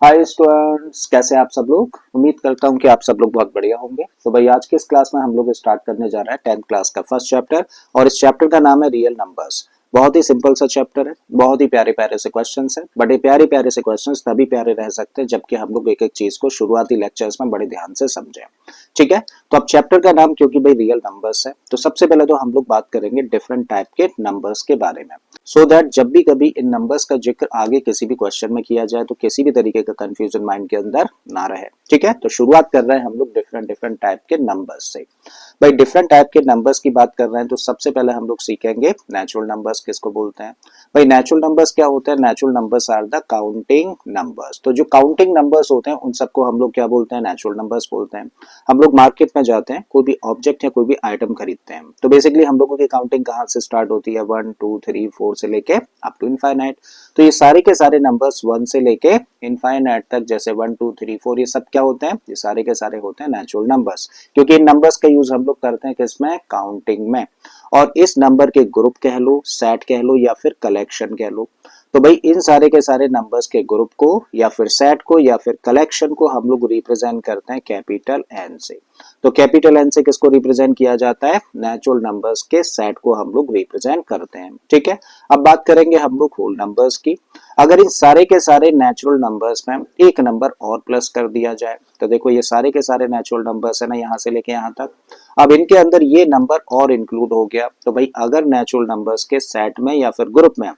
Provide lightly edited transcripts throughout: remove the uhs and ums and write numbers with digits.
Hi students, कैसे हैं आप सब लोग। उम्मीद करता हूं कि आप सब लोग बहुत बढ़िया होंगे। तो भाई आज के इस क्लास में हम लोग स्टार्ट करने जा रहे हैं 10th क्लास का फर्स्ट चैप्टर। और इस चैप्टर का नाम है रियल नंबर्स। बहुत ही सिंपल सा चैप्टर है, बहुत ही प्यारे प्यारे से क्वेश्चंस हैं। बट ये प्यारे प्यारे से क्वेश्चंस तभी प्यारे रह सकते हैं जबकि हम लोग एक एक चीज को शुरुआती लेक्चर्स में बड़े ध्यान से समझें। ठीक है, तो अब चैप्टर का नाम क्योंकि भाई रियल नंबर्स है, तो सबसे पहले तो हम लोग बात करेंगे डिफरेंट टाइप के नंबर्स के बारे में, सो दैट जब भी कभी इन नंबर्स का जिक्र आगे किसी भी क्वेश्चन में किया जाए तो किसी भी तरीके का कंफ्यूजन माइंड के अंदर ना रहे। ठीक है, तो शुरुआत कर रहे हैं हम लोग डिफरेंट डिफरेंट टाइप के नंबर्स से। भाई डिफरेंट टाइप के नंबर्स की बात कर रहे हैं तो सबसे पहले हम लोग सीखेंगे नेचुरल नंबर्स किसको बोलते हैं। भाई नेचुरल नंबर्स क्या होते हैं? Natural numbers are the counting numbers. तो जो काउंटिंग नंबर्स होते हैं उन सबको हम लोग क्या बोलते हैं? नेचुरल नंबर्स बोलते हैं। हम लोग मार्केट में जाते हैं, कोई भी ऑब्जेक्ट या कोई भी आइटम खरीदते हैं, तो बेसिकली हम लोगों की काउंटिंग कहाँ से स्टार्ट होती है? 1 2 3 4 से लेके अप टू इनफाइनाइट। तो ये सारे के सारे नंबर्स 1 से लेके इनफाइनाइट तक, जैसे 1 2 3 4, ये सब क्या होते हैं? ये सारे के सारे होते हैं नेचुरल नंबर्स, क्योंकि इन नंबर्स का यूज हम लोग करते हैं किसमें? काउंटिंग में। और इस नंबर के ग्रुप कह लो, सेट कह लो या फिर कलेक्शन कह लो। तो भाई इन सारे के सारे नंबर्स के ग्रुप को या फिर सेट को या फिर कलेक्शन को हम लोग रिप्रेजेंट करते हैं कैपिटल एन से। तो कैपिटल एन से किसको रिप्रेजेंट किया जाता है? नेचुरल नंबर्स के सेट को हम लोग रिप्रेजेंट करते हैं। ठीक है, अब बात करेंगे हम लोग होल नंबर्स की। अगर इन सारे के सारे नेचुरल नंबर्स में एक नंबर और प्लस कर दिया जाए, तो देखो ये सारे के सारे नेचुरल नंबर्स है ना, यहाँ से लेके यहाँ तक। अब इनके अंदर ये नंबर और इंक्लूड हो गया, तो भाई अगर नेचुरल नंबर्स के सेट में या फिर ग्रुप में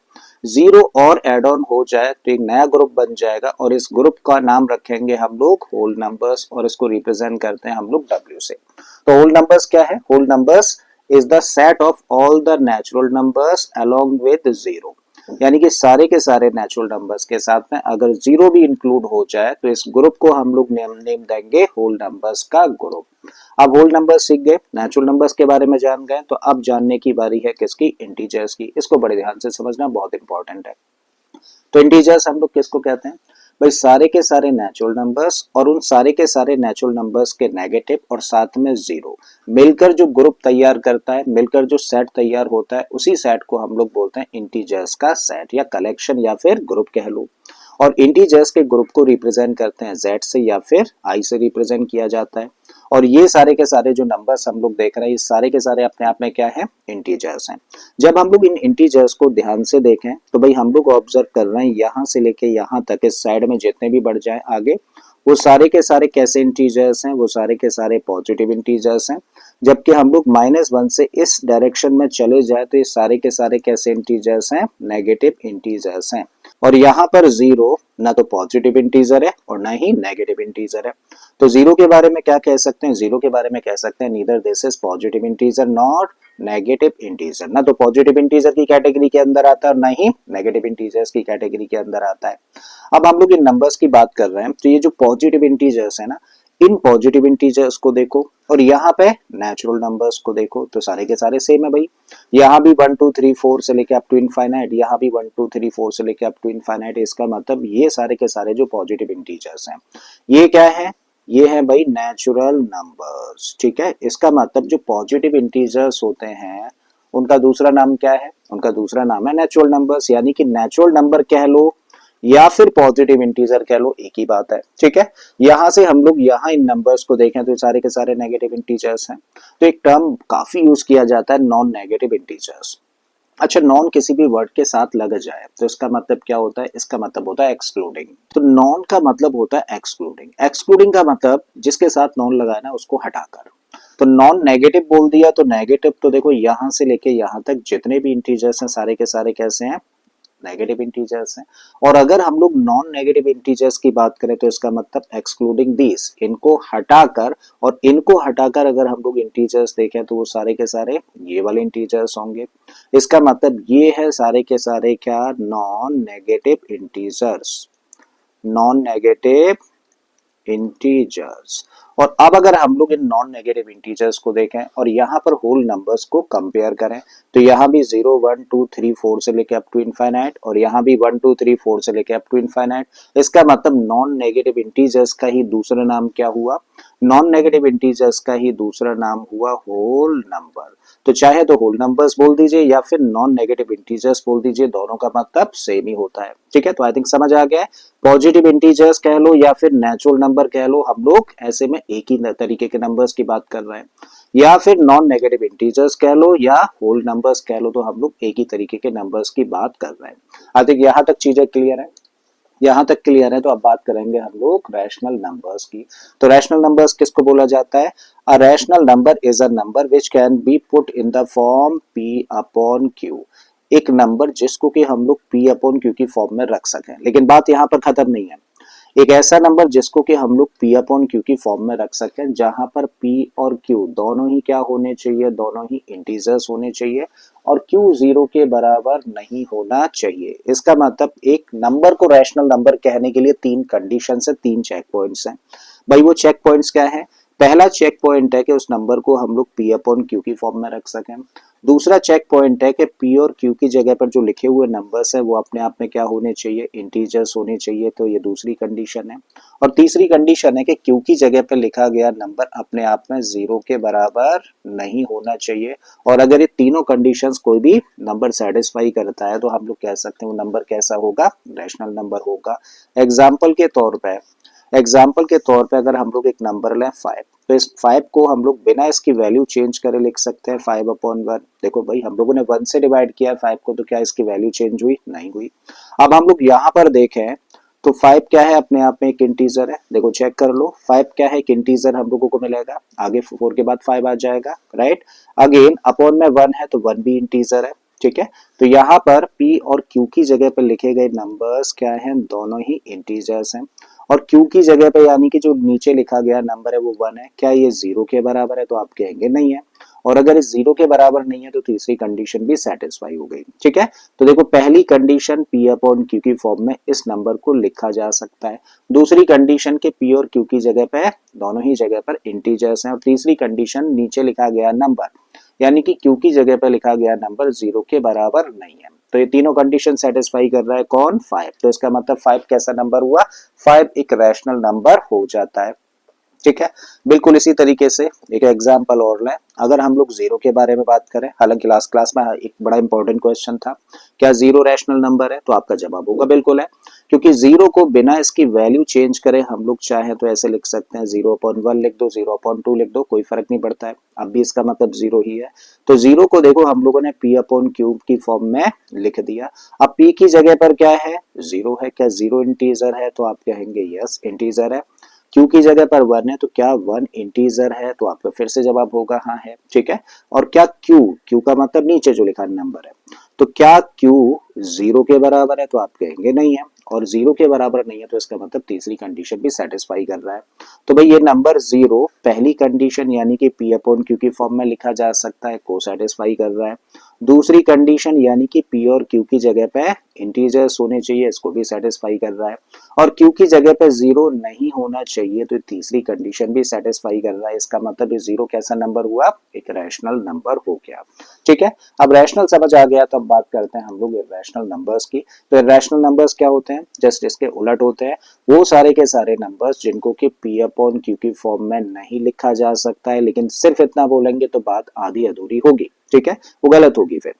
जीरो और एड ऑन हो जाए तो एक नया ग्रुप बन जाएगा, और इस ग्रुप का नाम रखेंगे हम लोग होल नंबर्स, और इसको रिप्रेजेंट करते हैं हम लोग डब्ल्यू से। तो होल नंबर्स क्या है? Whole numbers is the set of all the natural numbers along with zero. यानी कि सारे के सारे नेचुरल नंबर्स के साथ में अगर जीरो भी इंक्लूड हो जाए तो इस ग्रुप को हम लोग नेम देंगे होल नंबर्स का ग्रुप। अब होल नंबर्स सीख गए, नेचुरल नंबर्स के बारे में जान गए, तो अब जानने की बारी है किसकी? इंटीजर्स की। इसको बड़े ध्यान से समझना बहुत इंपॉर्टेंट है। तो इंटीजर्स हम लोग किसको कहते हैं? भाई सारे के सारे नेचुरल नंबर्स और उन सारे के सारे नेचुरल नंबर्स के नेगेटिव और साथ में जीरो मिलकर जो ग्रुप तैयार करता है, मिलकर जो सेट तैयार होता है, उसी सेट को हम लोग बोलते हैं इंटीजर्स का सेट या कलेक्शन या फिर ग्रुप कह लो। और इंटीजर्स के ग्रुप को रिप्रेजेंट करते हैं जेड से या फिर आई से रिप्रेजेंट किया जाता है। और ये सारे के सारे जो नंबर्स हम लोग देख रहे हैं, ये सारे के सारे अपने आप में क्या है? इंटीजर्स हैं। जब हम लोग इन इंटीजर्स को ध्यान से देखें तो भाई हम लोग ऑब्जर्व कर रहे हैं यहाँ से लेके यहाँ तक इस साइड में जितने भी बढ़ जाए आगे, वो सारे के सारे कैसे इंटीजर्स हैं? वो सारे के सारे पॉजिटिव इंटीजर्स हैं। जबकि हम लोग -1 से इस डायरेक्शन में चले जाए तो ये सारे के सारे कैसे इंटीजर्स हैं? नेगेटिव इंटीजर्स हैं। और यहाँ पर जीरो ना तो पॉजिटिव इंटीजर है और ना ही नेगेटिव इंटीजर है। तो जीरो के बारे में क्या कह सकते हैं? जीरो के बारे में कह सकते हैं neither this is positive integer not negative integer. ना तो पॉजिटिव इंटीजर की कैटेगरी के अंदर आता है और ना ही नेगेटिव इंटीजर्स की कैटेगरी के अंदर आता है। अब हम लोग इन नंबर्स की बात कर रहे हैं, तो ये जो पॉजिटिव इंटीजर्स है ना, इन पॉजिटिव इंटीजर्स को देखो और यहाँ पे नेचुरल नंबर्स को देखो, तो सारे के सारे सेम है भाई। यहाँ भी 1 2 3 4 से लेके अप टू इनफाइनाइट, यहाँ भी 1 2 3 4 से लेके अप टू इनफाइनाइट। इसका मतलब ये सारे के सारे जो पॉजिटिव इंटीजर्स हैं, ये क्या है? ये है भाई नेचुरल नंबर्स। ठीक है, इसका मतलब जो पॉजिटिव इंटीजर्स होते हैं उनका दूसरा नाम क्या है? उनका दूसरा नाम है नेचुरल नंबर्स। यानी कि नेचुरल नंबर कह लो या फिर पॉजिटिव इंटीजर कह लो, एक ही बात है। ठीक है, यहां से हम लोग यहाँ इन नंबर्स को देखें तो सारे के सारे नेगेटिव इंटीजर्स हैं। तो एक टर्म काफी यूज किया जाता है, नॉन नेगेटिव इंटीजर्स। अच्छा, नॉन किसी भी वर्ड के साथ लग जाए तो इसका मतलब क्या होता है? इसका मतलब होता है एक्सक्लूडिंग। तो नॉन का मतलब होता है एक्सक्लूडिंग। एक्सक्लूडिंग का मतलब जिसके साथ नॉन लगा है ना उसको हटाकर। तो नॉन नेगेटिव बोल दिया तो नेगेटिव, तो देखो यहां से लेके यहां तक जितने भी इंटीजर्स हैं सारे के सारे कैसे हैं? नेगेटिव इंटीजर्स हैं। और अगर हम लोग नॉन नेगेटिव इंटीजर्स की बात करें तो इसका मतलब एक्सक्लूडिंग दिस, इनको हटाकर। और इनको हटाकर अगर हम लोग इंटीजर्स देखें तो वो सारे के सारे ये वाले इंटीजर्स होंगे। इसका मतलब ये है सारे के सारे क्या? Non negative integers. Non negative integers. और अब अगर हम लोग इन नॉन नेगेटिव इंटीजर्स को देखें और यहाँ पर होल नंबर्स को कंपेयर करें, तो यहाँ भी 0 1 2 3 4 से लेके अप टू इनफाइनाइट, और यहाँ भी 1 2 3 4 से लेके अप टू इनफाइनाइट। इसका मतलब नॉन नेगेटिव इंटीजर्स का ही दूसरा नाम क्या हुआ? नॉन नेगेटिव इंटीजर्स का ही दूसरा नाम हुआ होल नंबर। तो चाहे तो होल नंबर्स बोल दीजिए या फिर नॉन नेगेटिव इंटीजर्स बोल दीजिए, दोनों का मतलब सेम ही होता है। ठीक है, तो आई थिंक समझ आ गया है। पॉजिटिव इंटीजर्स कह लो या फिर नेचुरल नंबर कह लो, हम लोग ऐसे में एक ही तरीके के नंबर्स की बात कर रहे हैं, या फिर नॉन नेगेटिव इंटीजर्स कह लो या होल नंबर्स कह लो, तो हम लोग एक ही तरीके के नंबर्स की बात कर रहे हैं। आई थिंक यहाँ तक चीजें क्लियर है। यहाँ तक क्लियर है, तो अब बात करेंगे हम लोग रैशनल नंबर्स की। तो रैशनल नंबर्स किसको बोला जाता है? A rational number is a number which can be put in the form p upon q। एक नंबर जिसको कि हम लोग p अपॉन q की फॉर्म में रख सकें। लेकिन बात यहाँ पर खत्म नहीं है। एक ऐसा नंबर जिसको कि हम लोग p अपॉन q की फॉर्म में रख सकें, जहां पर p और q दोनों ही क्या होने चाहिए? दोनों ही इंटीजर्स होने चाहिए, और q जीरो के बराबर नहीं होना चाहिए। इसका मतलब एक नंबर को रैशनल नंबर कहने के लिए तीन कंडीशन है, तीन चेक पॉइंट्स हैं। भाई वो चेक पॉइंट्स क्या है? पहला चेक पॉइंट है कि उस नंबर को हम लोग p अपॉन q की फॉर्म में रख सकें। दूसरा चेक पॉइंट है कि p और q की जगह पर जो लिखे हुए नंबर्स है वो अपने आप में क्या होने चाहिए? इंटीजर्स होने चाहिए। तो ये दूसरी कंडीशन है। और तीसरी कंडीशन है कि q की जगह पर लिखा गया नंबर अपने आप में जीरो के बराबर नहीं होना चाहिए। और अगर ये तीनों कंडीशंस कोई भी नंबर सेटिस्फाई करता है तो हम लोग कह सकते हैं वो नंबर कैसा होगा? रैशनल नंबर होगा। एग्जाम्पल के तौर पे अगर हम लोग एक नंबर लें 5, तो इस 5 को हम लोग बिना इसकी वैल्यू चेंज करे लिख सकते हैं 5 अपॉन 1। देखो भाई, हम लोगों ने 1 से डिवाइड किया 5 को, तो क्या इसकी वैल्यू चेंज हुई? नहीं हुई। अब हम लोग यहाँ पर देखें तो 5 क्या है? अपने आप में एक इंटीजर है। देखो चेक कर लो, 5 क्या है? एक इंटीजर हम लोगों को मिलेगा। आगे 4 के बाद 5 आ जाएगा, राइट। अगेन अपॉन में 1 है, तो 1 भी इंटीजर है। ठीक है, तो यहाँ पर p और q की जगह पर लिखे गए नंबर्स क्या हैं? दोनों ही इंटीजर्स हैं। और q की जगह पे यानी कि जो नीचे लिखा गया नंबर है वो 1 है, क्या ये जीरो के बराबर है? तो आप कहेंगे नहीं है। और अगर इस जीरो के बराबर नहीं है तो तीसरी कंडीशन भी सेटिस्फाई हो गई। ठीक है, तो देखो पहली कंडीशन p अपॉन q की फॉर्म में इस नंबर को लिखा जा सकता है। दूसरी कंडीशन के p और q की जगह पे दोनों ही जगह पर इंटीजर्स हैं। और तीसरी कंडीशन नीचे लिखा गया नंबर यानी कि q की जगह पे लिखा गया नंबर जीरो के बराबर नहीं है। तो ये तीनों कंडीशन सेटिस्फाई कर रहा है कौन? 5। तो इसका मतलब 5 कैसा नंबर हुआ? 5 एक रैशनल नंबर हो जाता है। ठीक है, बिल्कुल इसी तरीके से एक एग्जांपल और लें। अगर हम लोग जीरो के बारे में बात करें, हालांकि लास्ट क्लास में एक बड़ा इंपॉर्टेंट क्वेश्चन था, क्या जीरो रैशनल नंबर है? तो आपका जवाब होगा बिल्कुल है, क्योंकि जीरो को बिना इसकी वैल्यू चेंज करे हम लोग चाहे तो ऐसे लिख सकते हैं, 0/1 लिख दो, 0/2 लिख दो, कोई फर्क नहीं पड़ता है। अब भी इसका मतलब जीरो ही है। तो जीरो को देखो हम लोगों ने p अपॉन क्यूब की फॉर्म में लिख दिया। अब p की जगह पर क्या है? जीरो है। क्या जीरो इंटीजर है? तो आप कहेंगे यस इंटीजर है। q की जगह पर 1 है, तो क्या 1 इंटीजर है? तो आपका फिर से जवाब होगा हाँ है। ठीक है, और क्या q का मतलब नीचे जो लिखा नंबर है, तो क्या q जीरो के बराबर है? तो आप कहेंगे नहीं है। और जीरो के बराबर नहीं है तो इसका मतलब तीसरी कंडीशन भी सेटिस्फाई कर रहा है। तो भाई ये नंबर जीरो पहली कंडीशन यानी कि p अपॉन q की फॉर्म में लिखा जा सकता है, को सेटिस्फाई कर रहा है। दूसरी कंडीशन यानी कि p और q की जगह पे इंटीजर्स होने चाहिए, इसको भी सेटिस्फाई कर रहा है। और q की जगह पे जीरो नहीं होना चाहिए, तो तीसरी कंडीशन भी सेटिस्फाई कर रहा है। इसका मतलब ये जीरो कैसा नंबर हुआ? एक रैशनल नंबर हो गया। ठीक है, अब रैशनल समझ आ गया, तो अब बात करते हैं हम लोग इर्रेशनल नंबर्स की। तो इर्रेशनल नंबर्स क्या होते हैं? जस्ट इसके उलट होते हैं। वो सारे के सारे नंबर्स जिनको कि p अपॉन q की फॉर्म में नहीं लिखा जा सकता है, लेकिन सिर्फ इतना बोलेंगे तो बात आधी अधूरी होगी। ठीक है, वो गलत होगी फिर।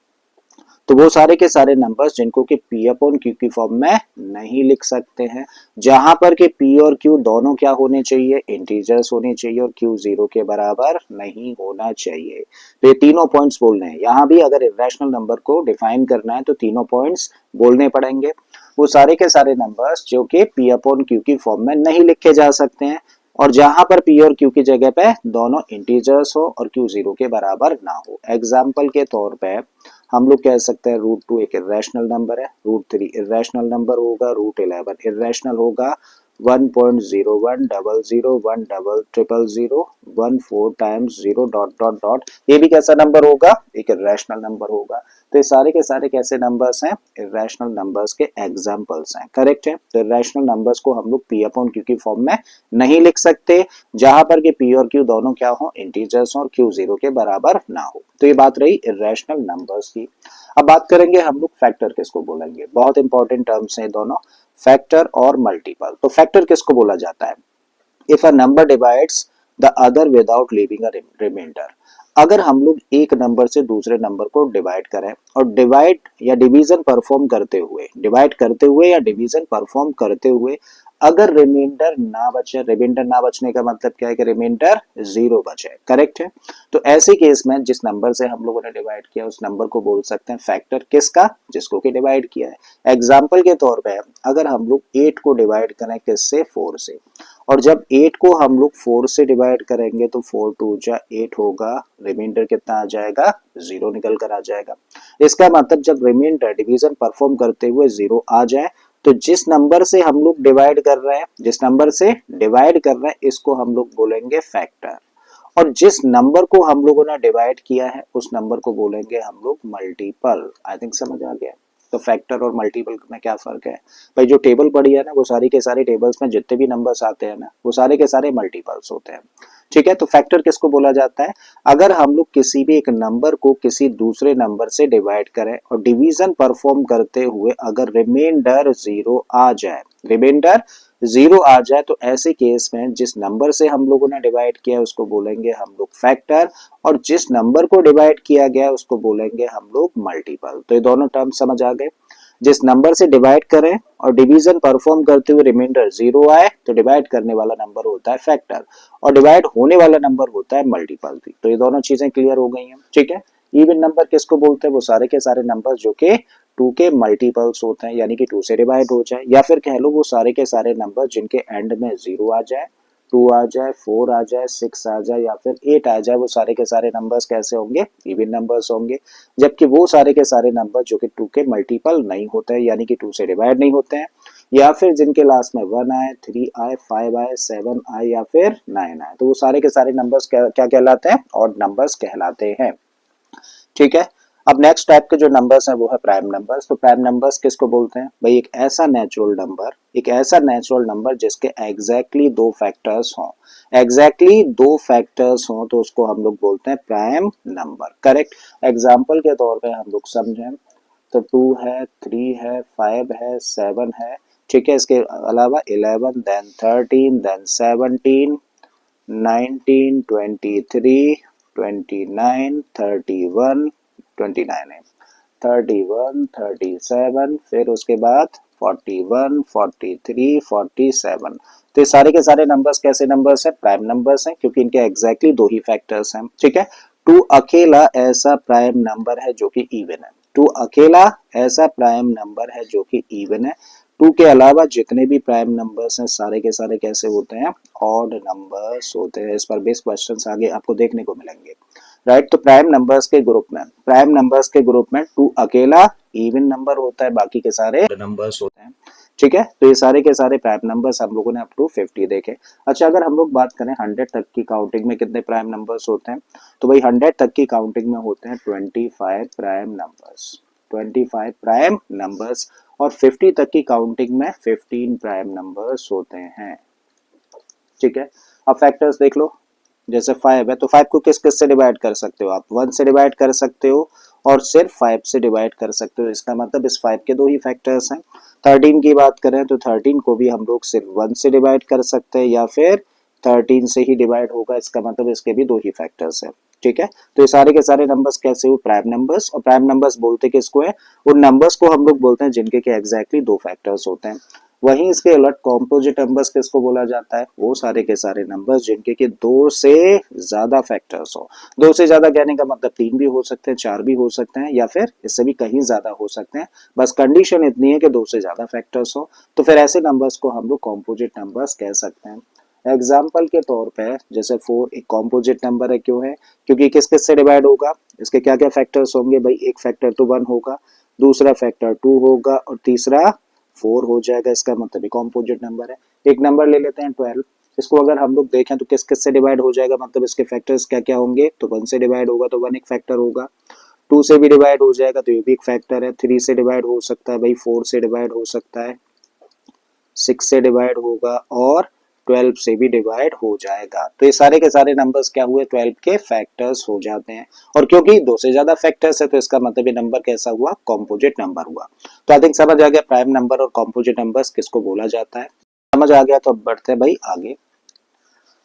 तो वो सारे के सारे नंबर्स जिनको कि p अपॉन q की फॉर्म में नहीं लिख सकते हैं, जहां पर के p और q दोनों क्या होने चाहिए? इंटीजर्स होने चाहिए, और q जीरो के बराबर नहीं होना चाहिए। तो ये तीनों पॉइंट्स बोलने हैं। यहाँ भी अगर इर्रेशनल नंबर को डिफाइन करना है तो तीनों पॉइंट्स बोलने पड़ेंगे। वो सारे के सारे नंबर्स जो कि p अपॉन q की फॉर्म में नहीं लिखे जा सकते हैं, और जहां पर p और q की जगह पे दोनों इंटीजर्स हो और q जीरो के बराबर ना हो। एग्जाम्पल के तौर पे हम लोग कह सकते हैं √2 एक इर्रेशनल नंबर है, √3 इर्रेशनल नंबर होगा, √11 इर्रेशनल होगा, 1.010010000000 14 टाइम्स 0 डॉट डॉट डॉट, ये भी कैसा नंबर होगा? एक इर्रेशनल नंबर होगा। तो ये सारे के सारे कैसे नंबर्स हैं? इर्रेशनल नंबर्स के एग्जांपल्स हैं। करेक्ट है, तो इर्रेशनल नंबर्स को हम लोग p अपॉन q की फॉर्म में नहीं लिख सकते, जहां पर कि p और q दोनों क्या हो? इंटीजर्स और q जीरो के बराबर ना हो। तो ये बात रही इर्रेशनल नंबर्स की। अब बात करेंगे हम लोग फैक्टर किसको बोलेंगे। बहुत इंपॉर्टेंट टर्म्स हैं दोनों, फैक्टर और मल्टीपल। तो फैक्टर किसको बोला जाता है? If a number divides the other without leaving a remainder. अगर हम लोग एक नंबर से दूसरे नंबर को डिवाइड करें और डिवाइड या डिवीजन परफॉर्म करते हुए, डिवाइड करते हुए या डिवीजन परफॉर्म करते हुए अगर रिमाइंडर ना बचे, रिमाइंडर ना बचने का मतलब क्या है कि रिमाइंडर 0 बचे, करेक्ट है। तो ऐसे केस में जिस नंबर से हम लोगों ने डिवाइड किया उस नंबर को बोल सकते हैं फैक्टर, किसका, जिसको कि डिवाइड किया है। एग्जाम्पल के तौर पे अगर हम लोग 8 को डिवाइड करें किससे, 4 से, और जब 8 को हम लोग 4 से डिवाइड करेंगे तो 4 2 जा 8 होगा, रिमाइंडर कितना आ जाएगा, 0 निकल कर आ जाएगा। इसका मतलब जब रिमाइंडर डिवीजन परफॉर्म करते हुए 0 आ जाए तो जिस नंबर से हम लोग डिवाइड कर रहे हैं, जिस नंबर से डिवाइड कर रहे हैं इसको हम लोग बोलेंगे फैक्टर, और जिस नंबर को हम लोगों ने डिवाइड किया है उस नंबर को बोलेंगे हम लोग मल्टीपल। आई थिंक समझ आ गया। तो फैक्टर और मल्टीपल में क्या फर्क है भाई, जो टेबल पड़ी है ना वो सारी के सारे टेबल्स में जितने भी नंबर्स आते हैं ना वो सारे के सारे मल्टीपल्स होते हैं, ठीक है। तो फैक्टर किसको बोला जाता है, अगर हम लोग किसी भी एक नंबर को किसी दूसरे नंबर से डिवाइड करें और डिवीजन परफॉर्म करते हुए अगर रिमाइंडर 0 आ जाए, रिमाइंडर 0 आ जाए तो ऐसे केस में जिस नंबर से हम लोगों ने डिवाइड किया है उसको बोलेंगे हम लोग फैक्टर, और जिस नंबर को डिवाइड किया गया है उसको बोलेंगे हम लोग मल्टीपल। तो ये दोनों टर्म समझ आ गए। जिस नंबर से डिवाइड करें और डिवीजन परफॉर्म करते हुए रिमाइंडर 0 आए तो डिवाइड करने वाला नंबर होता है फैक्टर, और डिवाइड होने वाला नंबर होता है मल्टीपल भी। तो ये दोनों चीजें क्लियर हो गई हैं, ठीक है। इवन नंबर किसको बोलते हैं, वो सारे के सारे नंबर जो कि 2 के मल्टीपल्स होते हैं, यानी कि 2 से डिवाइड हो जाए, या फिर कह लो वो सारे के सारे नंबर जिनके एंड में 0 आ जाए, 2 आ जाए, 4 आ जाए, 6 आ जाए या फिर 8 आ जाए, वो सारे के सारे नंबर्स कैसे होंगे, इवन नंबर्स होंगे। जबकि वो सारे के सारे नंबर जो कि 2 के मल्टीपल नहीं होते हैं, यानी कि 2 से डिवाइड नहीं होते हैं, या फिर जिनके लास्ट में 1 आए, 3 आए, 5 आए, 7 आए या फिर 9 आए, तो वो सारे के सारे नंबर्स क्या कहलाते हैं, ऑड नंबर्स कहलाते हैं, ठीक है। अब नेक्स्ट टाइप के जो नंबर्स हैं वो है प्राइम नंबर्स। तो प्राइम नंबर्स किसको बोलते हैं भाई, एक ऐसा नेचुरल नंबर, एक ऐसा नेचुरल नंबर जिसके एग्जैक्टली दो फैक्टर्स हों, एग्जैक्टली दो फैक्टर्स हों तो उसको हम लोग बोलते हैं प्राइम नंबर, करेक्ट। एग्जाम्पल के तौर पे हम लोग समझें तो 2 है, 3 है, 5 है, 7 है, ठीक है। इसके अलावा 11, देन 13, देन 17, 19, 23, 29, 31, 29 है, 31, 37, फिर उसके बाद 41, 43, 47। तो ये सारे के सारे नंबर्स कैसे नंबर्स हैं, प्राइम नंबर्स हैं, क्योंकि इनके एग्जैक्टली दो ही फैक्टर्स हैं, ठीक है। 2 अकेला ऐसा प्राइम नंबर है जो कि इवन है, 2 अकेला ऐसा प्राइम नंबर है जो कि इवन है। 2 के अलावा जितने भी प्राइम नंबर्स हैं सारे के सारे कैसे होते हैं, ऑड नंबर्स होते हैं। इस पर बेस क्वेश्चंस आगे आपको देखने को मिलेंगे, राइट। तो प्राइम नंबर्स के ग्रुप में, प्राइम नंबर्स के ग्रुप में 2 अकेला इवन नंबर होता है, बाकी के सारे नंबर्स होते हैं, ठीक है। तो ये सारे के सारे प्राइम नंबर्स हम लोगों ने अप टू 50 देखे। अच्छा, अगर हम लोग बात करें 100 तक की काउंटिंग में कितने प्राइम नंबर्स होते हैं, तो भाई 100 तक की काउंटिंग में होते हैं 25 प्राइम नंबर्स, 25 प्राइम नंबर्स, और 50 तक की काउंटिंग में 15 प्राइम नंबर्स होते हैं, ठीक है। अब फैक्टर्स देख लो, जैसे 5 है तो 5 को किस किस से डिवाइड कर सकते हो आप, 1 से डिवाइड कर सकते हो और सिर्फ 5 से डिवाइड कर सकते हो, इसका मतलब इस 5 के दो ही फैक्टर्स हैं। 13 की बात करें तो 13 को भी हम लोग सिर्फ 1 से डिवाइड कर सकते हैं या फिर 13 से ही डिवाइड होगा, इसका मतलब इसके भी दो ही फैक्टर्स है, ठीक है। तो ये सारे के सारे नंबर्स कैसे हुए, प्राइम नंबर्स। और प्राइम नंबर्स बोलते किसको है, उन नंबर्स को हम लोग बोलते हैं जिनके के एग्जैक्टली दो फैक्टर्स होते हैं। वहीं इसके अलग कॉम्पोजिट नंबर्स किसको बोला जाता है, वो सारे के सारे नंबर्स जिनके कि 2 से ज्यादा फैक्टर्स हो। 2 से ज्यादा कहने का मतलब 3 भी हो सकते हैं, 4 भी हो सकते हैं, या फिर इससे भी कहीं ज्यादा हो सकते हैं, बस कंडीशन इतनी है कि 2 से ज्यादा फैक्टर्स हो। तो फिर ऐसे नंबर्स को हम लोग कॉम्पोजिट नंबर्स कह सकते हैं। एग्जाम्पल के तौर पे जैसे 4 एक कॉम्पोजिट नंबर है, क्यों है, क्योंकि किस किस से डिवाइड होगा, इसके क्या क्या फैक्टर्स होंगे भाई, एक फैक्टर तो 1 होगा, दूसरा फैक्टर 2 होगा और तीसरा 4 हो जाएगा, इसका मतलब कॉम्पोजिट नंबर है। एक नंबर ले लेते हैं 12, इसको अगर हम लोग देखें तो किस किस से डिवाइड हो जाएगा, मतलब इसके फैक्टर्स क्या क्या होंगे, तो 1 से डिवाइड होगा तो 1 एक फैक्टर होगा, 2 से भी डिवाइड हो जाएगा तो ये भी एक फैक्टर है, 3 से डिवाइड हो सकता है भाई, 4 से डिवाइड हो सकता है, 6 से डिवाइड होगा और 12 से भी डिवाइड हो जाएगा। तो ये सारे के सारे नंबर्स क्या हुए, 12 के फैक्टर्स हो जाते हैं। और क्योंकि 2 से ज्यादा फैक्टर्स है तो इसका मतलब ये नंबर कैसा हुआ, कॉम्पोजिट नंबर हुआ। तो आई थिंक समझ आ गया प्राइम नंबर और कॉम्पोजिट नंबर्स किसको बोला जाता है, समझ आ गया। तो अब बढ़ते हैं भाई आगे।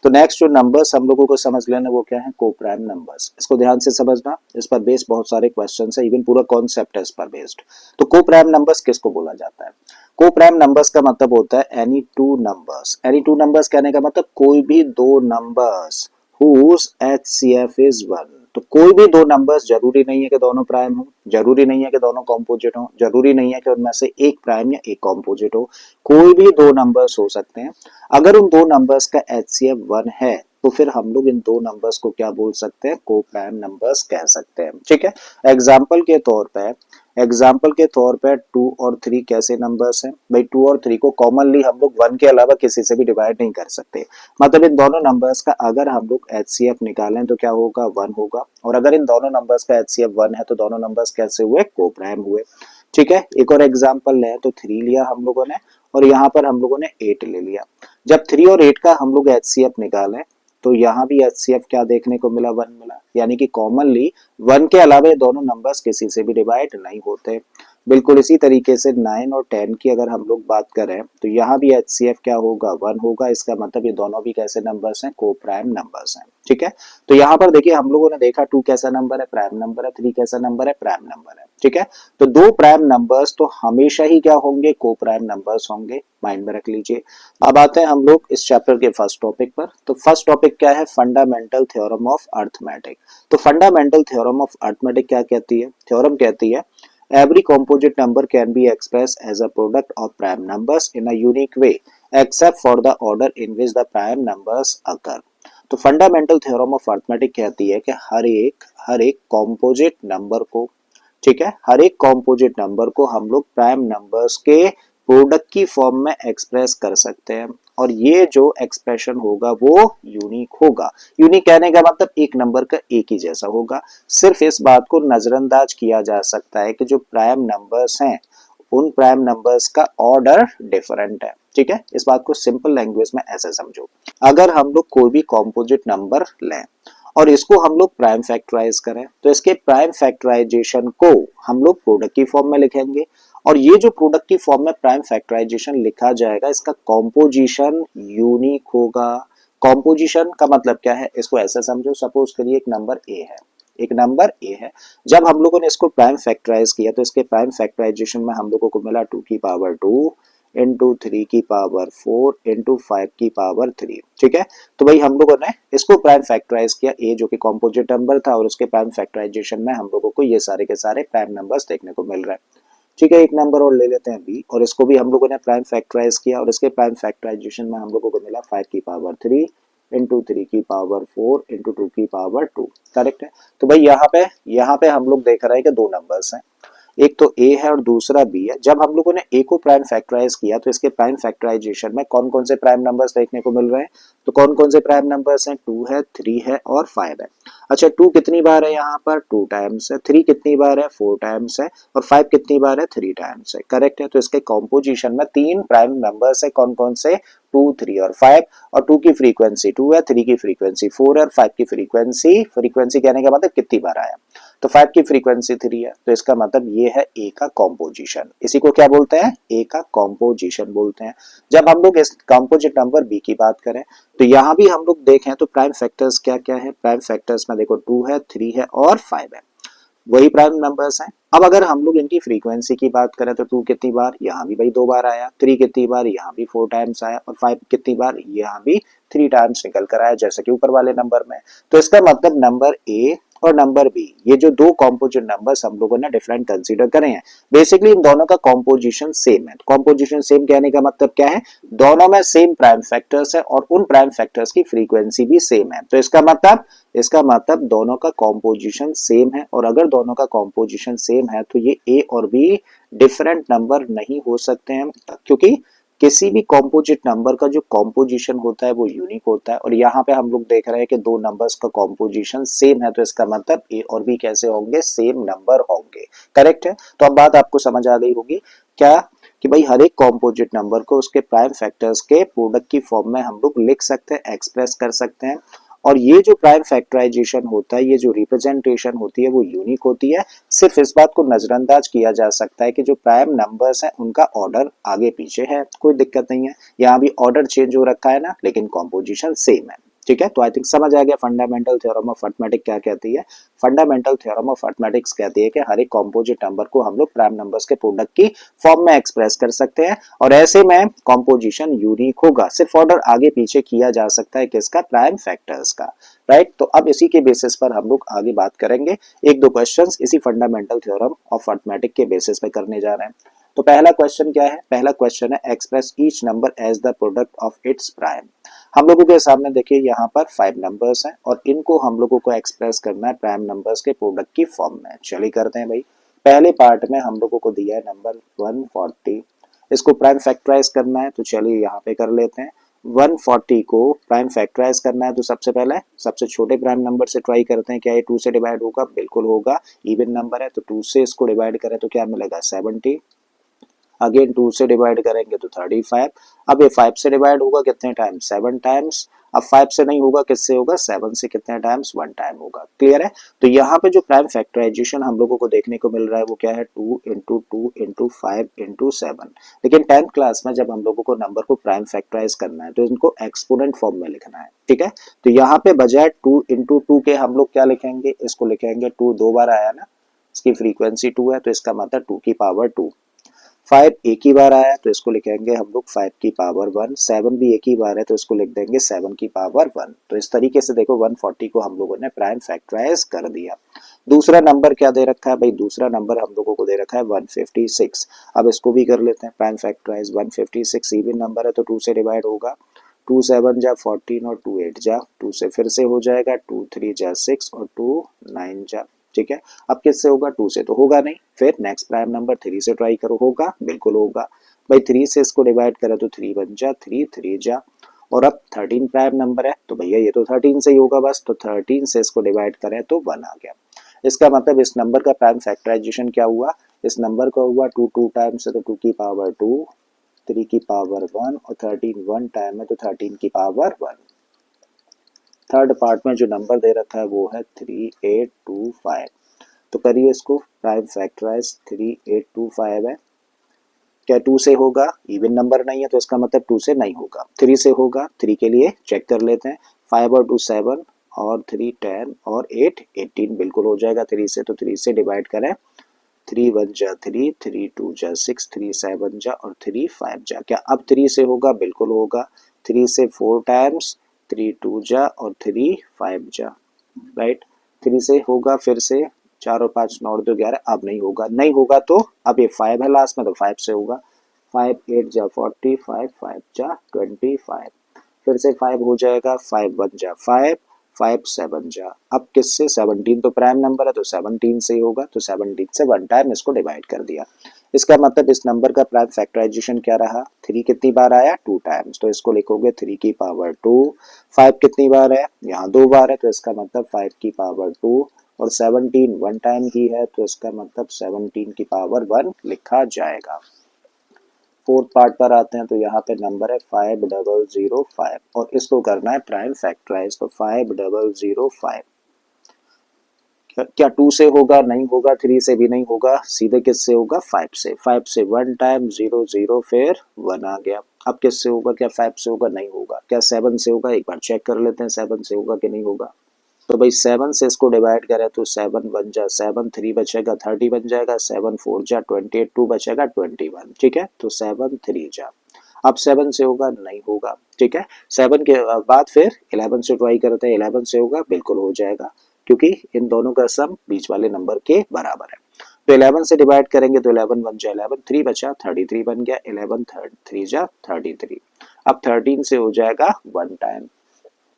तो नेक्स्ट जो नंबर्स हम लोगों को समझ लेना वो क्या है, को प्राइम नंबर्स। इसको ध्यान से समझना, इस पर बेस्ड बहुत सारे क्वेश्चन है, इवन पूरा कॉन्सेप्ट है इस पर बेस्ड। तो को प्राइम नंबर्स किसको बोला जाता है? को प्राइम नंबर्स का मतलब होता है any two numbers. Any two numbers कहने का मतलब कोई भी दो नंबर्स whose HCF is 1। तो कोई भी दो नंबर्स, जरूरी नहीं है कि दोनों प्राइम हो, जरूरी नहीं है कि दोनों कॉम्पोजिट हो, जरूरी नहीं है कि उनमें से एक प्राइम या एक कॉम्पोजिट हो, कोई भी दो नंबर्स हो सकते हैं। अगर उन दो नंबर्स का HCF 1 है तो फिर हम लोग इन दो नंबर्स को क्या बोल सकते हैं, को प्राइम नंबर्स कह सकते हैं। ठीक है, एग्जाम्पल के तौर पे 2 और 3 कैसे नंबर्स हैं भाई? 2 और 3 को कॉमनली हम लोग 1 के अलावा किसी से भी डिवाइड नहीं कर सकते। मतलब इन दोनों नंबर्स का अगर हम लोग HCF निकालें तो क्या होगा, 1 होगा। और अगर इन दोनों नंबर्स का HCF 1 है तो दोनों नंबर्स कैसे हुए, को प्राइम हुए। ठीक है, एक और एग्जाम्पल लें तो 3 लिया हम लोगों ने और यहाँ पर हम लोगों ने 8 ले लिया। जब 3 और 8 का हम लोग HCF निकालें तो यहाँ भी HCF क्या देखने को मिला, 1 मिला। यानी कि कॉमनली 1 के अलावा ये दोनों नंबर्स किसी से भी डिवाइड नहीं होते। बिल्कुल इसी तरीके से 9 और 10 की अगर हम लोग बात करें तो यहाँ भी HCF क्या होगा, 1 होगा। इसका मतलब ये दोनों भी कैसे नंबर्स हैं, को प्राइम नंबर्स हैं। ठीक है, तो यहाँ पर देखिए हम लोगों ने देखा 2 कैसा नंबर है, प्राइम नंबर है, 3 कैसा नंबर है, प्राइम नंबर है। ठीक है, तो दो प्राइम नंबर्स तो हमेशा ही क्या होंगे, को प्राइम नंबर्स होंगे, माइंड में रख लीजिए। अब आते हैं हम लोग इस चैप्टर के फर्स्ट टॉपिक पर। तो फर्स्ट टॉपिक क्या है, फंडामेंटल थ्योरम ऑफ अर्थमेटिक। तो फंडामेंटल थ्योरम ऑफ अर्थमेटिक क्या कहती है? थ्योरम कहती है every composite number can be expressed as a product of prime numbers in a unique way except for the order in which the prime numbers occur। तो fundamental theorem of arithmetic कहती है कि हर एक composite number को, ठीक है, हर एक composite number को हम लोग प्राइम नंबर्स के प्रोडक्ट की फॉर्म में एक्सप्रेस कर सकते हैं और ये जो एक्सप्रेशन होगा वो यूनिक होगा। यूनिक कहने का मतलब एक नंबर का एक ही जैसा होगा। सिर्फ इस बात को नजरअंदाज किया जा सकता है कि जो प्राइम नंबर्स हैं उन प्राइम नंबर्स का ऑर्डर डिफरेंट है। ठीक है, इस बात को सिंपल लैंग्वेज में ऐसे समझो, अगर हम लोग कोई भी कॉम्पोजिट नंबर लें और इसको हम लोग प्राइम फैक्टराइज करें तो इसके प्राइम फैक्टराइजेशन को हम लोग प्रोडक्ट की फॉर्म में लिखेंगे और ये जो प्रोडक्ट की फॉर्म में प्राइम फैक्टराइजेशन लिखा जाएगा इसका कॉम्पोजिशन यूनिक होगा। कॉम्पोजिशन का मतलब क्या है, इसको ऐसा समझो, सपोज करिए एक नंबर ए है। जब हम लोगों ने इसको प्राइम फैक्टराइज किया तो इसके प्राइम फैक्टराइजेशन में हम लोगों को मिला 2 की पावर 2 इंटू 3 की पावर 4 इंटू 5 की पावर 3। ठीक है, तो भाई हम लोगों ने इसको प्राइम फैक्टराइज किया, ए जो कि कॉम्पोजिट नंबर था, और उसके प्राइम फैक्टराइजेशन में हम लोगों को ये सारे के सारे प्राइम नंबर्स देखने को मिल रहे हैं। ठीक है, एक नंबर और ले लेते हैं बी और इसको भी हम लोगों ने प्राइम फैक्टराइज किया और इसके प्राइम फैक्टराइजेशन में हम लोगों को मिला 5 की पावर 3 इंटू 3 की पावर 4 इंटू 2 की पावर 2। करेक्ट है, तो भाई यहाँ पे हम लोग देख रहे हैं कि दो नंबर्स हैं, एक तो ए है और दूसरा बी है। जब हम लोगों ने ए को प्राइम फैक्टराइज किया तो इसके प्राइम फैक्टराइजेशन में कौन कौन से प्राइम नंबर्स देखने को मिल रहे हैं? तो कौन कौन से प्राइम नंबर्स हैं? 2 है, 3 है और 5 है। अच्छा, 2 कितनी बार है यहाँ पर? 2 टाइम्स है। 3 कितनी बार है? 4 टाइम्स है। और 5 कितनी बार है? 3 टाइम्स है। करेक्ट है, तो इसके कॉम्पोजिशन में 3 प्राइम नंबर्स है, कौन कौन से? 2, 3 और 5। और 2 की फ्रीक्वेंसी 2 है, 3 की फ्रीक्वेंसी 4 है और 5 की फ्रीक्वेंसी कहने का मतलब कितनी बार आया, तो 5 की फ्रीक्वेंसी 3 है। तो इसका मतलब ये है ए का कॉम्पोजिशन। इसी को क्या बोलते हैं? ए का कॉम्पोजिशन बोलते हैं। जब हम लोग इस कॉम्पोजिट नंबर बी की बात करें तो यहाँ भी हम लोग देखें तो प्राइम फैक्टर्स क्या क्या है? प्राइम फैक्टर्स में देखो 2 है, 3 है और 5 है, वही प्राइम नंबर्स हैं। अब अगर हम लोग इनकी फ्रीक्वेंसी की बात करें तो 2 कितनी बार? यहाँ भी भाई 2 बार आया। 3 कितनी बार? यहाँ भी 4 टाइम्स आया। और 5 कितनी बार? यहाँ भी 3 टाइम्स निकल कर आया, जैसे कि ऊपर वाले नंबर में। तो इसका मतलब नंबर ए और नंबर बी, ये जो दो कॉम्पोजिट नंबर्स हम लोगों ने डिफरेंट कंसीडर करे हैं, बेसिकली इन दोनों का कॉम्पोजिशन सेम है। कॉम्पोजिशन सेम कहने का मतलब क्या है? दोनों में सेम प्राइम फैक्टर्स है और उन प्राइम फैक्टर्स की फ्रीक्वेंसी भी सेम है। तो इसका मतलब दोनों का कॉम्पोजिशन सेम है, और अगर दोनों का कॉम्पोजिशन सेम है तो ये ए और बी डिफरेंट नंबर नहीं हो सकते हैं, क्योंकि किसी भी कॉम्पोजिट नंबर का जो कॉम्पोजिशन होता है वो यूनिक होता है। और यहाँ पे हम लोग देख रहे हैं कि दो नंबर्स का कॉम्पोजिशन सेम है, तो इसका मतलब ए और बी कैसे होंगे? सेम नंबर होंगे। करेक्ट है, तो अब बात आपको समझ आ गई होगी क्या, कि भाई हर एक कॉम्पोजिट नंबर को उसके प्राइम फैक्टर्स के प्रोडक्ट की फॉर्म में हम लोग लिख सकते हैं, एक्सप्रेस कर सकते हैं। और ये जो प्राइम फैक्टराइजेशन होता है, ये जो रिप्रेजेंटेशन होती है वो यूनिक होती है। सिर्फ इस बात को नजरअंदाज किया जा सकता है कि जो प्राइम नंबर्स हैं उनका ऑर्डर आगे पीछे है, कोई दिक्कत नहीं है। यहाँ भी ऑर्डर चेंज हो रखा है ना, लेकिन कॉम्पोजिशन सेम है। ठीक है, तो आई थिंक समझ आ गया फंडामेंटल थ्योरम ऑफ अरिथमेटिक क्या कहती है। फंडामेंटल थ्योरम ऑफ अरिथमेटिक्स कहती है कि हर एक कॉम्पोजिट नंबर को हम लोग प्राइम नंबर्स के प्रोडक्ट की फॉर्म में एक्सप्रेस कर सकते हैं और ऐसे में कॉम्पोजिशन यूनिक होगा। सिर्फ ऑर्डर आगे पीछे किया जा सकता है किसका, प्राइम फैक्टर्स का, राइट। तो अब इसी के बेसिस पर हम लोग आगे बात करेंगे, एक दो क्वेश्चंस इसी फंडामेंटल थ्योरम ऑफ अरिथमेटिक के बेसिस पे करने जा रहे हैं। तो पहला क्वेश्चन क्या है, पहला क्वेश्चन है express each number as the product of its prime. हम लोगों के सामने देखिए यहाँ पर 5 नंबर्स हैं और इनको हम लोगों को एक्सप्रेस करना है प्राइम नंबर्स के प्रोडक्ट की फॉर्म में। चलिए करते हैं भाई। पहले पार्ट में हम लोगों को दिया है नंबर 140, इसको प्राइम फैक्टराइज करना है, तो चलिए यहाँ पे कर लेते हैं। 140 को प्राइम फैक्टराइज करना है तो सबसे पहले सबसे छोटे प्राइम नंबर से ट्राई करते हैं, क्या ये 2 से डिवाइड होगा, बिल्कुल होगा, इवन नंबर है तो 2 से इसको डिवाइड करें तो क्या मिलेगा 70, अगेन 2 से डिवाइड करेंगे तो 35, अब ये 5 से डिवाइड होगा कितने टाइम्स, 7 टाइम्स, अब 5 से नहीं होगा किससे होगा, 7 से कितने टाइम्स, 1 टाइम होगा। क्लियर है। तो यहाँ पे जो प्राइम फैक्टराइजेशन हम लोगों को देखने को मिल रहा है वो क्या है, 2 इंटू 2 इंटू 5 इंटू 7। लेकिन 10th क्लास में जब हम लोगों को नंबर को प्राइम फैक्टराइज करना है तो इनको एक्सपोनेंट फॉर्म में लिखना है, ठीक है। तो यहाँ पे बजाय 2 इंटू 2 के हम लोग क्या लिखेंगे, इसको लिखेंगे 2 दो बार आया ना, इसकी फ्रीक्वेंसी 2 है तो इसका मतलब 2 की पावर 2। 5 एक ही बार आया तो इसको लिखेंगे हम लोग 5 की पावर 1, 7 भी एक ही बार है तो इसको लिख देंगे 7 की पावर 1। तो इस तरीके से देखो 140 को हम लोगों ने प्राइम फैक्टराइज कर दिया। दूसरा नंबर क्या दे रखा है भाई, दूसरा नंबर हम लोगों को दे रखा है 156। अब इसको भी कर लेते हैं प्राइम फैक्टराइज। 156 इवन नंबर है तो 2 से डिवाइड होगा, 2 7 जा 14 और 2 8 जा 2 से फिर से हो जाएगा, 2 3 जा 6 और 2 9 जा, ठीक है। अब किससे होगा, 2 से तो होगा नहीं, फिर नेक्स्ट प्राइम नंबर 3 से ट्राई करो, होगा, बिल्कुल होगा भाई। 3 से इसको डिवाइड करें तो 3 बन जा 3 3 जा, और अब 13 प्राइम नंबर है तो भैया ये तो 13 से ही होगा बस, तो 13 से इसको डिवाइड करें तो 1 आ गया। इसका मतलब इस नंबर का प्राइम फैक्टराइजेशन क्या हुआ, इस नंबर का हुआ 2 2 टाइम्स है तो 2 की पावर 2, 3 की पावर 1 और 13 1 टाइम है तो 13 की पावर 1। थर्ड पार्ट में जो नंबर दे रखा है वो है 3825। तो करिए इसको प्राइम फैक्टराइज, 3825 है, क्या 2 से होगा, इवन नंबर नहीं है तो इसका मतलब 2 से नहीं होगा, 3 से होगा, 3 के लिए चेक कर लेते हैं, 5 और 2 7 और 3 10 और 8 18, बिल्कुल हो जाएगा 3 से, तो 3 से डिवाइड करें, 3 1 जा 3, 3 2 जा 6, 3 7 जा और 3 5 जा, क्या अब 3 से होगा, बिल्कुल होगा, 3 से 4 टाइम्स, 3 2 जा और 3 5 जा, राइट। 3 से होगा फिर से, 4 और 5 9 और 2 11, अब नहीं होगा, नहीं होगा तो अब ये 5 है लास्ट में तो 5 से होगा, 5 8 जा 40, 5 5 जा 25, फिर से 5 हो जाएगा, 5 1 जा 5, 5 7 जा, अब किससे, 17 तो प्राइम नंबर है तो 17 से ही होगा, तो 17 से 1 टाइम इसको डिवाइड कर दिया। इसका मतलब इस नंबर का प्राइम फैक्टराइजेशन क्या रहा, 3 कितनी बार आया, 2 टाइम्स, तो इसको लिखोगे 3 की पावर 2। 5 कितनी बार है, यहाँ 2 बार है तो इसका मतलब 5 की पावर 2, और 17 1 टाइम की है तो इसका मतलब 17 की पावर 1 लिखा जाएगा। फोर्थ पार्ट पर आते हैं तो यहाँ पे नंबर है 5005 और इसको करना है प्राइम फैक्टराइज, तो 5005 क्या 2 से होगा, नहीं होगा, 3 से भी नहीं होगा, सीधे किससे होगा, 5 से, 5 से 1 टाइम 0 0 फिर 1 आ गया। अब किससे होगा, क्या 5 से होगा, नहीं होगा, क्या 7 से होगा, एक बार चेक कर लेते हैं 7 से होगा कि नहीं होगा। तो भाई 7 से इसको डिवाइड करें तो 7 बन जा 7, 3 बचेगा 30 बन जाएगा, 7 4 जा 28, 2 बचेगा 21, ठीक है, तो 7 3 जा। अब 7 से होगा, नहीं होगा, ठीक है। 7 के बाद फिर 11 से ट्राई करते हैं, 11 से होगा, बिल्कुल हो जाएगा क्योंकि इन दोनों का सम बीच वाले नंबर के बराबर है। तो 11 से डिवाइड करेंगे तो 11 बन जा 11, 3 बचा 33 बन गया, 11 3 जा 33। अब 13 से हो जाएगा 1 टाइम,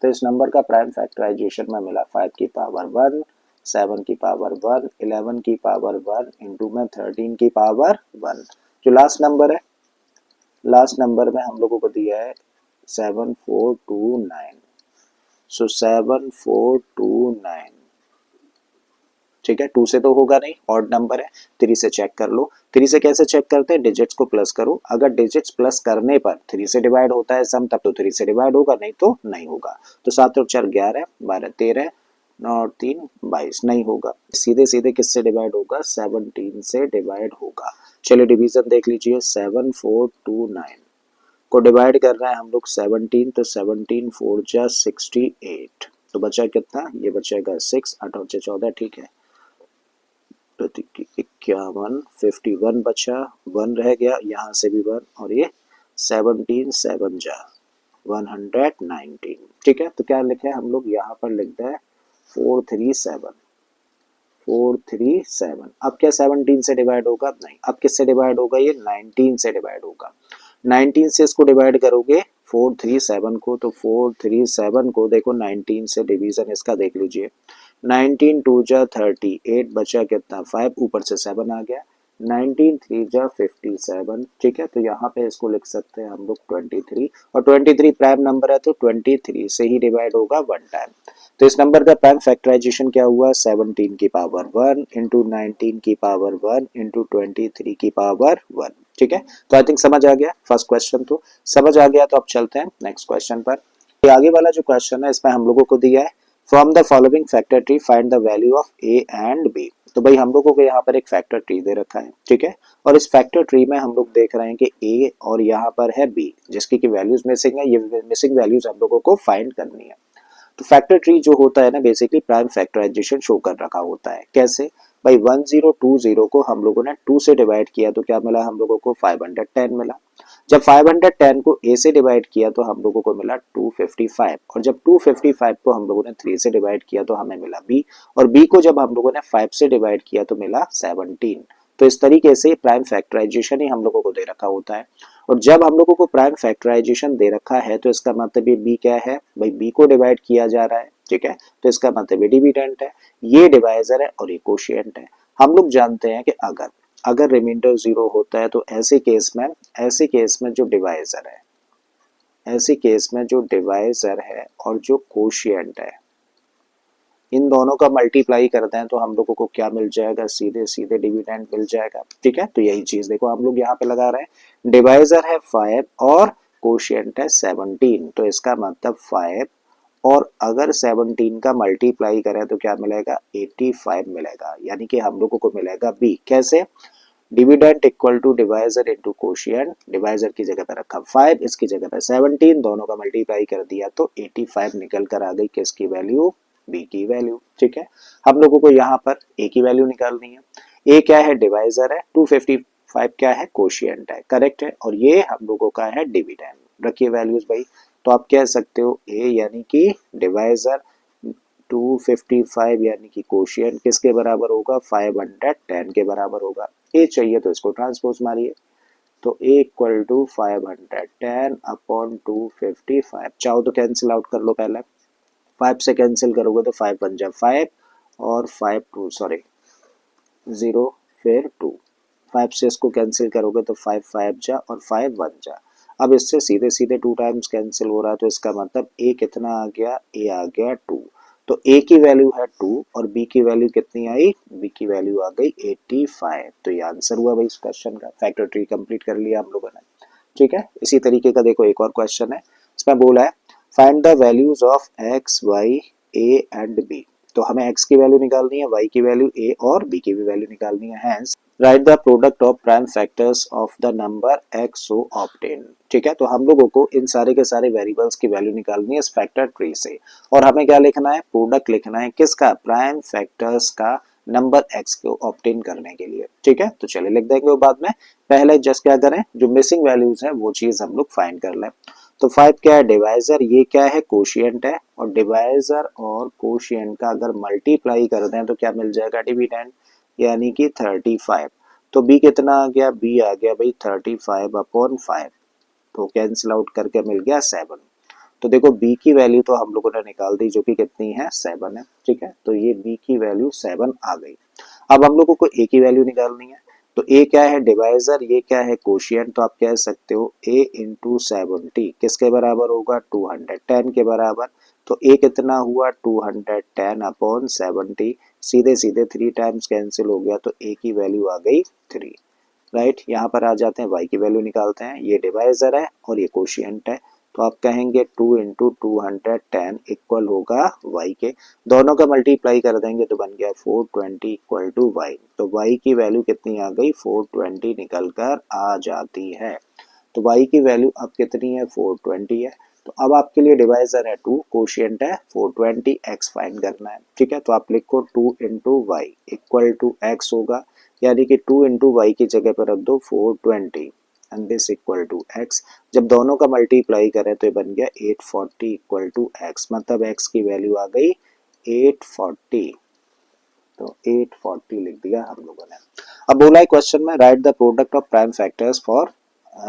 तो इस नंबर का प्राइम फैक्टराइजेशन में मिला 5 की पावर 1, 7 की पावर 1, 11 की पावर 1 इंटू में 13 की पावर 1। जो लास्ट नंबर है, लास्ट नंबर में हम लोगों को दिया है 7429, सो 7429, ठीक है। 2 से तो होगा नहीं, ऑड नंबर है, 3 से चेक कर लो। 3 से कैसे चेक करते हैं, डिजिट्स को प्लस करो, अगर डिजिट्स प्लस करने पर 3 से डिवाइड होता है सम तब तो 3 से डिवाइड होगा, नहीं तो नहीं होगा। तो 7 और 4 11, 12 13, 9 और 3 22, नहीं होगा। सीधे सीधे किससे डिवाइड होगा, 17 से डिवाइड होगा। चलिए डिवीजन देख लीजिए, 7429 को डिवाइड कर रहे हैं हम लोग 17, तो 17 4 जा 68, तो बचा कितना, ये बचेगा 6, 8 और 14, ठीक है, तो 51, 51 बचा, 1 रह गया, यहाँ से भी 1, और ये 17 7 जा 119, ठीक है। तो क्या लिखे हम लोग यहाँ पर लिखते हैं 437, 437। अब क्या 17 से डिवाइड होगा, नहीं, अब किससे डिवाइड होगा, ये 19 से डिवाइड होगा। 19 से इसको डिवाइड करोगे 437 को, तो 437 को देखो 19 से डिवीजन इसका देख लीजिए, 19 2 जा 38, बचा कितना 5, ऊपर से 7 आ गया, 19 3 जा 57, ठीक है। तो यहाँ पे इसको लिख सकते हैं हम लोग 23, और 23 प्राइम नंबर है तो 23 से ही डिवाइड होगा 1 टाइम। तो इस नंबर का प्राइम फैक्टराइजेशन क्या हुआ, 17 की पावर 1 इंटू 19 की पावर 1 इंटू 23 की पावर 1, ठीक है। तो आई थिंक समझ आ गया, फर्स्ट क्वेश्चन तो समझ आ गया। तो अब चलते हैं नेक्स्ट क्वेश्चन पर। ये आगे वाला जो क्वेश्चन है इसमें हम लोगों को दिया है from the following factor tree find the value of A and B. तो भाई हम लोगों को यहाँ पर एक फैक्टर ट्री दे रखा है, ठीक है, और इस फैक्टर ट्री में हम लोग देख रहे हैं कि ए और यहाँ पर है बी, जिसकी की वैल्यूज मिसिंग है, ये मिसिंग वैल्यूज हम लोगों को फाइंड करनी है। तो फैक्टर ट्री जो होता है ना, बेसिकली प्राइम फैक्टराइजेशन शो कर रखा होता है। कैसे भाई, 1020 को हम लोगों ने 2 से डिवाइड किया तो क्या मिला हम लोगों को, 510 मिला। जब 510 को a से डिवाइड किया तो हम लोगों को मिला 255, और जब 255 को हम लोगों ने 3 से डिवाइड किया तो हमें मिला b, और b को जब हम लोगों ने 5 से डिवाइड किया तो मिला 17। तो इस तरीके से प्राइम फैक्टराइजेशन ही हम लोगों को दे रखा होता है। और जब हम लोगों को प्राइम फैक्टराइजेशन दे रखा है तो इसका मतलब ये b क्या है भाई, b को डिवाइड किया जा रहा है, ठीक है, तो इसका मतलब ये डिविडेंट है, ये डिवाइजर है और ये कोशिएंट है। हम लोग जानते हैं कि अगर रिमाइंडर 0 होता है तो ऐसे केस में जो डिवाइजर है, ऐसे केस में जो डिवाइजर है और जो कोशिएंट है, इन दोनों का मल्टीप्लाई करते हैं तो हम लोगों को क्या मिल जाएगा, सीधे सीधे डिविडेंड मिल जाएगा, ठीक है। तो यही चीज देखो हम लोग यहाँ पे लगा रहे हैं, डिवाइजर है 5 और कोशिएंट है 17, तो इसका मतलब 5, और अगर 17 का मल्टीप्लाई करें तो क्या मिलेगा, 85 मिलेगा, यानी कि हम लोगों को मिलेगा बी। कैसे, dividend equal to divisor into quotient, divisor की जगह पे रखा 5, इसकी जगह पे 17, दोनों का मल्टीप्लाई कर दिया तो 85 निकल कर आ गई, किसकी वैल्यू, बी की वैल्यू, ठीक है। हम लोगों को यहाँ पर ए की वैल्यू निकालनी है। ए क्या है, डिवाइजर है, 255 क्या है, कोशिएंट है, करेक्ट है, और ये हम लोगों का है डिविडेंड। रखिए वैल्यूज भाई, तो आप कह सकते हो ए यानी कि डिवाइजर, 255 यानी कि कोशिएंट किसके बराबर होगा, 510 के बराबर होगा। ए चाहिए तो इसको ट्रांसपोज मारिए, तो ए इक्वल टू 510 अपॉन 255, चाहो तो कैंसिल आउट कर लो, पहले 5 से कैंसिल करोगे तो 5 बन जा 5, और 5 2 सॉरी 0, फिर 2, 5 से इसको कैंसिल करोगे तो 5 5 जा और 5 1 जा। अब इससे सीधे सीधे 2 टाइम्स कैंसिल हो रहा है, तो इसका मतलब ए कितना आ गया, ए आ गया 2, तो ए की वैल्यू है 2 और बी की वैल्यू कितनी आई, बी की वैल्यू आ गई 85। तो ये आंसर हुआ भाई इस क्वेश्चन का, फैक्टर ट्री कंप्लीट कर लिया हम लोगों ने, ठीक है। इसी तरीके का देखो एक और क्वेश्चन है, इसमें बोला है find the values of X Y A and B. तो हमें x की वैल्यू निकालनी है, y की वैल्यू a और b की भी वैल्यू निकालनी है, hence right the product of prime factors of the number x so obtain, ठीक है। तो हम लोगों को इन सारे के सारे वेरिएबल्स की वैल्यू निकालनी है इस फैक्टर ट्री से, और हमें क्या लिखना है, प्रोडक्ट लिखना है, किसका, प्राइम फैक्टर्स का नंबर x को ऑब्टेन करने के लिए, ठीक है। तो चलिए लिख देंगे वो बाद में, पहले जस्ट क्या करें, जो मिसिंग वैल्यूज है वो चीज हम लोग फाइंड कर लें। तो 5 क्या है, डिवाइजर, ये क्या है, कोशिएंट है, और डिवाइजर और कोशिएंट का अगर मल्टीप्लाई कर दें तो क्या मिल जाएगा, डिविडेंड, यानी कि 35। तो b कितना आ गया, b आ गया भाई 35 अपॉन 5, तो कैंसिल आउट करके मिल गया 7। तो देखो b की वैल्यू तो हम लोगों ने निकाल दी, जो कि कितनी है, 7 है, ठीक है। तो ये b की वैल्यू 7 आ गई। अब हम लोगों को a की वैल्यू निकालनी है, तो a क्या है, डिवाइजर, ये क्या है, कोशिएंट, तो आप कह सकते हो a इंटू 70 किसके बराबर होगा, 210 के बराबर। तो a कितना हुआ, 210 अपॉन 70, सीधे सीधे 3 टाइम्स कैंसिल हो गया, तो a की वैल्यू आ गई 3, राइट। यहाँ पर आ जाते हैं, y की वैल्यू निकालते हैं, ये डिवाइजर है और ये कोशिएंट है, तो आप कहेंगे 2 इंटू 210 इक्वल होगा y के, दोनों का मल्टीप्लाई कर देंगे तो बन गया 420 इक्वल टू y। तो y की वैल्यू कितनी आ गई, 420 निकल कर आ जाती है। तो y की वैल्यू अब कितनी है 420 है। तो अब आपके लिए डिवाइजर है 2, कोशिएंट है 420, x फाइंड करना है। ठीक है, तो आप लिखो 2 into Y equal to X होगा, यानी कि 2 इंटू वाई की जगह पर रख दो 420 and this equal to X. जब दोनों का मल्टीप्लाई करें तो ये बन गया 840 इक्वल टू एक्स, मतलब एक्स की वैल्यू आ गई 840। तो 840 लिख दिया हम लोगों ने। अब बोला है क्वेश्चन में right the product of prime factors for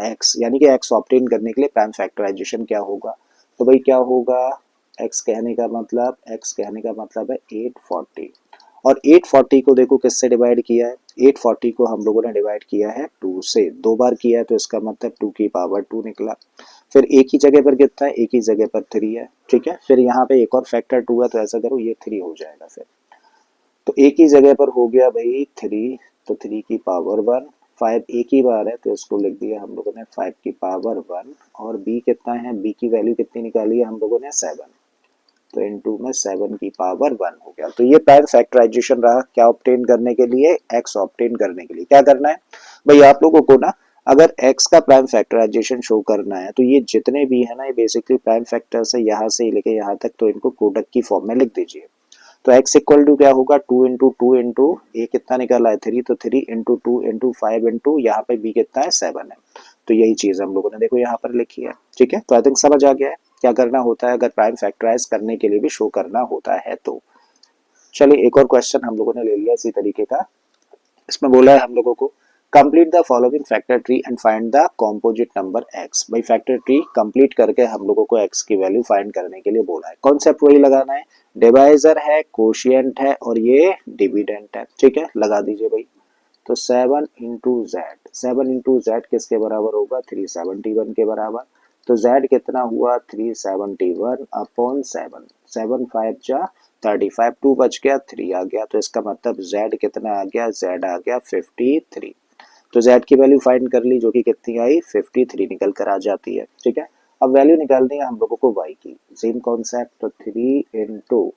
x, यानी कि एक्स ऑब्टेन करने के लिए प्राइम फैक्टराइजेशन क्या होगा। तो भाई क्या होगा, एक्स कहने का मतलब है 840, और 840 को देखो किससे डिवाइड किया है, 840 को हम लोगों ने डिवाइड किया है 2 से, 2 बार किया है तो इसका मतलब 2 की पावर 2 निकला। फिर एक ही जगह पर कितना है, एक ही जगह पर 3 है। ठीक है, फिर यहाँ पे एक और फैक्टर 2 है, तो ऐसा करो ये 3 हो जाएगा। फिर तो एक ही जगह पर हो गया भाई 3, तो 3 की पावर 1, 5 एक ही बार है तो इसको लिख दिया हम लोगों ने 5 की पावर 1, और b कितना है, b की वैल्यू कितनी निकाली है हम लोगों ने 7, तो इनटू में 7 की पावर 1 हो गया। तो ये प्राइम फैक्टराइजेशन रहा, क्या ऑब्टेन करने के लिए, x ऑब्टेन करने के लिए। क्या करना है भाई आप लोगों को ना, अगर x का प्राइम फैक्टराइजेशन शो करना है तो ये जितने भी है ना, ये बेसिकली प्राइम फैक्टर्स है, यहाँ से लेके यहाँ तक, तो इनको प्रोडक्ट की फॉर्म में लिख दीजिए। तो x इक्वल टू क्या होगा, 2 इंटू टू इंटू ए कितना निकाला है 3, तो 3 इंटू 2 इंटू 5 इंटू यहाँ पे b कितना है 7 है। तो यही चीज हम लोगों ने देखो यहाँ पर लिखी है। ठीक है, तो आई थिंक समझ आ गया है क्या करना होता है अगर प्राइम फैक्टराइज करने के लिए भी शो करना होता है तो। चलिए एक और क्वेश्चन हम लोगों ने ले लिया इसी तरीके का। इसमें बोला है हम लोगों को complete the following factor tree and find the composite number x। भाई फैक्टर ट्री कंप्लीट करके हम लोगों को x की वैल्यू फाइंड करने के लिए बोला है। कॉन्सेप्ट वही लगाना है, डिवाइजर है, कोशिएंट है और ये डिविडेंट है। ठीक है, लगा दीजिए भाई। तो 7 इंटू जेड, 7 इंटू जेड किसके बराबर होगा, 371 के बराबर। तो z कितना हुआ 371 अपॉन 7, 7 5 जा 35, 2 बच गया 3 आ गया, तो इसका मतलब z कितना आ गया, z आ गया 53। तो z की वैल्यू फाइंड कर ली जो कि कितनी आई 53 निकल कर आ जाती है। ठीक है, अब वैल्यू निकालनी है हम लोगों को y की, सेम कॉन्सेप्ट। तो 3 इंटू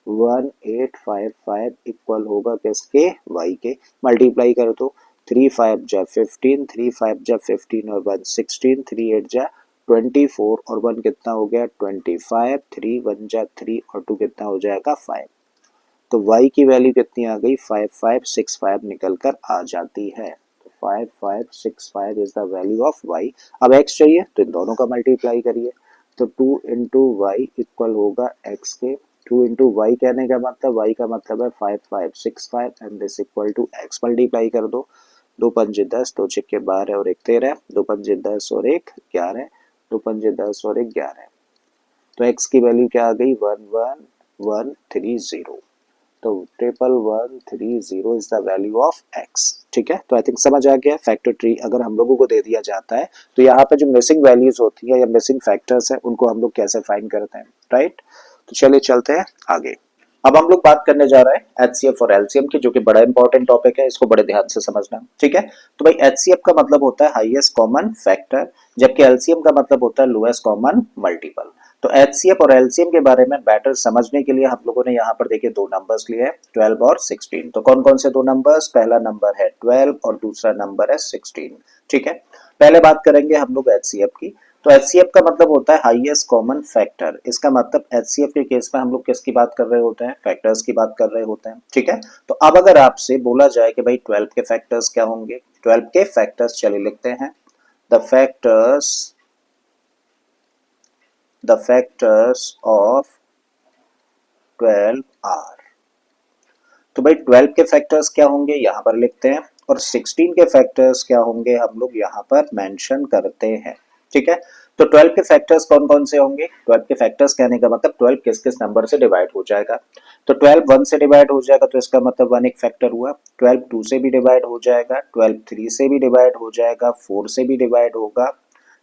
1855 इक्वल होगा किसके, y के, मल्टीप्लाई कर दो 3 5 जा 15, 3 5 जा 15 और 1 16, 3 8 जा 24 और 1 कितना हो गया 25, 3 1 जा 3 और 2 कितना हो जाएगा 5। तो y की वैल्यू कितनी आ गई 5565 निकल कर आ जाती है। तो 5565 is the value of y। अब x चाहिए तो इन दोनों का मल्टीप्लाई करिए। तो 2 इंटू वाई इक्वल होगा x के, 2 इंटू वाई कहने का मतलब y का मतलब है 5565 and this equal to x। Multiply कर दो, 2 पंजे 10, 2 छिक्के 12 और 1 13, 2 पंजे 10 और 1 11, 2 पंजे 10 और 1 11। तो x की वैल्यू क्या आ गई 11130। तो 11130 is the value of x। ठीक है, तो आई थिंक समझ आ गया। फैक्टर ट्री अगर हम लोगों को दे दिया जाता है तो यहाँ पे जो मिसिंग वैल्यूज होती है या मिसिंग फैक्टर्स है उनको हम लोग कैसे फाइंड करते हैं, राइट। तो चलिए चलते हैं आगे। अब हम लोग बात करने जा रहे हैं एचसीएफ और एलसीएम की, जो कि बड़ा इंपॉर्टेंट टॉपिक है, इसको बड़े ध्यान से समझना। ठीक है, तो भाई एचसीएफ का मतलब होता है हाईएस्ट कॉमन फैक्टर, जबकि एलसीएम का मतलब होता है लोएस्ट कॉमन मल्टीपल। तो एचसीएफ और एलसीएम के बारे में बेटर समझने के लिए हम लोगों ने यहाँ पर देखिए दो नंबर्स लिए हैं 12 और 16। तो कौन कौन से दो नंबर्स, पहला नंबर है 12 और दूसरा नंबर है 16। ठीक है, पहले बात करेंगे हम लोग एचसीएफ की। तो एचसीएफ का मतलब होता है हाईएस्ट कॉमन फैक्टर। इसका मतलब एचसीएफ के केस में हम लोग किसकी बात कर रहे होते हैं, फैक्टर्स की बात कर रहे होते हैं। ठीक है, तो अब अगर आपसे बोला जाए कि भाई 12 के फैक्टर्स क्या होंगे, 12 के फैक्टर्स चलिए लिखते हैं। The factors of 12 are. तो भाई 12 के फैक्टर्स क्या होंगे यहाँ पर लिखते हैं, और 16 के फैक्टर्स क्या होंगे हम लोग यहाँ पर मेंशन करते हैं। ठीक है, तो 12 के फैक्टर्स कौन कौन से होंगे, 12 के फैक्टर्स कहने का मतलब 12 किस किस नंबर से डिवाइड हो जाएगा। तो 12 1 से डिवाइड हो जाएगा तो इसका मतलब 1 एक फैक्टर हुआ, 12 2 से भी डिवाइड हो जाएगा, 12 3 से भी डिवाइड हो जाएगा, 4 से भी डिवाइड होगा,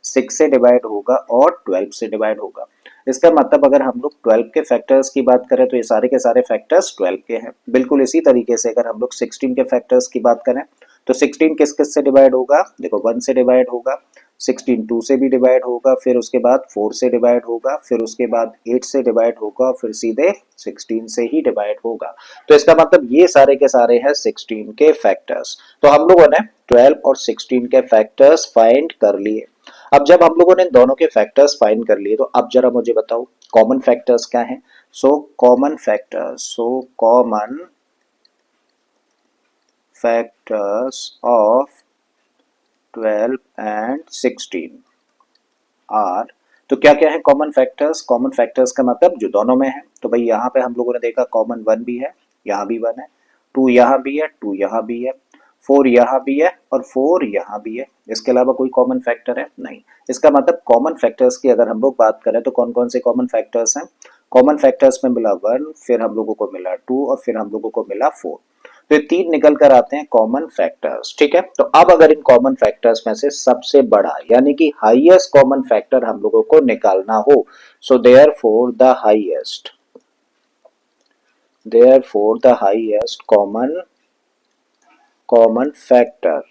6 से डिवाइड होगा और 12 से डिवाइड होगा। इसका मतलब अगर हम लोग 12 के फैक्टर्स की बात करें तो ये सारे के सारे फैक्टर्स 12 के हैं। बिल्कुल इसी तरीके से अगर हम लोग 16 के फैक्टर्स की बात करें तो 16 किस किस से डिवाइड होगा, देखो 1 से डिवाइड होगा, 16 2 से भी डिवाइड होगा, फिर उसके बाद 4 से डिवाइड होगा, फिर उसके बाद 8 से डिवाइड होगा, फिर सीधे 16 से ही डिवाइड होगा। तो इसका मतलब ये सारे के सारे हैं 16 के फैक्टर्स। तो हम लोगों ने 12 और 16 के फैक्टर्स फाइंड कर लिए। अब जब हम लोगों ने इन दोनों के फैक्टर्स फाइंड कर लिए तो अब जरा मुझे बताओ कॉमन फैक्टर्स क्या हैं। Common factors of 12 and 16 are, तो क्या क्या है कॉमन फैक्टर्स। कॉमन फैक्टर्स का मतलब जो दोनों में है, तो भाई यहाँ पे हम लोगों ने देखा कॉमन 1 भी है, यहाँ भी 1 है, 2 यहाँ भी है, 2 यहाँ भी है, 4 यहाँ भी है और 4 यहाँ भी है। इसके अलावा कोई कॉमन फैक्टर है नहीं। इसका मतलब कॉमन फैक्टर्स की अगर हम लोग बात करें तो कौन कौन से कॉमन फैक्टर्स हैं। कॉमन फैक्टर्स में मिला 1, फिर हम लोगों को मिला 2 और फिर हम लोगों को मिला 4। तो ये 3 निकल कर आते हैं कॉमन फैक्टर्स। ठीक है, तो अब अगर इन कॉमन फैक्टर्स में से सबसे बड़ा यानी कि हाईएस्ट कॉमन फैक्टर हम लोगों को निकालना हो, so therefore the highest common factor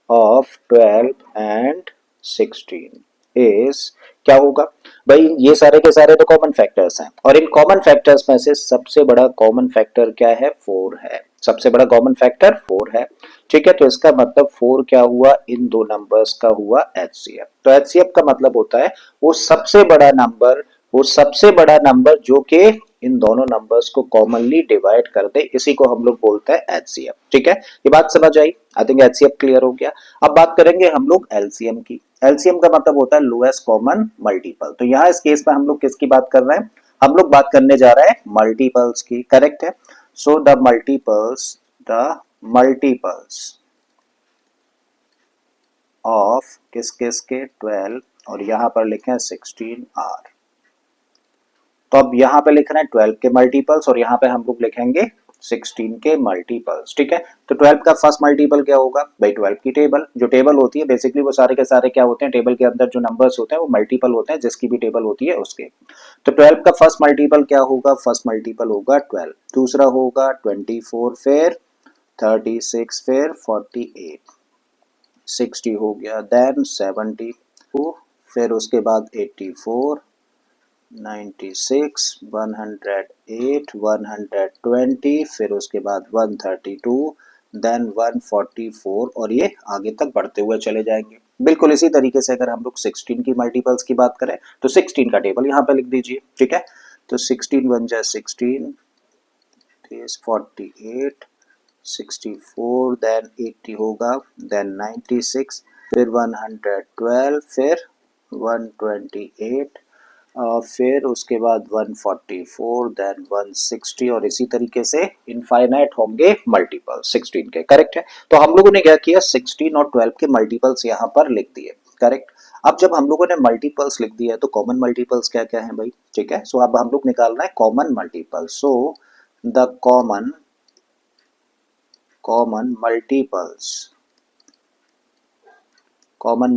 of 12 and 16 is, क्या होगा भाई, ये सारे के सारे तो कॉमन फैक्टर्स हैं और इन कॉमन फैक्टर्स में से सबसे बड़ा कॉमन फैक्टर क्या है, 4 है। सबसे बड़ा कॉमन फैक्टर 4 है। ठीक है, तो इसका मतलब 4 क्या हुआ, इन दो नंबर्स का हुआ एचसीएफ। तो एचसीएफ का मतलब होता है वो सबसे बड़ा नंबर जो कि इन दोनों नंबर्स को कॉमनली डिवाइड कर दे, इसी को हम लोग बोलते हैं एचसीएफ। ठीक है, ये बात समझ आई। आई थिंक एचसीएफ क्लियर हो गया। अब बात करेंगे हम लोग एलसीएम की। एलसीएम का मतलब होता है लोएस्ट कॉमन मल्टीपल। तो यहाँ इस केस में हम लोग किसकी बात कर रहे हैं, हम लोग बात करने जा रहे हैं मल्टीपल्स की। करेक्ट है। सो द मल्टीपल्स ऑफ किस किस के 12 और यहाँ पर लिखे हैं 16 आर। तो अब यहाँ पे लिखना है 12 के मल्टीपल्स और यहाँ पे हम लोग लिखेंगे 16 के मल्टीपल्स। ठीक है, तो 12 का फर्स्ट मल्टीपल क्या होगा भाई, 12 की टेबल, जो टेबल होती है बेसिकली वो सारे के सारे क्या होते हैं, टेबल के अंदर जो नंबर्स होते हैं वो मल्टीपल होते हैं जिसकी भी टेबल होती है उसके। तो 12 का फर्स्ट मल्टीपल क्या होगा, फर्स्ट मल्टीपल होगा 12, दूसरा होगा 24, फिर 36, फिर 48, 60 हो गया, देन 72, फिर उसके बाद 84, 96, 108, 120, फिर उसके बाद 132, देन 144 और ये आगे तक बढ़ते हुए चले जाएंगे। बिल्कुल इसी तरीके से अगर हम लोग 16 की मल्टीपल्स की बात करें तो 16 का टेबल यहाँ पे लिख दीजिए। ठीक है, तो 16 बन जाए 16 is 48, 64, देन 80 होगा, देन 96, फिर 112, फिर 128, फिर उसके बाद 144, देन 160 और इसी तरीके से इनफाइनाइट होंगे मल्टीपल 16 के। करेक्ट है। तो हम लोगों ने क्या किया, 16 और 12 के मल्टीपल्स यहाँ पर लिख दिए। करेक्ट। अब जब हम लोगों ने मल्टीपल्स लिख दिया तो कॉमन मल्टीपल्स क्या क्या है भाई। ठीक है, सो अब हम लोग निकालना है common multiples. So the common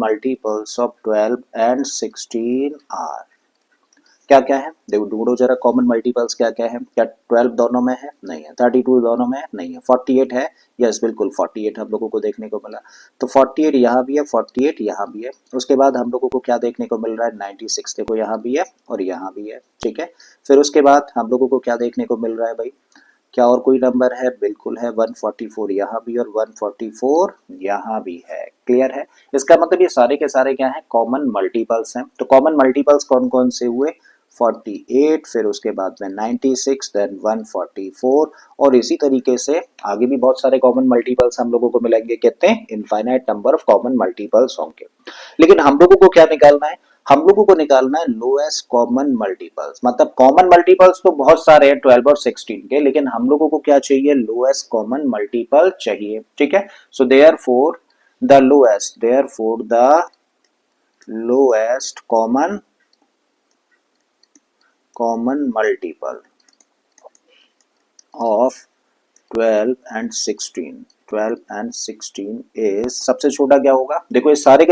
multiples of 12 and 16 are, क्या क्या है देखो, ढूंढो जरा कॉमन मल्टीपल्स क्या क्या है। क्या 12 दोनों में है, नहीं है। 32 दोनों में है, नहीं है। 48 है, यस बिल्कुल 48 हम लोगों को देखने को मिला। तो 48 यहाँ भी है, 48 यहाँ भी है। उसके बाद हम लोगों को क्या देखने को मिल रहा है, 96 देखो यहाँ भी है और यहाँ भी है। ठीक है, फिर उसके बाद हम लोगों को क्या देखने को मिल रहा है भाई, क्या और कोई नंबर है, बिल्कुल है 144 यहाँ भी और 144 यहाँ भी है। क्लियर है। इसका मतलब ये सारे के सारे क्या हैं, कॉमन मल्टीपल्स हैं। तो कॉमन मल्टीपल्स कौन कौन से हुए, 48, फिर उसके बाद में 96, देन 144 और इसी तरीके से आगे भी बहुत सारे कॉमन मल्टीपल्स हम लोगों को मिलेंगे। कितने, infinite number of common multiples होंगे। लेकिन हम लोगों को क्या निकालना है, हम लोगों को निकालना है लोएस्ट कॉमन मल्टीपल्स। मतलब कॉमन मल्टीपल्स तो बहुत सारे हैं 12 और 16 के, लेकिन हम लोगों को क्या चाहिए, लोएस्ट कॉमन मल्टीपल चाहिए। ठीक है, so therefore the lowest common multiple of 12 and 16 is, सबसे छोटा क्या होगा, देखो ये सारे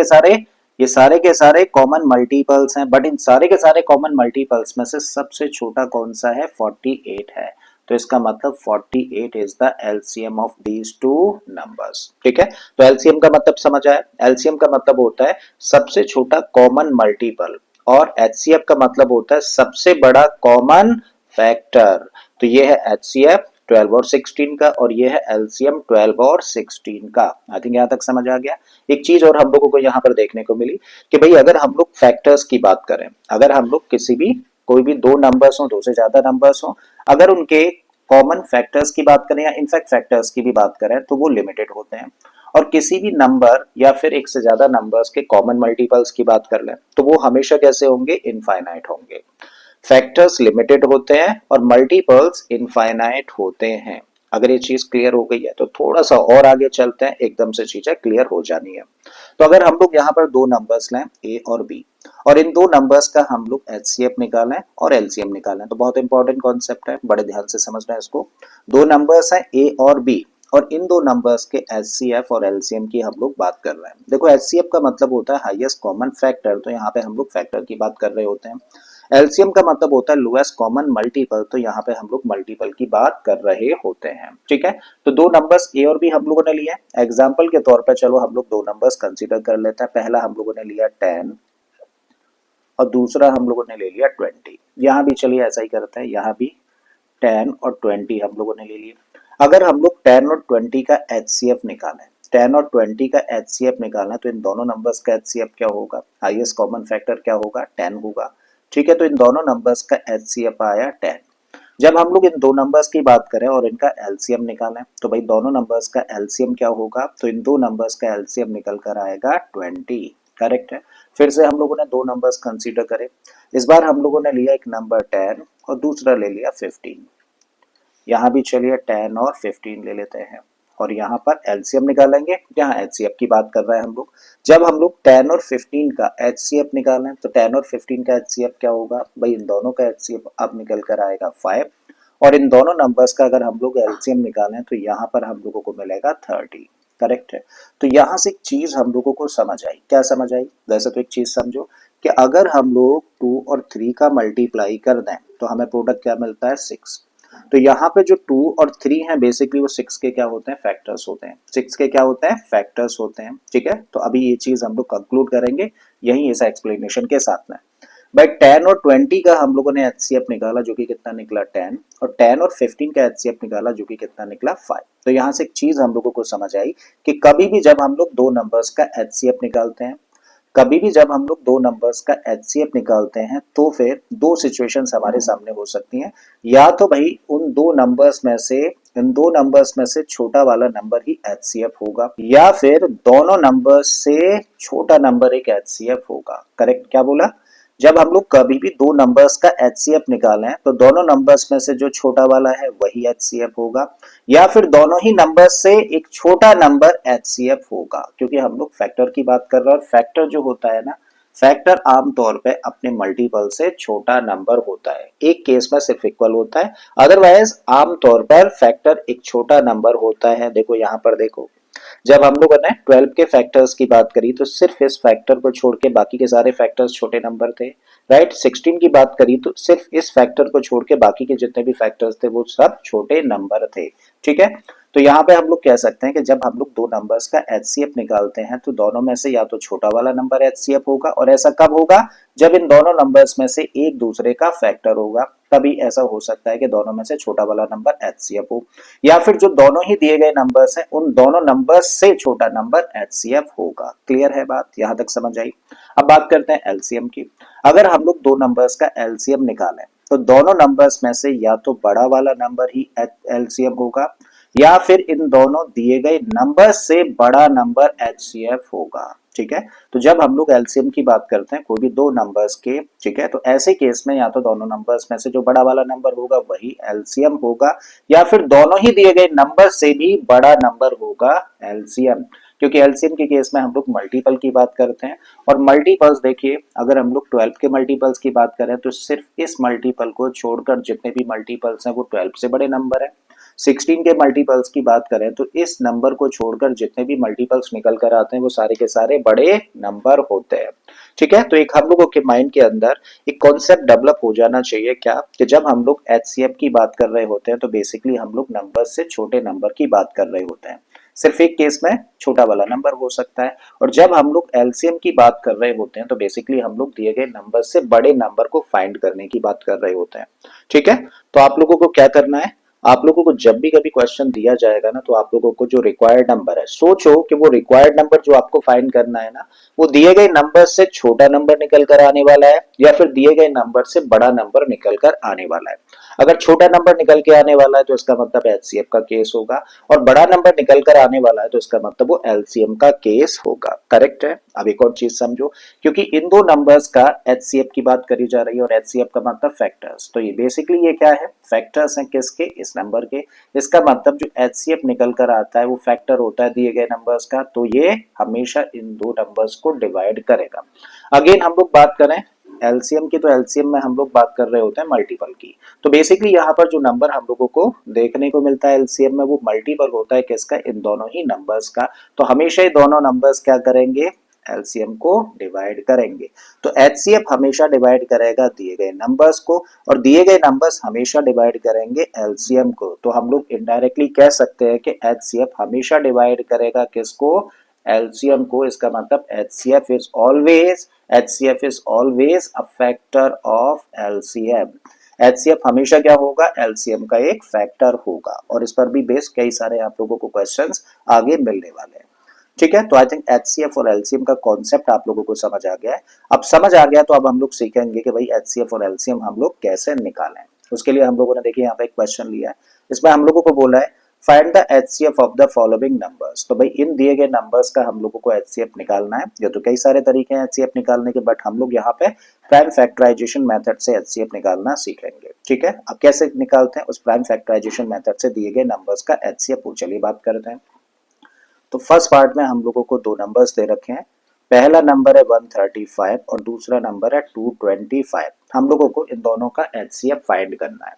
के सारे कॉमन मल्टीपल्स हैं, बट इन सारे के सारे कॉमन मल्टीपल्स में से सबसे छोटा कौन सा है, 48 है। तो इसका मतलब 48 is the LCM of these two numbers. ठीक है, तो एलसीएम का मतलब समझ आया। एलसीएम का मतलब होता है सबसे छोटा कॉमन मल्टीपल और एचसीएफ का मतलब होता है सबसे बड़ा कॉमन फैक्टर। तो ये है एचसीएफ 12 और 16 का, और ये है एलसीएम 12 और 16 का। आई थिंक यहाँ तक समझ आ गया। एक चीज और हम लोगों को यहाँ पर देखने को मिली कि भाई अगर हम लोग फैक्टर्स की बात करें, अगर हम लोग किसी भी कोई भी दो नंबर्स हो, दो से ज्यादा नंबर्स हो, अगर उनके कॉमन फैक्टर्स की बात करें या इनफैक्ट फैक्टर्स की भी बात करें तो वो लिमिटेड होते हैं। और किसी भी नंबर या फिर एक से ज्यादा नंबर्स के कॉमन मल्टीपल्स की बात कर लें तो वो हमेशा कैसे होंगे, इनफाइनाइट होंगे। फैक्टर्स लिमिटेड होते हैं और मल्टीपल्स इनफाइनाइट होते हैं। अगर ये चीज क्लियर हो गई है तो थोड़ा सा और आगे चलते हैं, एकदम से चीजें क्लियर हो जानी है। तो अगर हम लोग यहाँ पर दो नंबर्स लें ए और बी, और इन दो नंबर्स का हम लोग एचसीएफ निकालें और एलसीएम निकालें, तो बहुत इंपॉर्टेंट कॉन्सेप्ट है, बड़े ध्यान से समझना है इसको। दो नंबर्स हैं ए और बी, और इन दो नंबर्स के एचसीएफ और एलसीएम की हम लोग बात कर रहे हैं। देखो एचसीएफ का मतलब होता है हाईएस्ट कॉमन फैक्टर, तो यहाँ पे हम लोग फैक्टर की बात कर रहे होते हैं। एलसीएम का मतलब होता है लोएस्ट कॉमन मल्टीपल, तो यहाँ पे हम लोग मल्टीपल की बात कर रहे होते हैं। ठीक है, तो दो नंबर्स ए और बी हम लोगों ने लिया। एग्जाम्पल के तौर पर चलो हम लोग दो नंबर्स कंसीडर कर लेते हैं। पहला हम लोगों ने लिया 10 और दूसरा हम लोगों ने ले लिया 20। यहाँ भी चलिए ऐसा ही करते हैं, यहाँ भी 10 और 20 हम लोगों ने ले लिया। अगर हम लोग 10 और 20 का एचसीएफ निकालें, 10 और 20 का एचसीएफ निकालना, तो इन दोनों नंबर्स का एचसीएफ क्या होगा, हाईएस्ट कॉमन फैक्टर क्या होगा, 10 होगा। ठीक है, तो इन दोनों नंबर्स का एचसीएफ आया 10। जब हम लोग इन दो नंबर्स की बात करें और इनका एलसीएम निकालें, तो भाई दोनों नंबर्स का एलसीएम क्या होगा, तो इन दो नंबर्स का एलसीएम निकल कर आएगा 20। करेक्ट है। फिर से हम लोगों ने दो नंबर्स कंसीडर करे। इस बार हम लोगों ने लिया एक नंबर 10 और दूसरा ले लिया 15। यहाँ भी चलिए 10 और 15 ले लेते हैं और यहाँ पर एलसीएम निकालेंगे। यहाँ एचसीएफ की बात कर रहे हैं हम लोग। जब हम लोग 10 और 15 का एचसीएफ निकालें तो 10 और 15 का एचसीएफ क्या होगा, भाई इन दोनों का एचसीएफ अब निकल कर आएगा 5, और इन दोनों नंबर्स का अगर हम लोग एलसीएम निकालें तो यहाँ पर हम लोगों को मिलेगा 30। करेक्ट है। तो यहाँ से एक चीज हम लोगों को समझ आई, क्या समझ आई, वैसे तो एक चीज समझो कि अगर हम लोग 2 और 3 का मल्टीप्लाई कर दें तो हमें प्रोडक्ट क्या मिलता है, 6। तो यहाँ पे जो 2 और 3 है बेसिकली वो 6 के क्या होते हैं, फैक्टर्स होते हैं। 6 के क्या होते हैं, फैक्टर्स होते हैं। ठीक है, तो अभी ये चीज हम लोग कंक्लूड करेंगे यही इस एक्सप्लेनेशन के साथ में। भाई 10 और 20 का हम लोगों ने एचसीएफ निकाला जो कि कितना निकला 10, और 10 और 15 का एचसीएफ निकाला जो कि कितना निकला 5। तो यहाँ से एक चीज हम लोगों को समझ आई कि कभी भी जब हम लोग दो नंबर्स का एचसीएफ निकालते हैं, कभी भी जब हम लोग दो नंबर्स का एचसीएफ निकालते हैं तो फिर दो सिचुएशंस हमारे सामने हो सकती हैं। या तो भाई उन दो नंबर्स में से, इन दो नंबर्स में से छोटा वाला नंबर ही एचसीएफ होगा, या फिर दोनों नंबर्स से छोटा नंबर एक एचसीएफ होगा। करेक्ट, क्या बोला, जब हम लोग कभी भी दो नंबर्स का एचसीएफ निकालें तो दोनों नंबर्स में से जो छोटा वाला है वही एचसीएफ होगा, या फिर दोनों ही नंबर से एक छोटा नंबर एचसीएफ होगा, क्योंकि हम लोग फैक्टर की बात कर रहे हैं और फैक्टर जो होता है ना, फैक्टर आमतौर पे अपने मल्टीपल से छोटा नंबर होता है। एक केस में सिर्फ इक्वल होता है, अदरवाइज आमतौर पर फैक्टर एक छोटा नंबर होता है। देखो यहाँ पर देखो, जब हम लोगों ने 12 के फैक्टर्स की बात करी तो सिर्फ इस फैक्टर को छोड़ के बाकी के सारे फैक्टर्स छोटे नंबर थे। राइट, 16 की बात करी तो सिर्फ इस फैक्टर को छोड़ के बाकी के जितने भी फैक्टर्स थे वो सब छोटे नंबर थे। ठीक है, तो यहाँ पे हम लोग कह सकते हैं कि जब हम लोग दो नंबर्स का एचसीएफ निकालते हैं तो दोनों में से या तो छोटा वाला नंबर एचसीएफ होगा, और ऐसा कब होगा, जब इन दोनों नंबर्स में से एक दूसरे का फैक्टर होगा, तभी ऐसा हो सकता है कि दोनों में से छोटा वाला नंबर एचसीएफ हो, या फिर जो दोनों ही दिए गए नंबर्स हैं उन दोनों नंबर्स से छोटा नंबर एचसीएफ होगा। क्लियर है बात, यहां तक समझ आई। अब बात करते हैं एलसीएम की। अगर हम लोग दो नंबर्स का एलसीएम निकालें तो दोनों नंबर्स में से या तो बड़ा वाला नंबर ही एलसीएम होगा, या फिर इन दोनों दिए गए नंबर से बड़ा नंबर एचसीएफ होगा। ठीक है, तो जब हम लोग एलसीएम की बात करते हैं कोई भी दो नंबर्स के, ठीक है, तो ऐसे केस में या तो दोनों नंबर्स में से जो बड़ा वाला नंबर होगा वही एलसीएम होगा, या फिर दोनों ही दिए गए नंबर से भी बड़ा नंबर होगा एलसीएम, क्योंकि एलसीएम के केस में हम लोग मल्टीपल की बात करते हैं। और मल्टीपल्स देखिए, अगर हम लोग 12 के मल्टीपल्स की बात करें तो सिर्फ इस मल्टीपल को छोड़कर जितने भी मल्टीपल्स हैं वो 12 से बड़े नंबर है। 16 के मल्टीपल्स की बात करें तो इस नंबर को छोड़कर जितने भी मल्टीपल्स निकल कर आते हैं वो सारे के सारे बड़े नंबर होते हैं। ठीक है, तो एक हम लोगों के माइंड के अंदर एक कॉन्सेप्ट डेवलप हो जाना चाहिए, क्या, कि जब हम लोग एचसीएफ की बात कर रहे होते हैं तो बेसिकली हम लोग नंबर से छोटे नंबर की बात कर रहे होते हैं। सिर्फ एक केस में छोटा वाला नंबर हो सकता है, और जब हम लोग एलसीएम की बात कर रहे होते हैं तो बेसिकली हम लोग दिए गए नंबर से बड़े नंबर को फाइंड करने की बात कर रहे होते हैं। ठीक है, तो आप लोगों को क्या करना है, आप लोगों को जब भी कभी क्वेश्चन दिया जाएगा ना, तो आप लोगों को जो रिक्वायर्ड नंबर है, सोचो कि वो रिक्वायर्ड नंबर जो आपको फाइंड करना है ना, वो दिए गए नंबर से छोटा नंबर निकल कर आने वाला है या फिर दिए गए नंबर से बड़ा नंबर निकल कर आने वाला है। अगर छोटा नंबर निकल के आने वाला है तो इसका मतलब एचसीएफ का केस होगा, और बड़ा नंबर निकल कर आने वाला है तो इसका मतलब वो एलसीएम का केस होगा। करेक्ट है। अब एक और चीज समझो, क्योंकि इन दो नंबर्स का एचसीएफ की बात करी जा रही है, और एचसीएफ का मतलब फैक्टर्स, तो ये बेसिकली ये क्या है, फैक्टर्स हैं किसके, इस नंबर के। इसका मतलब जो एचसीएफ निकल कर आता है वो फैक्टर होता है दिए गए नंबर्स का, तो ये हमेशा इन दो नंबर्स को डिवाइड करेगा। अगेन हम लोग बात करें एलसीएम की, तो एलसीएम में हम लोग बात कर रहे होते हैं मल्टीपल की। तो बेसिकली यहाँ पर जो नंबर हम लोगों को देखने को मिलता है एलसीएम में, वो मल्टीपल होता है किसका, इन दोनों ही नंबर्स का। तो हमेशा ही दोनों नंबर्स क्या करेंगे, एलसीएम को डिवाइड करेंगे। तो एचसीएफ हमेशा डिवाइड करेगा दिए गए नंबर्स को, और दिए गए नंबर्स हमेशा डिवाइड करेंगे एलसीएम को। तो हम लोग इनडायरेक्टली कह सकते हैं कि एचसीएफ हमेशा डिवाइड करेगा किसको, एलसीएम को। इसका मतलब HCF is always a factor of LCM. HCF हमेशा क्या होगा, एलसीएम का एक फैक्टर होगा, और इस पर भी बेस्ड कई सारे आप लोगों को क्वेश्चंस आगे मिलने वाले हैं। ठीक है, तो आई थिंक एचसीएफ और एलसीएम का कॉन्सेप्ट आप लोगों को समझ आ गया है। अब समझ आ गया तो अब हम लोग सीखेंगे कि भाई एचसीएफ और एलसीएम हम लोग कैसे निकालें। उसके लिए हम लोगों ने देखिए यहाँ पे एक क्वेश्चन लिया है, इसमें हम लोगों को बोला है find the HCF of the following numbers. तो भाई इन दिए गए नंबर्स का हम लोगों को एचसीएफ निकालना है। ये तो कई सारे तरीके हैं एचसीएफ निकालने के, बट हम लोग यहाँ पे प्राइम फैक्टराइजेशन मेथड से एचसीएफ निकालना सीखेंगे। ठीक है, अब कैसे निकालते हैं उस प्राइम फैक्टराइजेशन मेथड से दिए गए नंबर्स का एचसीएफ, चलिए बात करते हैं। तो फर्स्ट पार्ट में हम लोगों को दो नंबर्स दे रखे हैं। पहला नंबर है 135 और दूसरा नंबर है 225। हम लोगों को इन दोनों का एचसीएफ फाइंड करना है।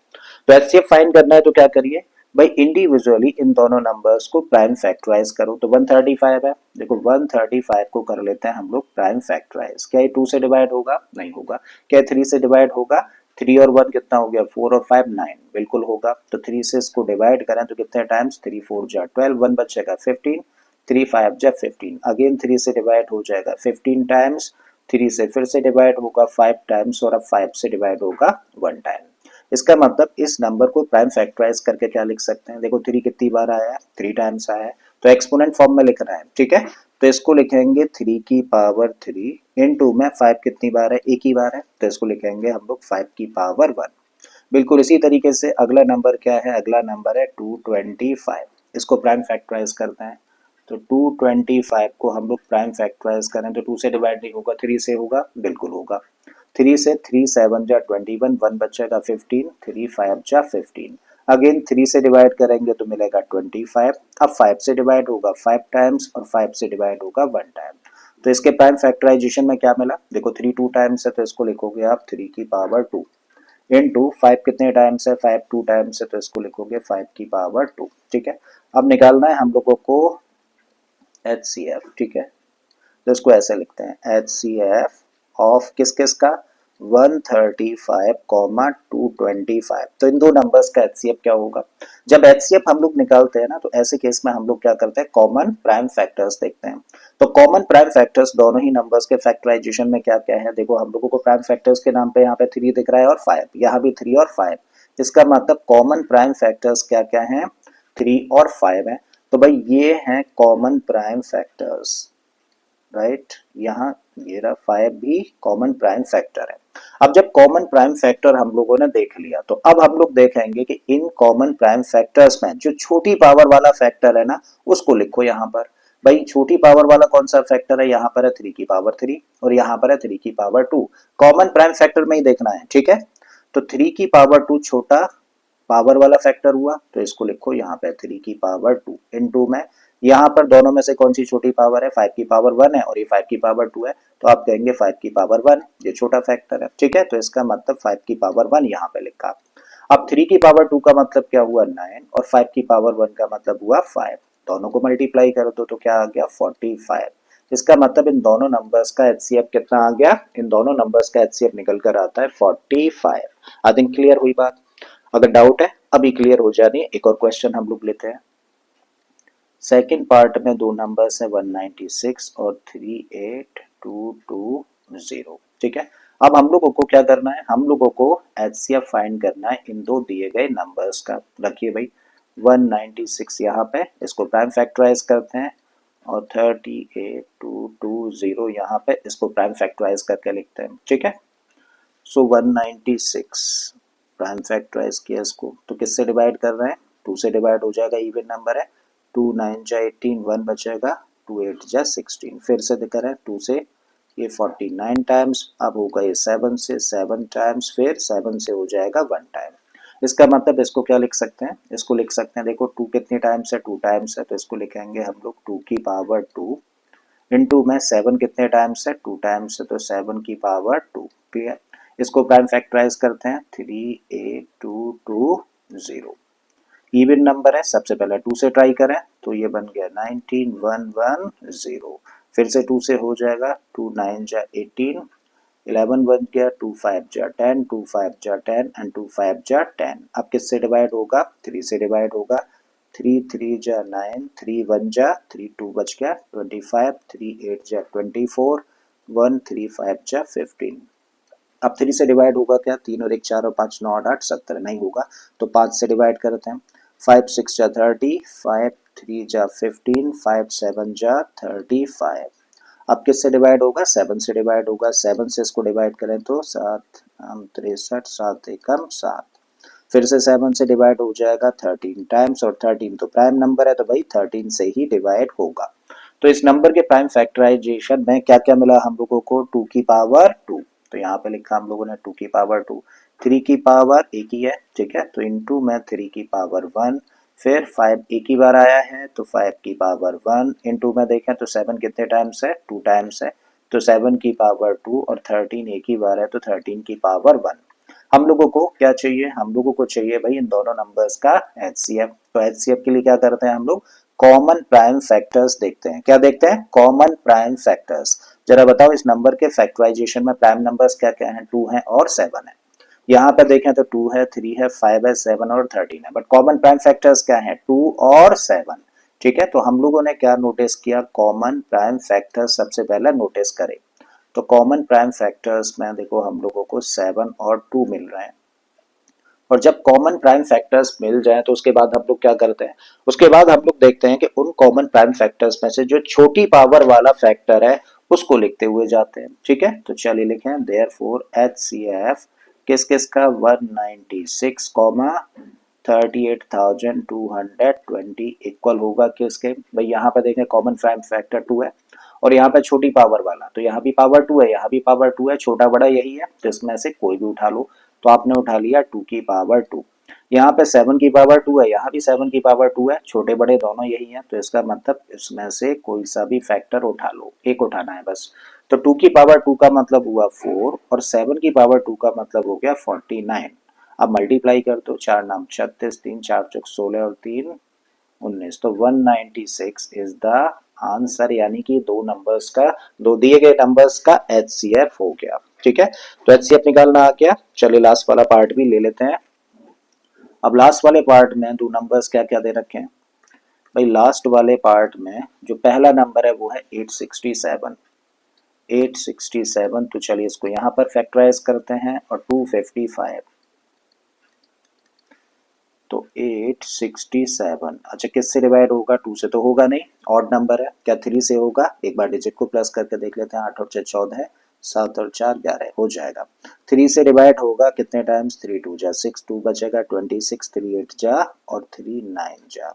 तो एचसीएफ फाइंड करना है तो क्या करिए भाई, इंडिविजुअली इन दोनों नंबर्स को प्राइम फैक्टराइज करो। तो 135 है, देखो 135 को कर लेते हैं हम लोग प्राइम फैक्टराइज। क्या ये 2 से डिवाइड होगा, नहीं होगा। क्या 3 से डिवाइड होगा, 3 और 1 कितना हो गया, 4 और 5 9, बिल्कुल होगा। तो 3 से इसको डिवाइड करें तो कितने टाइम्स, 3 4 जा 12, 1 बचेगा 15, 3 5 जा 15, अगेन 3 से डिवाइड हो जाएगा 15 टाइम्स, 3 से फिर से डिवाइड होगा 5 टाइम्स, और अब 5 से डिवाइड होगा 1 टाइम। इसका मतलब इस नंबर को प्राइम फैक्टराइज करके क्या लिख सकते हैं, देखो 3 कितनी बार आया है, 3 टाइम्स आया है, तो एक्सपोनेंट फॉर्म में लिख रहा है। ठीक है, तो इसको लिखेंगे 3 की पावर 3 इनटू में 5 कितनी बार है, एक ही बार है, तो इसको लिखेंगे हम लोग 5 की पावर 1। बिल्कुल इसी तरीके से अगला नंबर क्या है, अगला नंबर है 225। इसको प्राइम फैक्टराइज करते हैं। तो 225 को हम लोग प्राइम फैक्टराइज करें तो 2 से डिवाइड नहीं होगा, 3 से होगा, बिल्कुल होगा। 3 से 3 7 जा 21, 1 बचेगा 15, 3 5 जा 15, अगेन 3 से डिवाइड करेंगे तो मिलेगा 25। अब 5 से डिवाइड होगा 5 टाइम्स, और 5 से डिवाइड होगा 1 टाइम। तो इसके प्राइम फैक्टराइजेशन में क्या मिला, देखो 3 2 टाइम्स है तो इसको लिखोगे आप 3 की पावर 2 इनटू 5 कितने टाइम्स है, 5 2 टाइम्स है तो इसको लिखोगे 5 की पावर 2। ठीक है, अब निकालना है हम लोगों को एचसीएफ। ठीक है, तो इसको ऐसे लिखते हैं एचसीएफ ऑफ किस किस का, 135 कॉमा 225। तो इन दो नंबर्स का एचसीएफ क्या होगा। जब एचसीएफ हम लोग निकालते हैं ना, तो ऐसे केस में हम लोग क्या करते हैं, कॉमन प्राइम फैक्टर्स देखते हैं। तो कॉमन प्राइम फैक्टर्स दोनों ही नंबर्स के फैक्टराइजेशन में क्या क्या है, देखो हम लोगों को प्राइम फैक्टर्स के नाम पे यहाँ पे 3 दिख रहा है और 5, यहाँ भी 3 और 5। इसका मतलब कॉमन प्राइम फैक्टर्स क्या क्या है, 3 और 5 है। तो भाई ये हैं कॉमन प्राइम फैक्टर्स, राइट। यहाँ ये रहा 5 भी कॉमन प्राइम फैक्टर है। अब जब कॉमन प्राइम फैक्टर हम लोगों ने देख लिया, तो अब हम लोग देखेंगे कि इन कॉमन प्राइम फैक्टर्स में जो छोटी पावर वाला फैक्टर है ना, उसको लिखो यहाँ पर। भाई छोटी पावर वाला कौन सा फैक्टर है, यहाँ पर है 3 की पावर 3 और यहाँ पर है 3 की पावर 2। कॉमन प्राइम फैक्टर में ही देखना है। ठीक है, तो 3 की पावर 2 छोटा पावर वाला फैक्टर हुआ, तो इसको लिखो यहाँ पे 3 की पावर 2 इनटू में, यहाँ पर दोनों में से कौन सी छोटी पावर है, 5 की पावर 1 है और ये 5 की पावर 2 है, तो आप कहेंगे 5 की पावर 1, ये छोटा फैक्टर है। ठीक है, तो इसका मतलब 5 की पावर 1 यहाँ पे लिखा। अब 3 की पावर 2 का मतलब क्या हुआ 9, और 5 की पावर 1 का मतलब हुआ 5। दोनों को मल्टीप्लाई कर दो तो क्या आ गया 45। इसका मतलब इन दोनों नंबर्स का एचसीएफ कितना आ गया, इन दोनों नंबर्स का एचसीएफ निकल कर आता है 45। आई थिंक क्लियर हुई बात। अगर डाउट है अभी क्लियर हो जानी है। एक और क्वेश्चन हम लोग लेते हैं। सेकंड पार्ट में दो नंबर्स है 196 और 3822। ठीक है, अब हम लोगों को क्या करना है, हम लोगों को HCF फाइंड करना है इन दो दिए गए नंबर्स का। रखिए भाई 196 यहाँ पे, इसको प्राइम फैक्टराइज करते हैं, और 38220 यहाँ पे इसको प्राइम फैक्टराइज करके लिखते हैं। ठीक है, सो 196 प्राइम फैक्टराइज किया इसको, तो किससे डिवाइड कर रहे हैं, 2 से डिवाइड हो जाएगा, इवन नंबर है, 2 9 जा 18, 1 बचेगा, 2 8 जा 16, फिर से दिखा रहे हैं 2 से ये 49 टाइम्स, अब होगा ये 7 से 7 टाइम्स, फिर 7 से हो जाएगा 1 टाइम। इसका मतलब इसको क्या लिख सकते हैं, इसको लिख सकते हैं, देखो 2 कितने टाइम्स है, 2 टाइम्स है, तो इसको लिखेंगे हम लोग 2 की पावर 2 इंटू में 7 कितने टाइम्स है, 2 टाइम्स है, तो 7 की पावर 2। क्लियर, इसको प्राइम फैक्टराइज करते हैं, 38220, इवन नंबर है, सबसे पहले 2 से ट्राई करें तो ये बन गया 19110, फिर से 2 से हो जाएगा, 2 9 जा 18, 11 बन गया, 2 5 जा 10, 2 5 जा 10 एंड 2 5 जा 10। अब किससे डिवाइड होगा, 3 से डिवाइड होगा, 3 3 जा 9, 3 1 जा 3, 2 बच गया 25, 3 8 जा 24, 1 3 5 जा 15। अब 3 से डिवाइड होगा क्या, 3 और 1 4 और 5 9 8 17, नहीं होगा तो 5 से डिवाइड करते हैं, 5 6 जा 30, 5 3 जा 15, 5 7 जा 35। अब किससे डिवाइड होगा, 7 से डिवाइड होगा, 7 से इसको डिवाइड करें तो 7 63, 7 एकम 7, फिर से 7 से डिवाइड हो जाएगा 13 टाइम्स, और 13 तो प्राइम नंबर है तो भाई 13 से ही डिवाइड होगा। तो इस नंबर के प्राइम फैक्टराइजेशन में क्या क्या मिला हम लोगों को, 2 की पावर 2, तो यहाँ पे लिखा हम लोगों ने 2 की पावर 2, 3 की पावर एक ही है, ठीक है, तो इनटू में 3 की पावर 1, फिर 5 एक ही बार आया है तो 5 की पावर 1, इनटू में देखें तो 7 कितने टाइम्स है, 2 टाइम्स है, तो 7 की पावर 2, और 13 एक ही बार है तो 13 की पावर 1। हम लोगों को क्या चाहिए, हम लोगों को चाहिए भाई इन दोनों नंबर्स का HCF। तो HCF के लिए क्या करते हैं हम लोग, कॉमन प्राइम फैक्टर्स देखते हैं। क्या देखते हैं, कॉमन प्राइम फैक्टर्स। जरा बताओ इस नंबर के फैक्टराइजेशन में प्राइम नंबर्स क्या क्या हैं, 2 हैं और 7 है। यहाँ पर देखें तो 2 है, 3 है, 5 है, 7 और 13 है, बट कॉमन प्राइम फैक्टर्स क्या है, 2 और 7। ठीक है, तो हम लोगों ने क्या नोटिस किया, कॉमन प्राइम फैक्टर्स सबसे पहले नोटिस करें। तो कॉमन प्राइम फैक्टर्स में देखो हम लोगों को 7 और 2 मिल रहे हैं, और जब कॉमन प्राइम फैक्टर्स मिल जाए तो उसके बाद हम लोग क्या करते हैं, उसके बाद हम लोग देखते हैं कि उन कॉमन प्राइम फैक्टर्स में से जो छोटी पावर वाला फैक्टर है उसको लिखते हुए जाते हैं। ठीक है, तो चलिए लिखें, देयरफॉर HCF किस किस का, 196 कॉमा 38,220 इक्वल होगा किसके, भाई यहाँ पे देखें कॉमन प्राइम फैक्टर 2 है, और यहाँ पे छोटी पावर वाला, तो यहाँ भी पावर 2 है, यहाँ भी पावर 2 है, छोटा बड़ा यही है, तो इसमें से कोई भी उठा लो। तो आपने उठा लिया 2 की पावर 2, यहाँ पे 7 की पावर 2 है, यहाँ भी 7 की पावर 2 है, छोटे बड़े दोनों यही है, तो इसका मतलब इसमें से कोई सा भी फैक्टर उठा लो, एक उठाना है बस। तो 2 की पावर 2 का मतलब हुआ 4, और 7 की पावर 2 का मतलब हो गया 49। अब मल्टीप्लाई कर दो, 4 नाम 36, 3 4 चौक 16 और 3 19, तो 196 इज द आंसर, यानी कि दो नंबर्स का, दो दिए गए नंबर्स का HCF हो गया। ठीक है, तो HCF निकालना आ गया। चलिए लास्ट वाला पार्ट भी ले लेते हैं। अब लास्ट वाले पार्ट में दो नंबर्स क्या क्या दे रखे हैं भाई, लास्ट वाले पार्ट में जो पहला नंबर है वो है 867, 867, तो चलिए इसको यहाँ पर फैक्टराइज करते हैं, और 255, तो 867, अच्छा किससे डिवाइड होगा, 2 से तो होगा नहीं, ऑड नंबर है, क्या 3 से होगा, एक बार डिजिट को प्लस करके देख लेते हैं, 8 और 6 14 है, 7 और 4 11 हो जाएगा। 3 से डिवाइड होगा कितने टाइम्स, 3 2 जा 6, 2 बचेगा 26, 3 8 जा और 3 9 जा।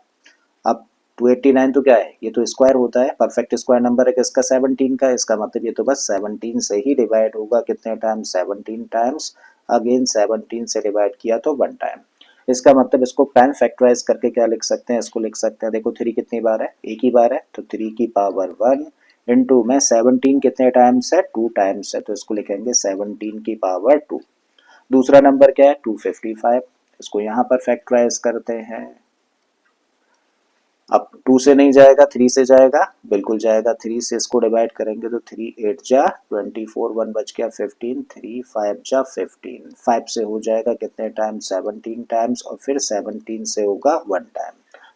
अब 289 तो क्या है, ये तो स्क्वायर होता है, परफेक्ट स्क्वायर नंबर है किसका, 17 का, इसका मतलब ये तो बस 17 से ही डिवाइड होगा, कितने टाइम्स, 17 टाइम्स, अगेन 17 से डिवाइड किया तो 1 टाइम। इसका मतलब इसको प्राइम फैक्टराइज करके क्या लिख सकते हैं, इसको लिख सकते हैं, देखो 3 कितनी बार है, एक ही बार है, तो 3 की पावर 1 इंटू में 17 कितने टाइम्स है, 2 टाइम्स है, तो इसको लिखेंगे 17 की पावर 2। दूसरा नंबर क्या है, 255, इसको यहाँ पर फैक्टराइज करते हैं। अब 2 से नहीं जाएगा, 3 से जाएगा, बिल्कुल जाएगा, 3 से इसको डिवाइड करेंगे तो 3 8 जा 24, 1 बच गया 15, 3 5 जा 15, 5 से हो जाएगा कितने टाइम, 17 टाइम्स, और फिर 17 से होगा 1 टाइम।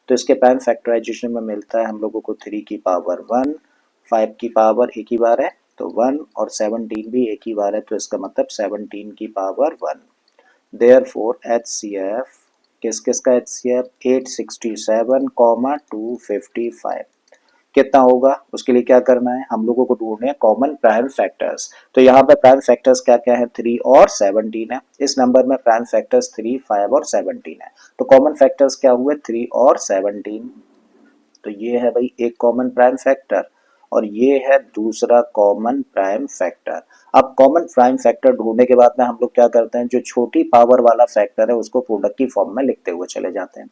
तो इसके प्राइम फैक्टराइजेशन में मिलता है हम लोगों को 3 की पावर 1, 5 की पावर एक ही बार है, तो 1 और 17 भी एक ही बार है, तो इसका मतलब 17 की पावर 1। देयरफॉर HCF किस किस का HCF 867 255 कितना होगा, उसके लिए क्या करना है, हम लोगों को ढूंढने हैं कॉमन प्राइम फैक्टर्स। तो यहाँ पे प्राइम फैक्टर्स क्या क्या है, 3 और 17 है। इस नंबर में प्राइम फैक्टर्स 3, 5 और 17 है। तो कॉमन फैक्टर्स क्या हुए, 3 और 17। तो ये है भाई एक कॉमन प्राइम फैक्टर और ये है दूसरा कॉमन प्राइम फैक्टर। अब कॉमन प्राइम फैक्टर ढूंढने के बाद में हम लोग क्या करते हैं, जो छोटी पावर वाला फैक्टर है उसको प्रोडक्ट की फॉर्म में लिखते हुए चले जाते हैं।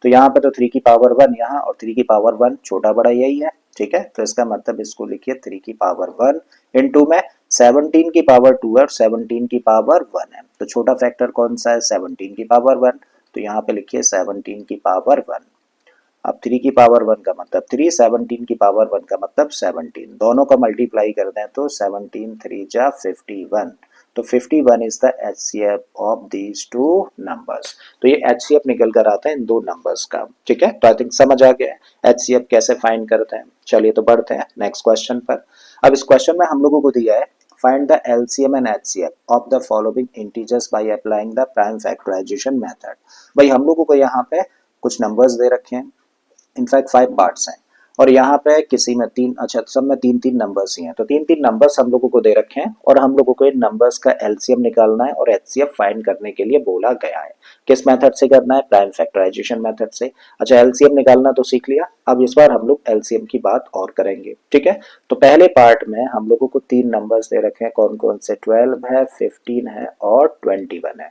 तो यहाँ पे तो 3 की पावर 1 यहाँ और 3 की पावर 1 छोटा बड़ा यही है, ठीक है। तो इसका मतलब इसको लिखिए 3 की पावर 1 इंटू में 17 की पावर 2 है और 17 की पावर 1 है। तो छोटा फैक्टर कौन सा है, 17 की पावर 1। तो यहाँ पे लिखिए 17 की पावर 1। अब 3 की पावर 1 का मतलब 3, 17 की पावर 1 का मतलब 17। दोनों का मल्टीप्लाई कर दें तो 17 3 जा 51। तो 51 is the HCF of these to numbers. तो ये HCF निकल कर आता है इन दो नंबर्स का, ठीक है। तो आई थिंक समझ आ गया है HCF कैसे फाइंड करते हैं। चलिए तो बढ़ते हैं नेक्स्ट क्वेश्चन पर। अब इस क्वेश्चन में हम लोगों को दिया है find the LCM and HCF of the following integers by applying the prime factorization method। भाई हम लोगों को यहाँ पे कुछ नंबर्स दे रखे हैं, इनफैक्ट 5 पार्ट्स हैं और यहाँ पे किसी में 3, अच्छा सब में 3-3 नंबर्स ही हैं। तो 3-3 नंबर्स हम लोगों को दे रखे हैं और हम लोगों को इन नंबर्स का एलसीएम निकालना है और एचसीएफ फाइंड करने के लिए बोला गया है। किस मेथड से करना है, प्राइम फैक्टराइजेशन मेथड से। अच्छा एलसीएम निकालना तो सीख लिया, अब इस बार हम लोग एलसीएम की बात और करेंगे, ठीक है। तो पहले पार्ट में हम लोगों को 3 नंबर्स दे रखे हैं, कौन कौन से, 12 है, 15 है और 21 है।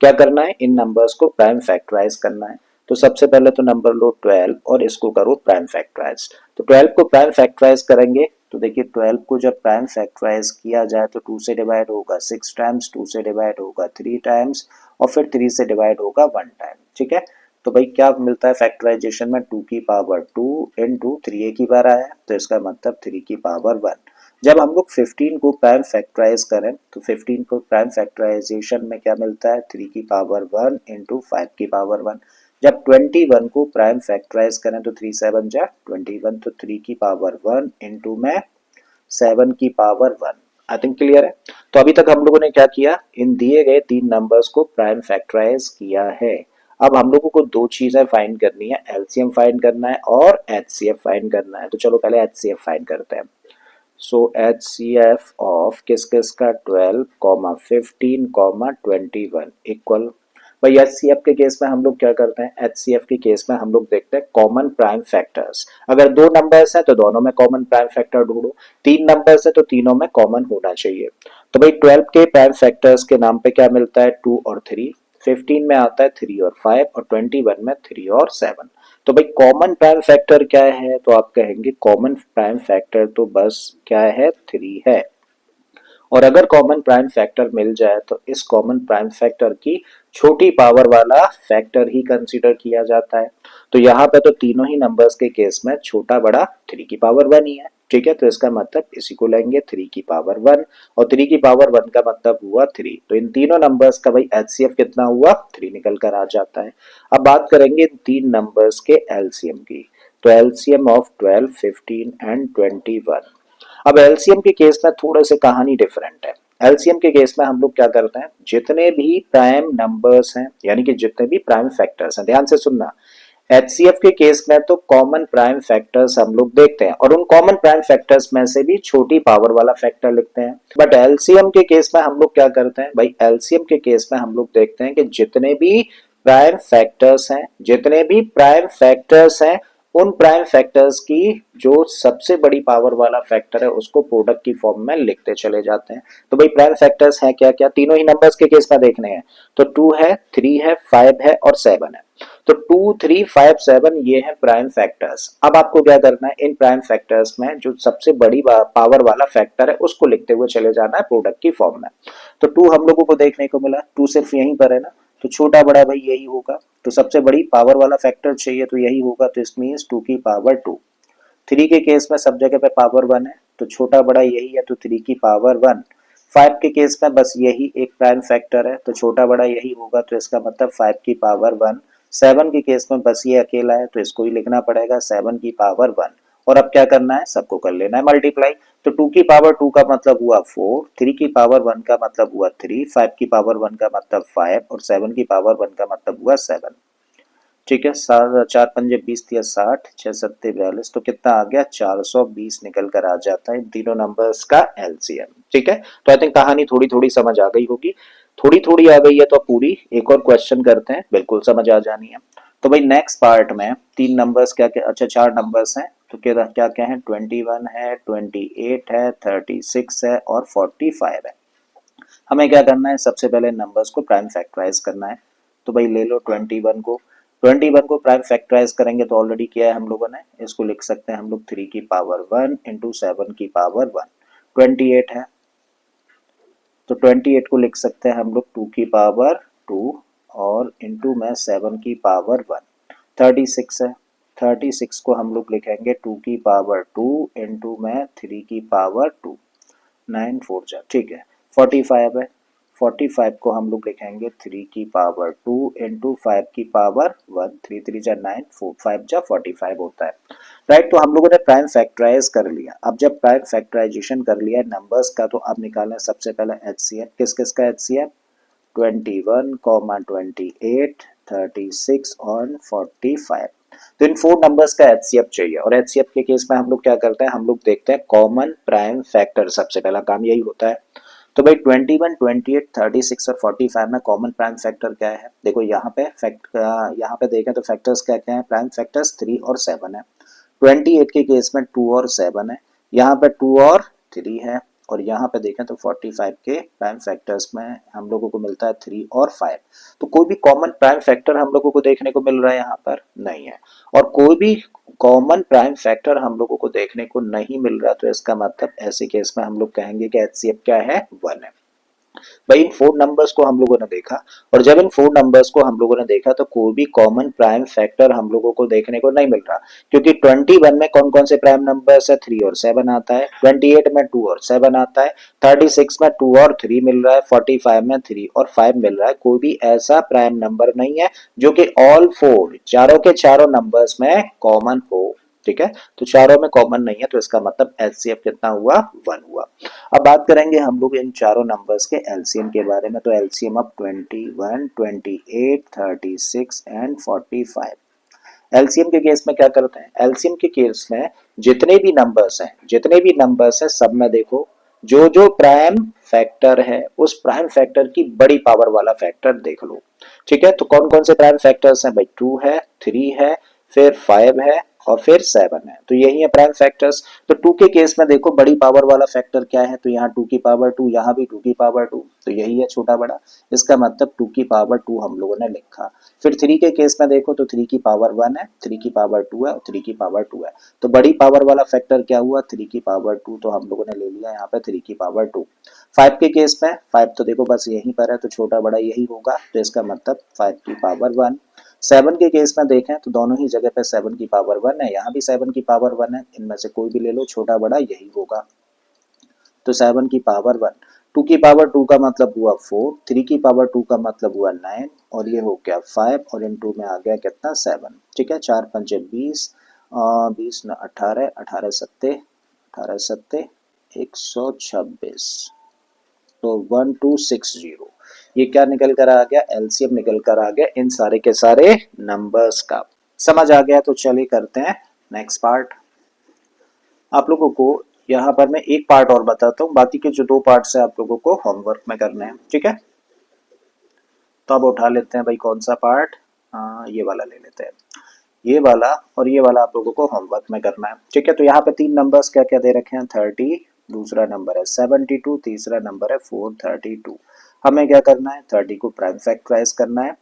क्या करना है, इन नंबर्स को प्राइम फैक्टराइज करना है। तो सबसे पहले तो नंबर लो 12 और इसको करो प्राइम फैक्टराइज। तो 12 को प्राइम फैक्टराइज करेंगे तो देखिए 12 को जब प्राइम फैक्टराइज किया जाए तो 2 से डिवाइड होगा 6 टाइम्स, 2 से डिवाइड होगा 3 टाइम्स और फिर 3 से डिवाइड होगा 1 टाइम, ठीक है। तो भाई क्या मिलता है फैक्टराइजेशन में, 2 की पावर 2 इंटू 3 एक ही बार आया तो इसका मतलब 3 की पावर 1। जब हम लोग 15 को प्राइम फैक्टराइज करें तो 15 को प्राइम फैक्टराइजेशन में क्या मिलता है, 3 की पावर 1 इंटू 5 की पावर 1। जब 21 को प्राइम फैक्टराइज करें तो 3 7 जा 21, तो 3 की पावर 1 इंटू में 7 की पावर 1। आई थिंक क्लियर है। तो अभी तक हम लोगों ने क्या किया, इन दिए गए 3 नंबर्स को प्राइम फैक्टराइज किया है। अब हम लोगों को दो चीजें फाइंड करनी है, एलसीएम फाइंड करना है और एचसीएफ फाइंड करना है। तो चलो पहले एचसीएफ फाइंड करते हैं। सो HCF ऑफ किस किस का, 12, 15, 21 इक्वल। भाई HCF के केस में हम लोग क्या करते हैं, HCF के केस में हम लोग देखते हैं कॉमन प्राइम फैक्टर्स। अगर 2 नंबर्स हैं तो दोनों में कॉमन प्राइम फैक्टर ढूंढो, 3 नंबर्स है तो तीनों में कॉमन होना चाहिए। तो भाई 12 के प्राइम फैक्टर्स के नाम पे क्या मिलता है, 2 और 3। 15 में आता है 3 और 5 और 21 में 3 और 7। तो भाई कॉमन प्राइम फैक्टर क्या है, तो आप कहेंगे कॉमन प्राइम फैक्टर तो बस क्या है, 3 है। और अगर कॉमन प्राइम फैक्टर मिल जाए तो इस कॉमन प्राइम फैक्टर की छोटी पावर वाला फैक्टर ही कंसीडर किया जाता है। तो यहाँ पे तो तीनों ही नंबर्स के केस में छोटा बड़ा 3 की पावर 1 ही है, ठीक है। तो इसका मतलब इसी को लेंगे 3 की पावर 1 और 3 की पावर 1 का मतलब हुआ 3। तो इन तीनों नंबर्स का भाई HCF कितना हुआ, 3 निकल कर आ जाता है। अब बात करेंगे इन 3 नंबर्स के एलसीएम की। तो एलसीएम ऑफ 12, 15 एंड 21। अब एलसीएम के केस में थोड़ा सा कहानी डिफरेंट है। एलसीएम के केस में हम लोग क्या करते हैं, जितने भी प्राइम नंबर्स हैं यानी कि जितने भी प्राइम फैक्टर्स हैं, ध्यान से सुनना, HCF के केस में तो कॉमन प्राइम फैक्टर्स हम लोग देखते हैं और उन कॉमन प्राइम फैक्टर्स में से भी छोटी पावर वाला फैक्टर लिखते हैं। बट एलसीएम के केस में हम लोग क्या करते हैं, भाई एलसीएम के केस में हम लोग देखते हैं कि जितने भी प्राइम फैक्टर्स हैं, जितने भी प्राइम फैक्टर्स हैं, उन प्राइम फैक्टर्स की जो सबसे बड़ी पावर वाला फैक्टर है उसको प्रोडक्ट की फॉर्म में लिखते चले जाते हैं। तो भाई प्राइम फैक्टर्स हैं क्या क्या, तीनों ही नंबर्स के केस में देखने हैं। तो 2 है, 3 है, 5 है और 7 है। तो 2, 3, 5, 7 ये है प्राइम फैक्टर्स। अब आपको क्या करना है, इन प्राइम फैक्टर्स में जो सबसे बड़ी पावर वाला फैक्टर है उसको लिखते हुए चले जाना है प्रोडक्ट की फॉर्म में। तो 2 हम लोगों को देखने को मिला, 2 सिर्फ यहीं पर है ना, तो छोटा बड़ा भाई यही होगा। तो सबसे बड़ी पावर वाला फैक्टर चाहिए तो यही होगा, तो इस मीन्स 2 की पावर 2। 3 के केस में सब जगह पे पावर 1 है तो छोटा बड़ा यही है, तो 3 की पावर 1। 5 के केस में बस यही एक प्राइम फैक्टर है तो छोटा बड़ा यही होगा, तो इसका मतलब 5 की पावर 1। 7 के केस में बस ये अकेला है तो इसको ही लिखना पड़ेगा 7 की पावर 1। और अब क्या करना है, सबको कर लेना है मल्टीप्लाई। तो 2 की पावर 2 का मतलब हुआ 4, 3 की पावर 1 का मतलब हुआ 3, 5 की पावर 1 का मतलब 5 और 7 की पावर 1 का मतलब हुआ 7। ठीक है, चार पंजे 20 या 60, 6 सत्ते 42, तो कितना आ गया 420 निकल कर आ जाता है इन तीनों नंबर्स का एलसीएम। ठीक है, तो आई थिंक कहानी थोड़ी थोड़ी समझ आ गई होगी, थोड़ी थोड़ी आ गई है तो पूरी एक और क्वेश्चन करते हैं, बिल्कुल समझ आ जानी है। तो भाई नेक्स्ट पार्ट में तीन नंबर्स क्या क्या, अच्छा चार नंबर्स हैं, तो क्या क्या क्या है, 21 है, 28 है, 36 है और 45 है। हमें क्या करना है, सबसे पहले नंबर्स को प्राइम फैक्टराइज करना है। तो भाई ले लो 21 को प्राइम फैक्टराइज करेंगे तो ऑलरेडी किया है हम लोगों ने, इसको लिख सकते हैं हम लोग 3 की पावर 1 इंटू 7 की पावर 1। 28 है तो 28 को लिख सकते हैं हम लोग 2 की पावर 2 और इंटू में 7 की पावर 1। 36 है, 36 को हम लोग लिखेंगे 2 की पावर 2 इंटू में 3 की पावर 2। 9 4 जा, ठीक है। 45 है, 45 को हम लोग लिखेंगे 3 की पावर 2 इंटू 5 की पावर 1। 3 3 जा 9, 4 5 जा 45 होता है। राइट, तो हम लोगों ने प्राइम फैक्टराइज कर लिया। अब जब प्राइम फैक्टराइजेशन कर लिया नंबर्स का, तो अब निकालना है सबसे पहले एचसीएफ। किस किस का एचसीएफ, 21, 28, 36 और 45। तो इन फोर नंबर्स का एचसीएफ चाहिए, और एचसीएफ के केस में हम लोग क्या करते हैं, हम लोग देखते हैं कॉमन प्राइम फैक्टर, सबसे पहला काम यही होता है। तो भाई 21, 28, 36 और 45 में कॉमन प्राइम फैक्टर क्या है, देखो यहाँ पे यहाँ पे देखें तो फैक्टर्स क्या क्या है, प्राइम फैक्टर्स 3 और 7 है। 28 के केस में 2 और 7 है, यहाँ पे 2 और 3 है, और यहाँ पे देखें तो 45 के प्राइम फैक्टर्स में हम लोगों को मिलता है 3 और 5। तो कोई भी कॉमन प्राइम फैक्टर हम लोगों को देखने को मिल रहा है यहाँ पर नहीं है, और कोई भी कॉमन प्राइम फैक्टर हम लोगों को देखने को नहीं मिल रहा, तो इसका मतलब ऐसे केस में हम लोग कहेंगे कि एचसीएफ क्या है, 1 है। भाई इन फोर नंबर्स को हम लोगों ने देखा, और जब इन फोर नंबर्स को हम लोगों ने देखा तो कोई भी कॉमन प्राइम फैक्टर हम लोगों को देखने को नहीं मिल रहा, क्योंकि 21 में कौन कौन से प्राइम नंबर्स है, 3 और 7 आता है, 28 में 2 और 7 आता है, 36 में 2 और 3 मिल रहा है, 45 में 3 और 5 मिल रहा है। कोई भी ऐसा प्राइम नंबर नहीं है जो कि ऑल फोर, चारों के चारों नंबर्स में कॉमन हो। ठीक है, तो चारों में कॉमन नहीं है, तो इसका मतलब एचसीएफ कितना हुआ, 1 हुआ। अब बात करेंगे हम लोग इन चारों नंबर्स के एलसीएम के बारे में। तो एलसीएम अब 21, 28, 36 एंड 45। एलसीएम के केस में क्या करते हैं, एलसीएम के केस में जितने भी नंबर्स हैं सब में देखो जो जो प्राइम फैक्टर है उस प्राइम फैक्टर की बड़ी पावर वाला फैक्टर देख लो। ठीक है, तो कौन कौन से प्राइम फैक्टर्स हैं भाई, 2 है, 3 है, फिर 5 है और फिर 7 है, तो यही है प्राइम फैक्टर्स। तो 2 के केस में देखो बड़ी पावर वाला फैक्टर क्या है, तो यहाँ 2 की पावर 2, यहाँ भी 2 की पावर 2, तो यही है छोटा बड़ा, इसका मतलब 2 की पावर 2 हम लोगों ने लिखा। फिर 3 के केस में देखो तो 3 की पावर 1 है, 3 की पावर 2 है और 3 की पावर 2 है, तो बड़ी पावर वाला फैक्टर क्या हुआ, 3 की पावर 2, तो हम लोगों ने ले लिया यहाँ पे 3 की पावर 2। 5 के केस में 5 तो देखो बस यहीं पर है, तो छोटा बड़ा यही होगा, तो इसका मतलब 5 की पावर 1। 7 के केस में देखें तो दोनों ही जगह पे 7 की पावर 1 है, यहाँ भी 7 की पावर 1 है, इनमें से कोई भी ले लो, छोटा बड़ा यही होगा। तो 7 की पावर 1, 2 की पावर 2 का मतलब हुआ 4, 3 की पावर 2 का मतलब हुआ 9, और ये हो गया 5, और इन 2 में आ गया कितना 7। ठीक है, 4 पंचे 20, 20 न 18, 18 सत्ते 126, तो 1260। ये क्या निकल कर आ गया, एलसीएम निकल कर आ गया इन सारे के सारे नंबर्स का। समझ आ गया, तो चलिए करते हैं नेक्स्ट पार्ट। आप लोगों को यहाँ पर मैं एक पार्ट और बताता हूँ, बाकी के जो दो पार्ट्स है आप लोगों को होमवर्क में करने हैं। ठीक है, तो अब उठा लेते हैं भाई कौन सा पार्ट, ये वाला ले लेते हैं, ये वाला और ये वाला आप लोगों को होमवर्क में करना है। ठीक है, तो यहाँ पे तीन नंबर्स क्या क्या दे रखे हैं, 30, दूसरा नंबर है 72, तीसरा नंबर है 432। हमें क्या करना है, 30 को प्राइम फैक्टराइज करना है,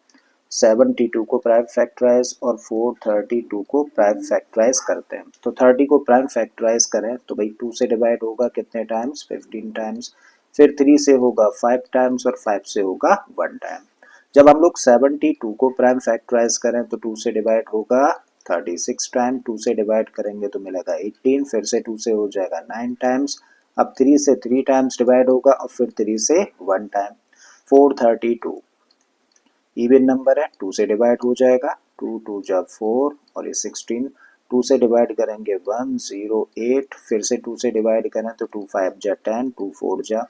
72 को प्राइम फैक्टराइज और 432 को प्राइम फैक्टराइज करते हैं। तो 30 को प्राइम फैक्टराइज करें तो भाई 2 से डिवाइड होगा कितने टाइम्स, 15 टाइम्स, फिर 3 से होगा 5 टाइम्स और 5 से होगा 1 टाइम। जब हम लोग 72 को प्राइम फैक्टराइज करें तो 2 से डिवाइड होगा 36 टाइम, 2 से डिवाइड करेंगे तो मिलेगा 18, फिर से 2 से हो जाएगा 9 टाइम्स, अब 3 से 3 टाइम्स डिवाइड होगा और फिर 3 से 1 टाइम। 432 इवन नंबर है, 2 से डिवाइड हो जाएगा, 2 2 जा 4 और ये 16, 2 से डिवाइड करेंगे 108, फिर से 2 से डिवाइड करें तो 2 5 जा 10, 2 4 जा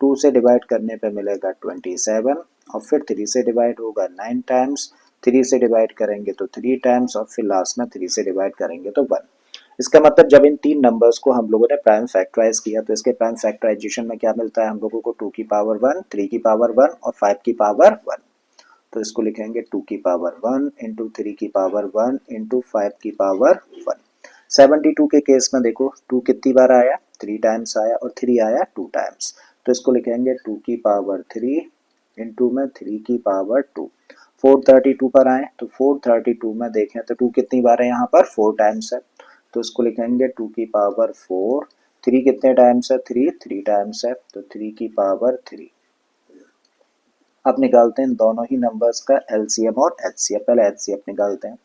2 से डिवाइड करने पे मिलेगा 27 और फिर 3 से डिवाइड होगा 9 टाइम्स, 3 से डिवाइड करेंगे तो 3 टाइम्स और फिर लास्ट में 3 से डिवाइड करेंगे तो 1। इसका मतलब जब इन तीन नंबर्स को हम लोगों ने प्राइम फैक्टराइज किया तो इसके प्राइम फैक्टराइजेशन में क्या मिलता है हम लोगों को 2 की पावर 1, 3 की पावर 1 और 5 की पावर 1। तो इसको लिखेंगे 2 की पावर 1 इंटू 3 की पावर 1 इंटू 5 की पावर 1। 72 के केस में देखो 2 कितनी बार आया, 3 टाइम्स आया और 3 आया 2 टाइम्स। तो इसको लिखेंगे 2 की पावर 3 इंटू में 3 की पावर 2। 432 पर आए तो 432 में देखें तो 2 कितनी बार है यहाँ पर 4 टाइम्स है, तो इसको लिखेंगे 2 की पावर 4। 3 कितने टाइम्स है 3 टाइम्स है तो 3 की पावर 3। अब निकालते हैं दोनों ही नंबर्स का एलसीएम और एचसीएफ। पहले एचसीएफ निकालते हैं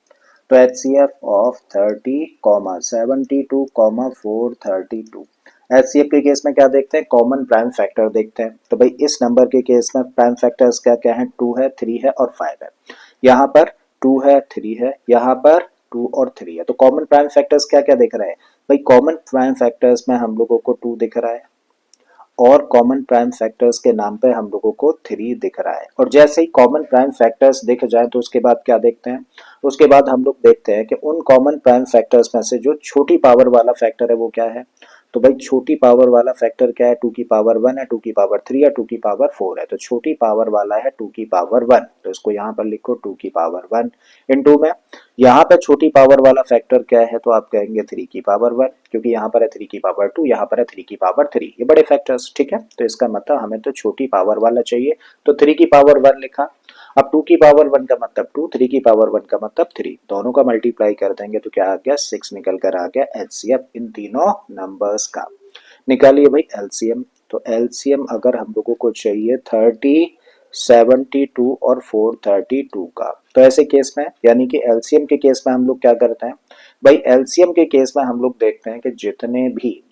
तो एचसीएफ ऑफ 30, 72, 432। एचसीएफ के केस में क्या देखते हैं कॉमन प्राइम फैक्टर देखते हैं। तो भाई इस नंबर के केस में प्राइम फैक्टर्स क्या क्या है 2 है 3 है और 5 है। यहाँ पर 2 है 3 है, यहाँ पर 2 और 3 है। तो कॉमन प्राइम फैक्टर्स क्या क्या दिख रहे हैं भाई, कॉमन प्राइम फैक्टर्स में हम लोगों को 2 दिख रहा है और कॉमन प्राइम फैक्टर्स के नाम पे हम लोगों को 3 दिख रहा है। और जैसे ही कॉमन प्राइम फैक्टर्स दिख जाए तो उसके बाद क्या देखते हैं, उसके बाद हम लोग देखते हैं कि उन कॉमन प्राइम फैक्टर्स में से जो छोटी पावर वाला फैक्टर है वो क्या है। तो भाई छोटी पावर वाला फैक्टर क्या है, 2 की पावर 1 है, 2 की पावर 3 है, 2 की पावर 4 है। तो छोटी पावर वाला है 2 की पावर 1, तो इसको यहाँ पर लिखो 2 की पावर 1 इंटू में यहाँ पे छोटी पावर वाला फैक्टर क्या है तो आप कहेंगे 3 की पावर 1, क्योंकि यहाँ पर है 3 की पावर 2, यहाँ पर है 3 की पावर 3, ये बड़े फैक्टर्स ठीक है। तो इसका मतलब हमें तो छोटी पावर वाला चाहिए तो 3 की पावर 1 लिखा। अब 2 की पावर 1 का मतलब 2, 3 की पावर 1 का मतलब 3, दोनों का मल्टीप्लाई कर देंगे तो क्या आ गया 6 निकल कर आ गया एचसीएफ इन तीनों नंबर्स का। निकालिए भाई एलसीएम। तो एलसीएम अगर हम लोगों को चाहिए 30, 72 और 432 का, तो ऐसे केस में यानी कि एलसीएम के केस में हम लोग क्या करते हैं भाई, एलसीएम के केस में हम लोग देखते हैं कि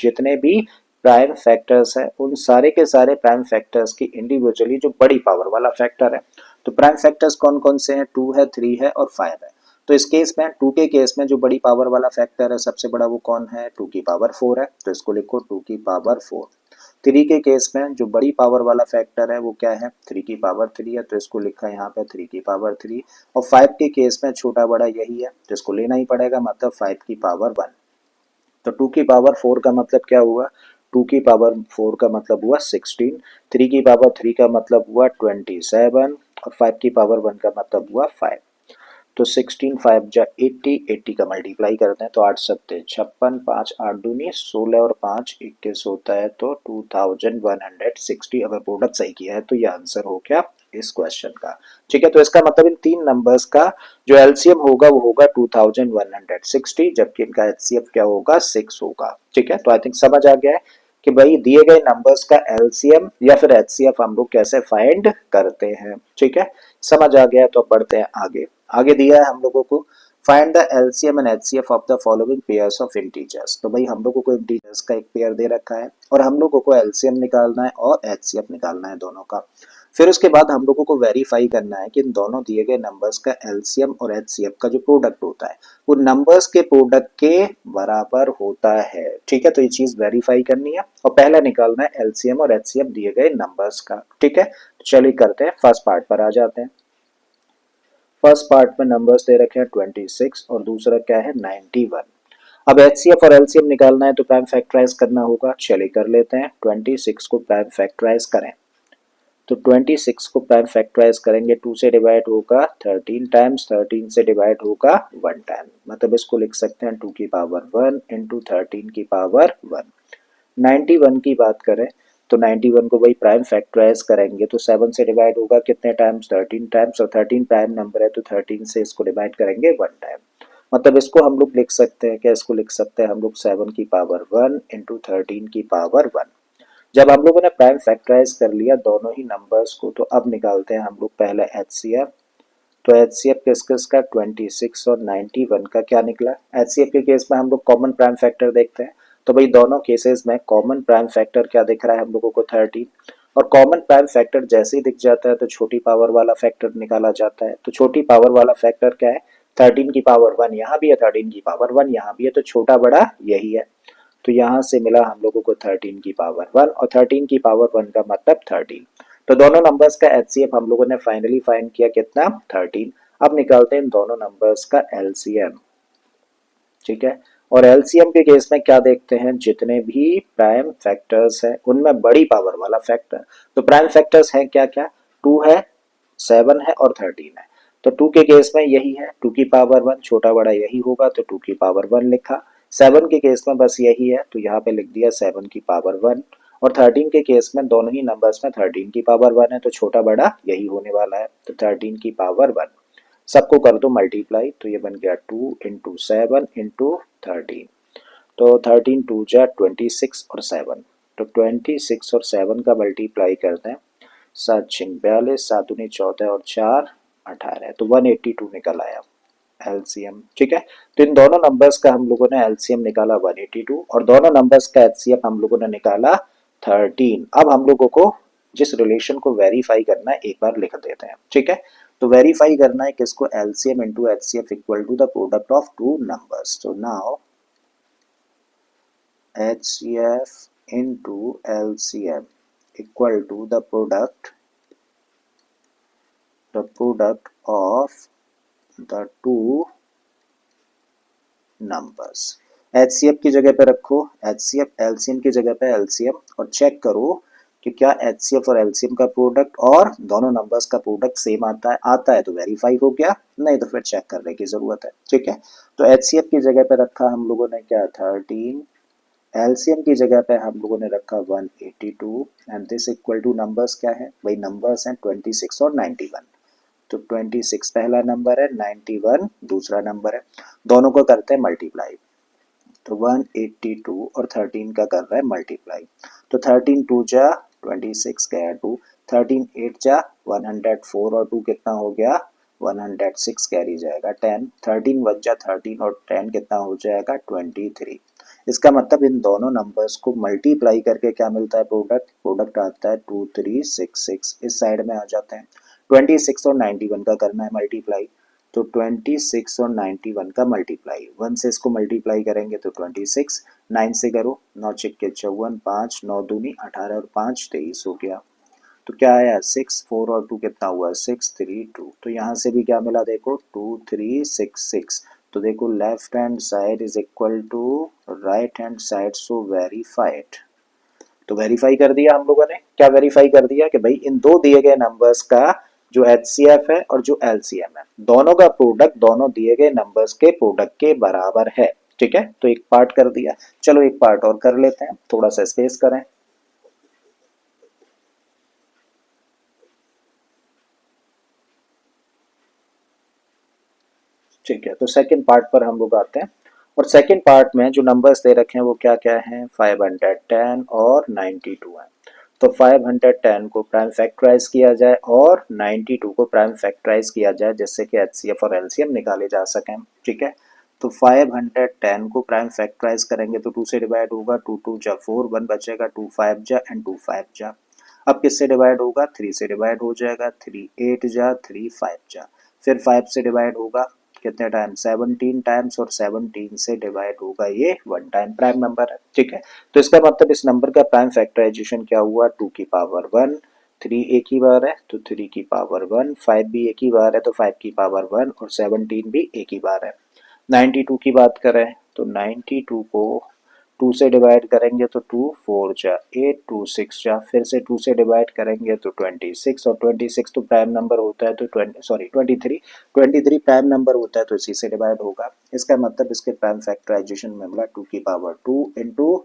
जितने भी प्राइम फैक्टर्स है उन सारे के सारे प्राइम फैक्टर्स की इंडिविजुअली जो बड़ी पावर वाला फैक्टर है, तो प्राइम फैक्टर्स कौन कौन से हैं 2 है 3 है और 5 है। तो इस केस में 2 के केस में जो बड़ी पावर वाला फैक्टर है सबसे बड़ा वो कौन है 2 की पावर 4 है, तो इसको लिखो 2 की पावर 4। 3 के केस में जो बड़ी पावर वाला फैक्टर है वो क्या है 3 की पावर 3 है, तो इसको लिखा है यहाँ पे 3 की पावर 3। और 5 के केस में छोटा बड़ा यही है तो इसको लेना ही पड़ेगा, मतलब 5 की पावर 1। तो 2 की पावर 4 का मतलब क्या हुआ, 2 की पावर 4 का मतलब हुआ 16, 3 की पावर 3 का मतलब हुआ 27 और 5 की पावर 1 का मतलब हुआ 5। तो 16 5 जा 80, 80 का मल्टीप्लाई करते हैं तो 8 सत्ते 56, 5 8 दूनी 16 और 5 21 होता है तो 2160। अगर प्रोडक्ट सही किया है तो ये आंसर हो गया इस क्वेश्चन का। ठीक है, तो इसका मतलब इन तीन नंबर्स का जो एलसीएम होगा वो होगा 2160, जबकि इनका एचसीएफ क्या होगा 6 होगा। ठीक है, तो आई थिंक समझ आ गया है कि भाई दिए गए नंबर्स का एलसीएम या फिर एचसीएफ हम लोग कैसे फाइंड करते हैं। ठीक है, समझ आ गया, तो अब बढ़ते हैं आगे। आगे दिया है हम लोगों को find the LCM and HCF of the following pairs of integers. तो भाई हम लोगों को इंटीजर्स का एक पेयर दे रखा है और हम लोगों को एलसीएम निकालना है और एचसीएफ निकालना है दोनों का। फिर उसके बाद हम लोगों को वेरीफाई करना है कि इन दोनों दिए गए नंबर्स का एलसीएम और एचसीएफ का जो प्रोडक्ट होता है वो नंबर्स के प्रोडक्ट के बराबर होता है। ठीक है, तो ये चीज वेरीफाई करनी है और पहला निकालना है एलसीएम और एचसीएफ दिए गए नंबर्स का। ठीक है, तो चलिए करते हैं, फर्स्ट पार्ट पर आ जाते हैं। फर्स्ट पार्ट में नंबर्स दे रखे हैं 26 और दूसरा क्या है 91। अब एचसीएफ और एलसीएम निकालना है तो प्राइम फैक्टराइज करना होगा, चलिए कर लेते हैं। 26 को प्राइम फैक्टराइज करें तो 26 को प्राइम फैक्टराइज करेंगे 2 से डिवाइड होगा 13 टाइम्स, 13 से डिवाइड होगा 1 टाइम, मतलब इसको लिख सकते हैं 2 की पावर 1 इंटू 13 की पावर 1। 91 की बात करें तो 91 को वही प्राइम फैक्टराइज करेंगे तो 7 से डिवाइड होगा कितने टाइम्स 13 टाइम्स, और 13 प्राइम नंबर है तो 13 से इसको डिवाइड करेंगे 1 टाइम, मतलब इसको हम लोग लिख सकते हैं क्या, इसको लिख सकते हैं हम लोग 7 की पावर 1 इंटू 13 की पावर 1। जब हम लोगों ने प्राइम फैक्टराइज कर लिया दोनों ही नंबर्स को तो अब निकालते हैं हम लोग पहले एचसीएफ। तो एचसीएफ किस किस का 26 और 91 का क्या निकला। एचसीएफ के केस में हम लोग कॉमन प्राइम फैक्टर देखते हैं तो भाई दोनों केसेस में कॉमन प्राइम फैक्टर क्या दिख रहा है हम लोगों को 13, और कॉमन प्राइम फैक्टर जैसे ही दिख जाता है तो छोटी पावर वाला फैक्टर निकाला जाता है। तो छोटी पावर वाला फैक्टर क्या है 13 की पावर 1 यहाँ भी है, 13 की पावर 1 यहाँ भी है, तो छोटा बड़ा यही है। तो यहाँ से मिला हम लोगों को 13 की पावर 1 और 13 की पावर 1 का मतलब 13। तो दोनों नंबर्स का एचसीएफ हम लोगों ने फाइनली फाइंड किया कितना, 13। अब निकालते हैं इन दोनों नंबर्स का एलसीएम। ठीक है, और एलसीएम के केस में क्या देखते हैं, जितने भी प्राइम फैक्टर्स है उनमें बड़ी पावर वाला फैक्टर। तो प्राइम फैक्टर्स हैं क्या क्या, 2 है, 7 है और 13 है। तो 2 के केस में यही है 2 की पावर 1, छोटा बड़ा यही होगा तो 2 की पावर 1 लिखा। 7 के केस में बस यही है तो यहाँ पे लिख दिया 7 की पावर 1। और 13 के केस में दोनों ही नंबर्स में 13 की पावर 1 है तो छोटा बड़ा यही होने वाला है, तो 13 की पावर 1। सबको कर दो मल्टीप्लाई, तो ये बन गया 2 इंटू 7 इंटू 13। तो 13 टू जा 26 और 7, तो 26 और 7 का मल्टीप्लाई करते हैं, 7 छिंग 42, 7 दूनी 14 और 4 18, तो 182 निकल आया एलसीएम। ठीक है, तो इन दोनों नंबर्स का हम लोगों ने एलसीएम निकाला 182 और दोनों नंबर्स का एचसीएफ हम लोगों ने निकाला 13। अब हम लोगों को जिस रिलेशन को वेरीफाई करना है एक बार लिख देते हैं। ठीक है, तो वेरीफाई करना है किसको, LCM into HCF equal to the product of two numbers. तो now HCF into LCM equal to the product of the two numbers। HCF की जगह पे रखो HCF, LCM की जगह पे LCM और चेक करो कि क्या HCF और LCM का प्रोडक्ट और दोनों नंबर्स का प्रोडक्ट सेम आता है तो वेरीफाई हो गया, नहीं तो फिर चेक करने की जरूरत है। ठीक है, तो HCF की जगह पे रखा हम लोगों ने क्या 13, एलसीएम की जगह पे हम लोगों ने रखा 182 and this equal two numbers क्या है भाई, नंबर्स हैं 26 और 91। तो 26 पहला नंबर है, 91 दूसरा नंबर है, दोनों को करते हैं मल्टीप्लाई। तो 182 और 13 का कर रहा है मल्टीप्लाई, तो 13 टू जा 26 गया 2, 13 8 जा 104 और 2 कितना हो गया 106 कैरी जाएगा 10, 13 1 जा 13 और 10 कितना हो जाएगा 23। इसका मतलब इन दोनों नंबर्स को मल्टीप्लाई करके क्या मिलता है, प्रोडक्ट आता है 2366। इस साइड में आ जाते हैं, 26 और 91 का करना है मल्टीप्लाई, तो 26 और 91 का मल्टीप्लाई, 1 से इसको मल्टीप्लाई करेंगे तो 26, 9 से करो 9 छिक्के 54, 5 9 दूनी 18 और 5 23 हो गया। तो क्या आया 6 4 और 2 कितना हुआ 632। तो यहाँ से भी क्या मिला देखो 2366। तो देखो left hand side is equal to right hand side, so verified. तो वेरीफाई कर दिया हम लोगों ने, क्या वेरीफाई कर दिया कि भाई इन दो दिए गए नंबर्स का जो HCF है और जो LCM है दोनों का प्रोडक्ट दोनों दिए गए नंबर्स के प्रोडक्ट के बराबर है। ठीक है, तो एक पार्ट कर दिया, चलो एक पार्ट और कर लेते हैं, थोड़ा सा स्पेस करें। ठीक है, तो सेकंड पार्ट पर हम लोग आते हैं और सेकंड पार्ट में जो नंबर्स दे रखे हैं वो क्या क्या हैं, 510 और 92 है। तो 510 को प्राइम फैक्टराइज किया जाए और 92 को प्राइम फैक्टराइज किया जाए जिससे कि HCF और LCM निकाले जा सकें। ठीक है, तो 510 को प्राइम फैक्टराइज करेंगे तो 2 से डिवाइड होगा, 2 2 जा 4, 1 बचेगा, 2 5 जा एंड 2 5 जा। अब किससे डिवाइड होगा, 3 से डिवाइड हो जाएगा, 3 8 जा 3 5 जा, फिर 5 से डिवाइड होगा कितने टाइम 17 टाइम्स और 17 से डिवाइड होगा, ये 1 टाइम प्राइम नंबर है। ठीक है, तो इसका मतलब इस नंबर का प्राइम फैक्टराइजेशन क्या हुआ 2 की पावर 1, 3 एक ही बार है तो 3 की पावर 1, 5 भी एक ही बार है तो 5 की पावर 1 और 17 भी एक ही बार है। 92 की बात करें तो 92 को 2 से डिवाइड करेंगे तो 2 4 जा 8, 2 6 जा, फिर से 2 से डिवाइड करेंगे तो 26 और 26 तो प्राइम नंबर होता है तो 23 प्राइम नंबर होता है तो इसी से डिवाइड होगा। इसका मतलब इसके प्राइम फैक्टराइजेशन में मिला 2 की पावर 2 इंटू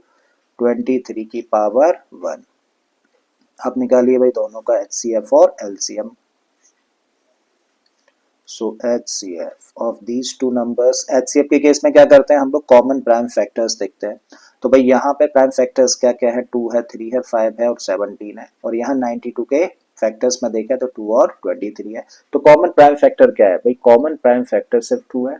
23 की पावर 1। अब निकालिए भाई दोनों का HCF और LCM। So HCF of these two numbers, HCF के केस में क्या करते हैं हम लोग कॉमन प्राइम फैक्टर्स देखते हैं। तो भाई यहाँ पे प्राइम फैक्टर्स क्या क्या है, 2 है 3 है 5 है और 17 है, और यहाँ 92 के फैक्टर्स में देखा तो 2 और 23 है। तो कॉमन प्राइम फैक्टर क्या है भाई, कॉमन प्राइम फैक्टर सिर्फ 2 है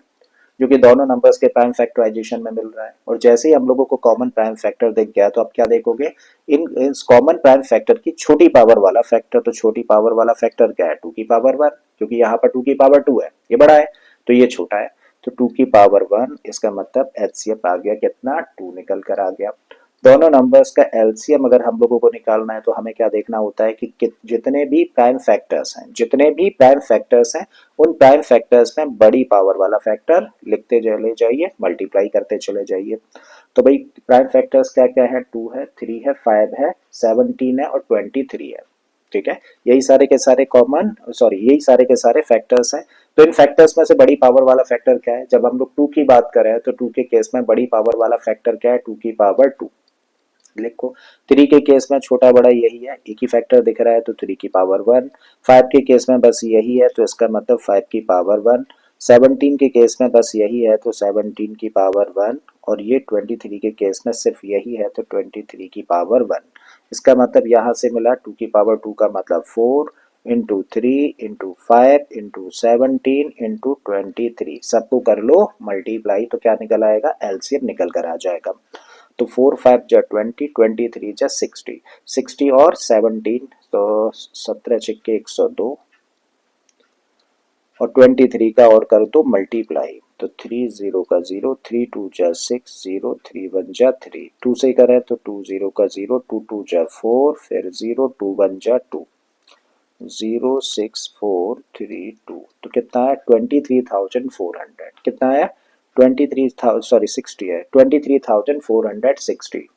जो कि दोनों नंबर्स के प्राइम फैक्टराइजेशन में मिल रहा है। और जैसे ही हम लोगों को कॉमन प्राइम फैक्टर दिख गया तो अब क्या देखोगे, इन कॉमन प्राइम फैक्टर की छोटी पावर वाला फैक्टर, तो छोटी पावर वाला फैक्टर क्या है 2 की पावर 1, क्योंकि यहाँ पर 2 की पावर 2 है, ये बड़ा है। तो ये छोटा है, तो 2 की पावर 1, इसका मतलब एचसीएफ आ गया कितना, 2 निकल कर आ गया। दोनों नंबर्स का एलसीएम अगर हम लोगों को निकालना है तो हमें क्या देखना होता है कि जितने भी प्राइम फैक्टर्स हैं, जितने भी प्राइम फैक्टर्स हैं, उन प्राइम फैक्टर्स में बड़ी पावर वाला फैक्टर लिखते चले जाइए, मल्टीप्लाई करते चले जाइए। तो भाई प्राइम फैक्टर्स क्या क्या है, 2 है, 3 है, 5 है, 17 है और 23 है। ठीक है, यही सारे के सारे कॉमन, सॉरी यही सारे के सारे फैक्टर्स हैं। तो इन फैक्टर्स में से बड़ी पावर वाला फैक्टर क्या है, जब हम लोग 2 की बात करें तो 2 के केस में बड़ी पावर वाला फैक्टर क्या है, 2 की पावर 2 लिखो। 3 के केस में छोटा बड़ा यही है, एक ही फैक्टर दिख रहा है तो 3 की पावर 1। 5 के केस में बस यही है तो इसका मतलब 5 की पावर 1। 17 के केस में बस यही है तो 17 की पावर 1। और ये 23 के केस में सिर्फ यही है तो 23 की पावर 1। इसका मतलब यहाँ से मिला 2 की पावर 2 का मतलब 4 इंटू 3 इंटू 5 इंटू 17 इंटू 23, सबको कर लो मल्टीप्लाई तो क्या निकल आएगा, एलसीएम निकल कर आ जाएगा। तो 4 5 जा 20, 23 जा 60, 60 और 17 तो 17 छिक्के 102 और 23 का और कर दो मल्टीप्लाई तो 3 0 का 0, 3 2 जा 6, 0 3 1 जा 3, 2 से करें तो 2 0 का 0, 2 2 जा 4, फिर 0 2 1 जा 2, 0 6 4 3 2, तो कितना है 23,400, कितना है 23,000, सॉरी 60 है, 23,460।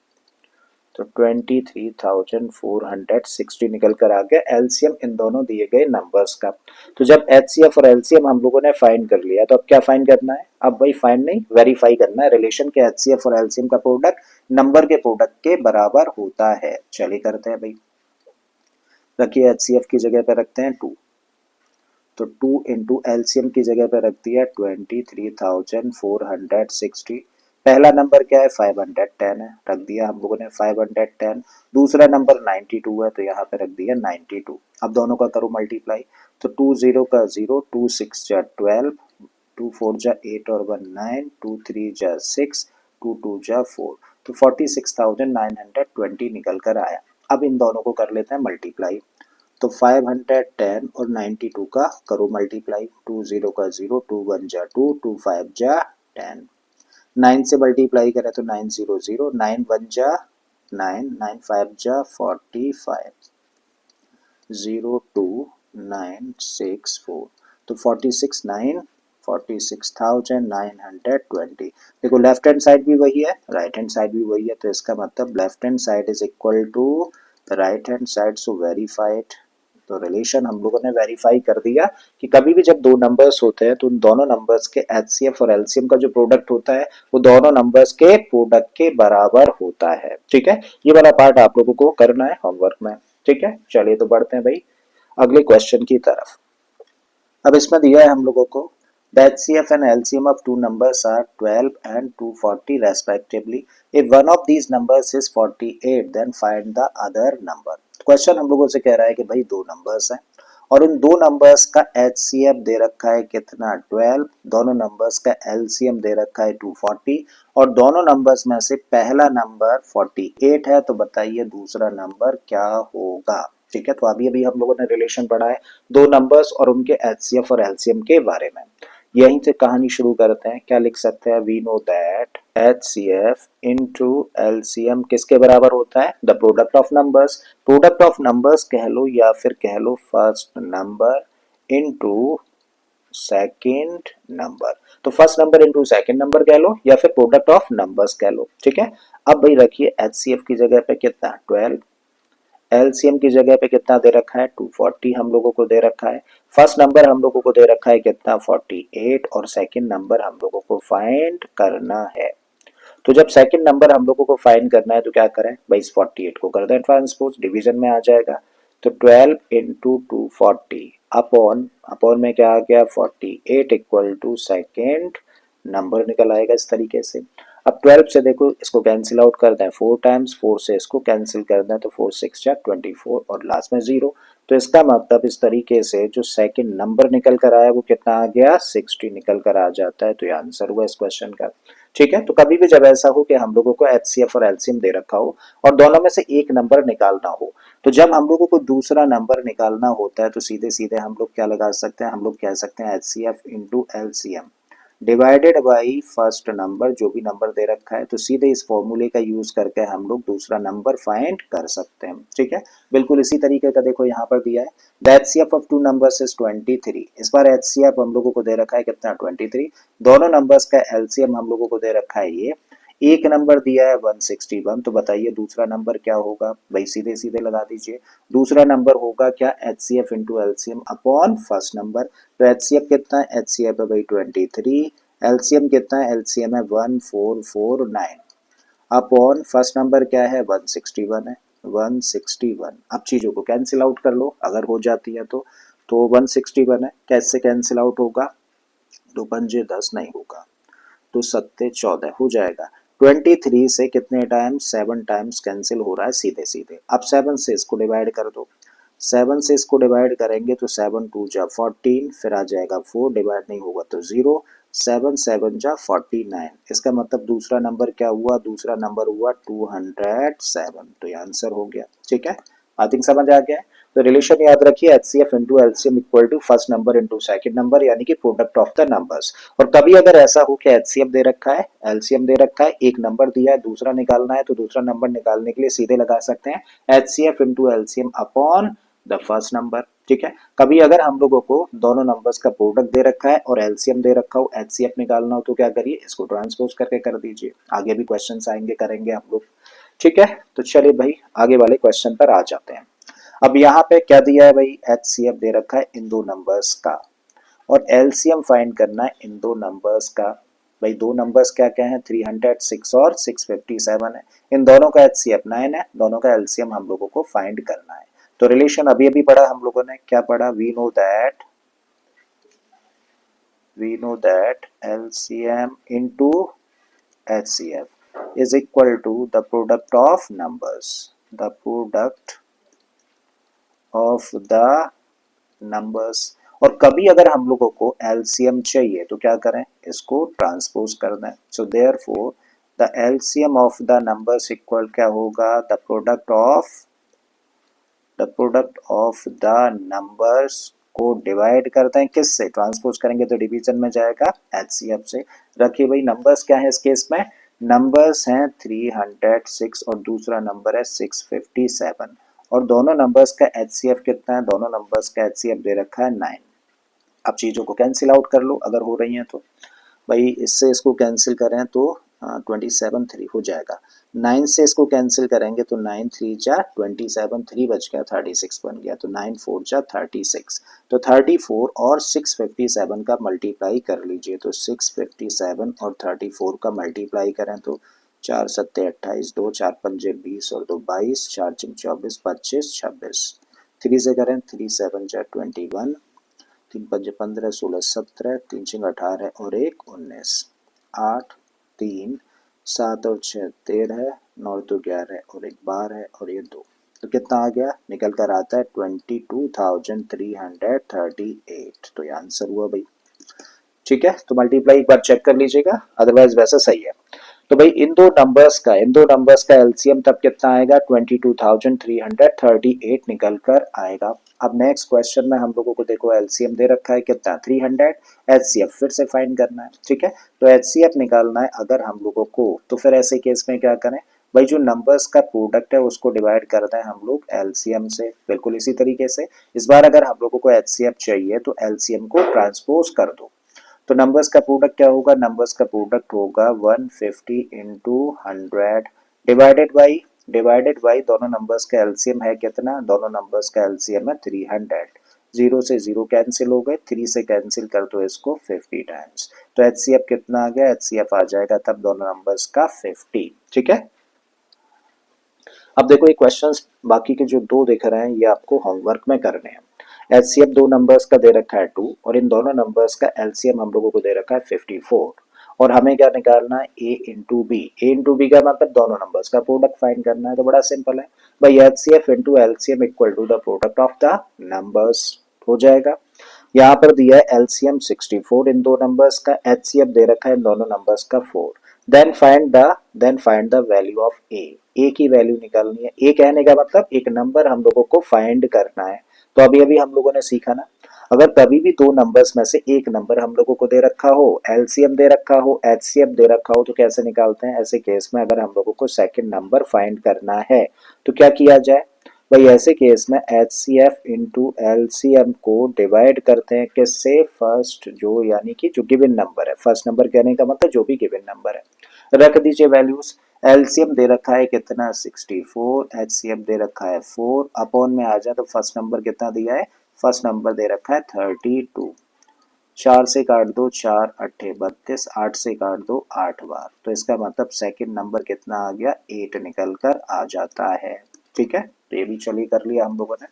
तो 23,460 निकल कर आ गया एलसीएम इन दोनों दिए गए नंबर्स का। तो जब एचसीएफ और एलसीएम हम लोगों ने फाइंड कर लिया तो अब क्या फाइंड करना है, अब भाई फाइंड नहीं वेरीफाई करना है, रिलेशन के एचसीएफ और एलसीएम का प्रोडक्ट नंबर के प्रोडक्ट के बराबर होता है। चलिए करते हैं भाई, रखिए एचसीएफ की जगह पे रखते हैं 2, तो 2 इंटू एलसीएम की जगह पे रख दिया 23,460। पहला नंबर क्या है 510 है, रख दिया हम लोगों ने 510। दूसरा नंबर 92 है तो यहाँ पे रख दिया 92। अब दोनों का करो मल्टीप्लाई तो 2 0 का 0, 2 6 जा 12, 2 4 जा 8 और 1 9, 2 3 जा 6, 2 2 जा 4, तो 46,920 निकल कर आया। अब इन दोनों को कर लेते हैं मल्टीप्लाई तो 510 और 92 का करो मल्टीप्लाई, 2 0 का 0, 2 1 जा 2, 2 5 जा 10, 9 से मल्टीप्लाई करें तो 9 0 0, 9 1 जा 9, 9 5 जा 45, 0 2 9 6 4, तो 46,920। देखो लेफ्ट हैंड साइड भी वही है, राइट हैंड साइड भी वही है, तो इसका मतलब left hand side is equal to right hand side, so verified. तो रिलेशन हम लोगों ने वेरीफाई कर दिया कि कभी भी जब दो नंबर्स होते हैं तो उन दोनों नंबर्स के एचसीएफ और एलसीएम का जो प्रोडक्ट होता है वो दोनों नंबर्स के प्रोडक्ट के बराबर होता है। ठीक है, ये वाला पार्ट आप लोगों को करना है होमवर्क में। ठीक है, चलिए तो बढ़ते हैं भाई अगले क्वेश्चन की तरफ। अब इसमें दिया है हम लोगों को the HCF and LCM of two numbers are 12 and 240 respectively. If one of these numbers is 48, then find the other number. Question हम लोगों से कह रहा है कि भाई दो नंबर्स हैं और उन दो नंबर्स का HCF दे रखा है कितना 12, दोनों नंबर्स का LCM दे रखा है 240 और दोनों नंबर्स में से पहला नंबर 48 है, तो बताइए दूसरा नंबर क्या होगा। ठीक है, तो अभी अभी हम लोगों ने रिलेशन पढ़ा है दो नंबर्स और उनके एचसीएफ और एलसीएम के बारे में। यहीं से कहानी शुरू करते हैं, क्या लिख सकते हैं, we know that HCF into LCM किसके बराबर होता है, the product of numbers. Product of numbers कह लो या फिर कह लो first number into second number, तो first number into second number कह लो या फिर प्रोडक्ट ऑफ नंबर्स कह लो। ठीक है, अब भाई रखिए एचसीएफ की जगह पे कितना 12, एलसीएम की जगह पे कितना दे रखा है 240 हम लोगों को दे रखा है, फर्स्ट नंबर हम लोगों को दे रखा है कितना 48 और सेकंड नंबर हम लोगों को फाइंड करना है। तो जब सेकंड नंबर हम लोगों को फाइंड करना है तो क्या करें भाई, इस 48 को कर दें ट्रांसपोज, डिवीजन में आ जाएगा तो 12 इंटू 240 अपॉन अपॉन में क्या आ गया 48 इक्वल टू सेकेंड नंबर निकल आएगा इस तरीके से। अब 12 से देखो इसको कैंसिल आउट कर दें 4 टाइम्स, 4 से इसको कैंसिल कर दें तो 4 6 जा 24 और लास्ट में 0, तो इसका मतलब इस तरीके से जो सेकंड नंबर निकल कर आया वो कितना आ गया 60 निकल कर आ जाता है। तो ये आंसर हुआ इस क्वेश्चन का। ठीक है। तो कभी भी जब ऐसा हो कि हम लोगों को एचसीएफ और एलसीएम दे रखा हो और दोनों में से एक नंबर निकालना हो, तो जब हम लोगों को दूसरा नंबर निकालना होता है तो सीधे सीधे हम लोग क्या लगा सकते हैं, हम लोग कह सकते हैं HCF into LCM divided by first number, जो भी नंबर दे रखा है। तो सीधे इस फॉर्मूले का यूज करके हम लोग दूसरा नंबर फाइंड कर सकते हैं। ठीक है, बिल्कुल इसी तरीके का देखो यहाँ पर दिया है the HCF of two numbers is 23। इस बार एचसीएफ हम लोगों को दे रखा है कितना, 23। दोनों नंबर्स का एलसीएम हम लोगों को दे रखा है ये, एक नंबर दिया है 161। तो बताइए दूसरा नंबर क्या होगा, भाई सीधे सीधे लगा दीजिए। दूसरा नंबर होगा क्या, HCF into LCM upon first number. तो एचसीएफ कितना है, एचसीएफ है भाई 23, एलसीएम कितना है, एलसीएम है 1449 अपॉन फर्स्ट नंबर क्या है 161 है, 161। अब चीजों को कैंसिल आउट कर लो अगर हो जाती है तो 161 है, कैसे कैंसिल आउट होगा, दो पंजे 10 नहीं होगा तो सत्ते 14 हो जाएगा। 23 से कितने टाइम्स, 7 टाइम्स कैंसिल हो रहा है सीधे सीधे। अब 7 से इसको डिवाइड कर दो, 7 से इसको डिवाइड करेंगे तो 7 2 जा 14, फिर आ जाएगा 4, डिवाइड नहीं होगा तो 0, 7 7 जा 49। इसका मतलब दूसरा नंबर क्या हुआ, दूसरा नंबर हुआ 207। तो ये आंसर हो गया। ठीक है, आई थिंक समझ आ गया है। तो रिलेशन याद रखिए, HCF into LCM equal to first number into second number, यानी कि प्रोडक्ट ऑफ द नंबर्स। और कभी अगर ऐसा हो कि एचसीएफ दे रखा है, एलसीएम दे रखा है, एक नंबर दिया है, दूसरा निकालना है, तो दूसरा नंबर निकालने के लिए सीधे लगा सकते हैं HCF into LCM upon the first number. ठीक है, कभी अगर हम लोगों को दोनों नंबर्स का प्रोडक्ट दे रखा है और एलसीएम दे रखा हो, एचसीएफ निकालना हो, तो क्या करिए, इसको ट्रांसपोज करके कर दीजिए। आगे भी क्वेश्चंस आएंगे, करेंगे हम लोग। ठीक है, तो चलिए भाई आगे वाले क्वेश्चन पर आ जाते हैं। अब यहाँ पे क्या दिया है भाई, एचसीएफ दे रखा है इन दो नंबर्स का और एलसीएम फाइंड करना है इन दो नंबर्स का। भाई दो नंबर्स क्या क्या है, 306 और 657 है। इन दोनों का एचसीएफ 9 है, दोनों का एलसीएम हम लोगों को फाइंड करना है। तो रिलेशन अभी अभी पढ़ा हम लोगों ने, क्या पढ़ा, we know that LCM into HCF is equal to the product of numbers, the product of the numbers. और कभी अगर हम लोगों को एलसीएम चाहिए तो क्या करें, इसको ट्रांसपोज करना है। So therefore the LCM of the numbers equal क्या होगा, the product of the numbers को डिवाइड करते हैं किससे, ट्रांसपोज करेंगे तो डिवीजन में जाएगा एचसीएफ से। रखिए भाई नंबर्स क्या है इस केस में, नंबर्स हैं 306 और दूसरा नंबर है 657 और दोनों नंबर्स का एचसीएफ कितना है, दोनों नंबर्स का एचसीएफ दे रखा है 9। अब चीजों को कैंसिल आउट कर लो अगर हो रही हैं तो, भाई इससे इसको कैंसिल करें तो 27 3 हो जाएगा, 9 से इसको कैंसिल करेंगे तो 9 3 जा 27, 3 बच गया 36 बन गया, तो 9 4 जा 36। तो 34 और 657 का मल्टीप्लाई कर लीजिए, तो 657 और 34 का मल्टीप्लाई करें तो 4 सत्ते 28, 2 4 पंजे 20 और 2 22, 4 चिम 24, 25 26। 3 से करें 3 7 जा 21, 3 पंजे 15, 16 17, 3 छिंग 18 और 1 19, 8 3 7 और 6 13, 9 और 2 11 और 1 12 और ये 2। तो कितना आ गया, निकल कर आता है 22,338। तो ये आंसर हुआ भाई। ठीक है, तो मल्टीप्लाई एक बार चेक कर लीजिएगा, अदरवाइज वैसा सही है। तो भाई इन दो नंबर्स का एलसीएम तब कितना आएगा, 22,338 निकल कर आएगा। अब नेक्स्ट क्वेश्चन में हम लोगों को देखो एलसीएम दे रखा है कितना, 300, एचसीएफ फिर से फाइंड करना है। ठीक है, तो एचसीएफ निकालना है अगर हम लोगों को, तो फिर ऐसे केस में क्या करें, भाई जो नंबर्स का प्रोडक्ट है उसको डिवाइड करते हैं हम लोग एलसीएम से, बिल्कुल इसी तरीके से। इस बार अगर हम लोगों को एचसीएफ चाहिए तो एलसीएम को ट्रांसपोज कर दो। तो नंबर्स का प्रोडक्ट क्या होगा, नंबर्स का प्रोडक्ट होगा 150 इंटू 100 डिवाइडेड बाई दोनों नंबर्स का एलसीएम है कितना, दोनों नंबर्स का एलसीएम है 300। 0 से 0 कैंसिल हो गए, 3 से कैंसिल कर दो इसको 50 टाइम्स। तो एचसीएफ कितना आ गया, एचसीएफ आ जाएगा तब दोनों नंबर्स का 50। ठीक है, अब देखो ये क्वेश्चंस बाकी के जो दो दिख रहे हैं ये आपको होमवर्क में करने हैं। एचसीएफ दो नंबर्स का दे रखा है 2 और इन दोनों नंबर्स का एलसीएम हम लोगों को दे रखा है 54 और हमें क्या निकालना है, ए इंटू बी। ए इंटू बी का मतलब दोनों नंबर्स का प्रोडक्ट फाइंड करना है। तो बड़ा सिंपल है भाई, HCF into LCM equal to the product of the numbers हो जाएगा। यहाँ पर दिया है एलसीएम 64 इन दो नंबर्स का, एचसीएफ दे रखा है इन दोनों नंबर्स का 4। Then find the value of A की वैल्यू निकालनी है। ए कहने का मतलब एक नंबर हम लोगों को फाइंड करना है। तो अभी अभी हम लोगों ने सीखा ना, अगर कभी भी दो नंबर्स में से एक नंबर हम लोगों को दे रखा हो, एलसीएम दे रखा हो, एचसीएफ दे रखा हो, तो कैसे निकालते हैं? ऐसे केस में अगर हम लोगों को सेकंड नंबर फाइंड करना है तो क्या किया जाए भाई? ऐसे केस में H C F into LCM को डिवाइड करते हैं किससे? फर्स्ट जो यानी कि जो गिवन नंबर है, फर्स्ट नंबर कहने का मतलब जो भी गिवन नंबर है, रख दीजिए वैल्यूज। एलसीएम दे रखा है कितना? 64, एचसीएफ दे रखा है 4, अपॉन में आ जाए तो फर्स्ट नंबर कितना दिया है? फर्स्ट नंबर दे रखा है 32। 4 से काट दो 4 अट्ठे 32, 8 से काट दो 8 बार, तो इसका मतलब सेकंड नंबर कितना आ गया? 8 निकल कर आ जाता है। ठीक है, तो ये भी चलिए कर लिया हम लोगों ने।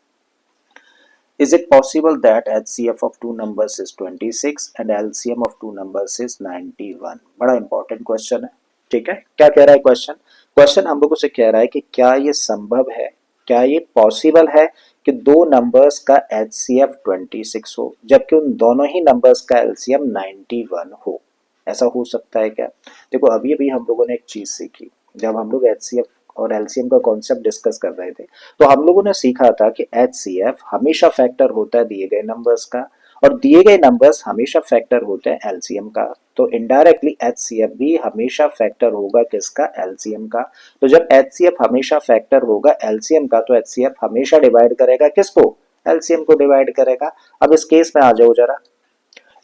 Is it possible that HCF of two numbers is 26 and LCM of two numbers is 91? बड़ा इंपॉर्टेंट क्वेश्चन है। ठीक है, क्या कह रहा है क्वेश्चन? क्वेश्चन हम लोगों से कह रहा है कि क्या ये संभव है, क्या ये पॉसिबल है कि दो नंबर्स का HCF 26 हो जबकि उन दोनों ही नंबर्स का LCM 91 हो? ऐसा हो सकता है क्या? देखो अभी अभी हम लोगों ने एक चीज सीखी, जब हम लोग HCF और एलसीएम का कॉन्सेप्ट डिस्कस कर रहे थे तो हम लोगों ने सीखा था कि एचसीएफ हमेशा फैक्टर होता है दिए गए नंबर्स का, और दिए गए नंबर्स हमेशा फैक्टर होते हैं एलसीएम का। तो इनडायरेक्टली एचसीएफ भी हमेशा फैक्टर होगा किसका? एलसीएम का। तो जब एचसीएफ हमेशा फैक्टर होगा एलसीएम का तो एचसीएफ हमेशा डिवाइड करेगा किसको? एलसीएम को डिवाइड करेगा। अब इस केस में आ जाओ जरा,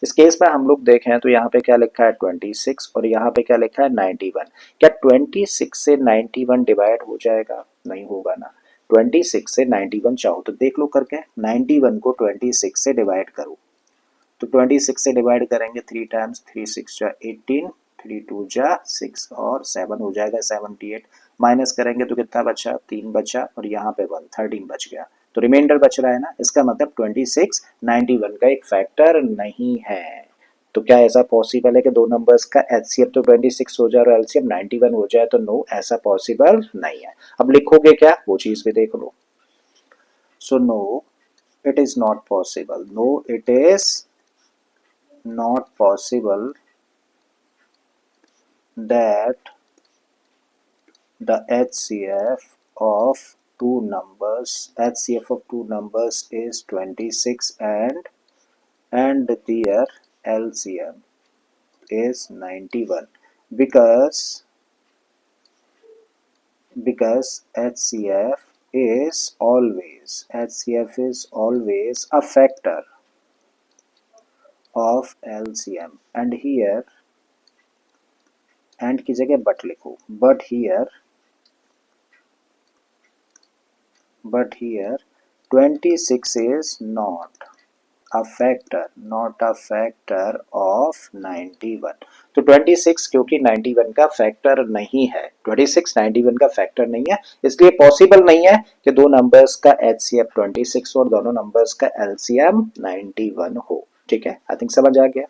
इस केस में हम लोग देखें तो यहाँ पे क्या लिखा है? 26 और यहाँ पे क्या लिखा है? 91। क्या 26 से 91 डिवाइड हो जाएगा? नहीं होगा ना। 26 से 91 चाहो तो देख लो करके, 91 को 26 से डिवाइड करो तो 26 से डिवाइड करेंगे 3 टाइम्स, 3 6 जा 18, 3 2 जा 6 और 7 हो जाएगा 78। माइनस करेंगे तो कितना बचा? 3 बचा और यहाँ पे 1 13 बच गया, तो रिमाइंडर बच रहा है ना। इसका मतलब 26 91 का एक फैक्टर नहीं है। तो क्या ऐसा पॉसिबल है कि दो नंबर्स का एचसीएफ तो 26 हो जाए और एलसीएम 91 हो जाए? तो नो, ऐसा पॉसिबल नहीं है। अब लिखोगे क्या वो चीज भी देख लो। So no it is not possible, no it is not possible that the HCF of two numbers is 26 and their LCM is 91 because HCF is always a factor of LCM, and here and की जगह but लिखो, but here 26 is not a factor of 91। तो 26 क्योंकि 91 का factor नहीं है, 26 91 का factor नहीं है, इसलिए पॉसिबल नहीं है कि दो नंबर्स का एचसीएफ 26 और दोनों नंबर्स का एलसीएम 91 हो। ठीक है, आई थिंक समझ आ गया।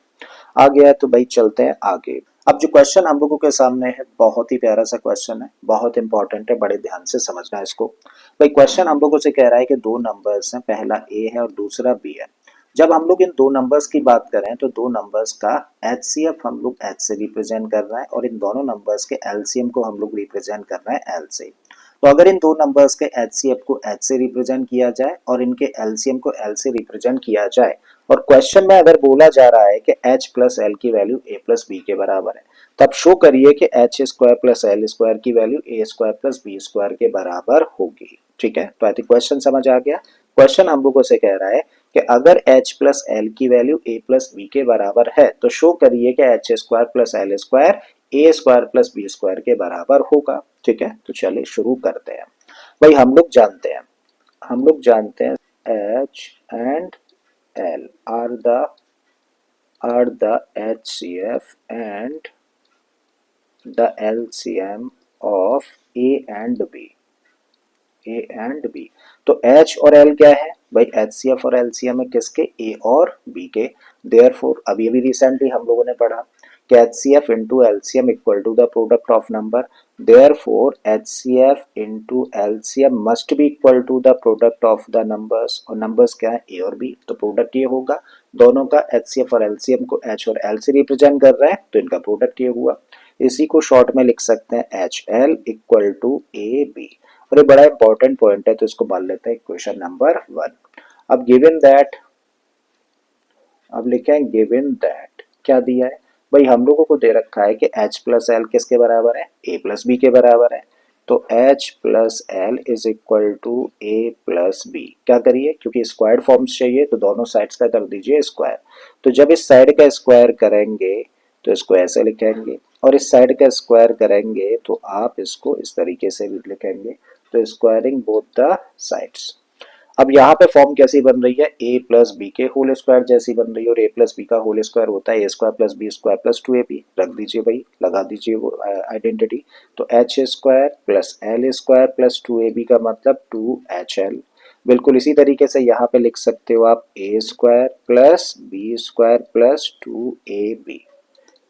आ गया तो भाई चलते हैं आगे। अब जो क्वेश्चन हम लोगों के सामने है बहुत ही प्यारा सा क्वेश्चन है, बहुत इंपॉर्टेंट है, बड़े ध्यान से समझना है इसको। भाई क्वेश्चन हम लोगों से कह रहा है कि दो नंबर्स हैं, पहला ए है और दूसरा बी है। जब हम लोग इन दो नंबर्स की बात करें तो दो नंबर्स का एचसीएफ हम लोग एच से रिप्रेजेंट कर रहे हैं और इन दोनों नंबर्स के एलसीएम को हम लोग रिप्रेजेंट कर रहे हैं एल से। तो अगर इन दो नंबर्स के एचसीएफ को एच से रिप्रेजेंट किया जाए और इनके एलसीएम को एल से रिप्रेजेंट किया जाए और क्वेश्चन में अगर बोला जा रहा है कि h प्लस एल की वैल्यू a प्लस बी के बराबर है, तब शो करिए कि H square plus L square की value a square plus B square के बराबर होगी। ठीक है, तो आई थिंक क्वेश्चन समझ आ गया। क्वेश्चन हम लोगों से कह रहा है कि अगर h प्लस एल की वैल्यू a प्लस बी के बराबर है तो शो करिए कि H square plus L square a square plus B square के बराबर होगा। ठीक है, तो चलिए शुरू करते हैं। भाई हम लोग जानते हैं h and L are the HCF and the LCM of A and B। तो H और L क्या है भाई? HCF और LCM है किसके? A और B के। Therefore अभी रिसेंटली हम लोगों ने पढ़ा कि HCF into LCM equal to the product of number। Therefore HCF into LCM must be equal to the product of the numbers, और numbers क्या है? A और B, तो प्रोडक्ट ये होगा। दोनों का HCF और LCM को H और L से रिप्रेजेंट कर रहे हैं तो इनका प्रोडक्ट ये हुआ। इसी को शॉर्ट में लिख सकते हैं HL इक्वल टू AB। और ये बड़ा इंपॉर्टेंट पॉइंट है तो इसको मान लेते हैं इक्वेशन नंबर 1। अब गिवन दैट, अब लिखें गिवन दैट क्या दिया है भाई, हम लोगों को दे रखा है कि H प्लस एल किसके बराबर है, A प्लस बी के बराबर है। तो H plus L is equal to A plus B. क्या करिए, क्योंकि स्क्वायर फॉर्म्स चाहिए तो दोनों साइड्स का कर दीजिए स्क्वायर। तो जब इस साइड का स्क्वायर करेंगे तो इसको ऐसे लिखेंगे, और इस साइड का स्क्वायर करेंगे तो आप इसको इस तरीके से भी लिखेंगे। तो स्क्वायरिंग बोथ द साइड्स। अब यहाँ पे फॉर्म कैसी बन रही है, a प्लस बी के होल स्क्वायर जैसी बन रही है, और a प्लस बी का होल स्क्वायर होता है a square plus B square plus 2ab। रख दीजिए भाई, लगा दीजिए वो आइडेंटिटी। तो h square plus L square plus 2ab का मतलब 2HL। बिल्कुल इसी तरीके से यहाँ पे लिख सकते हो आप a square plus B square plus 2ab।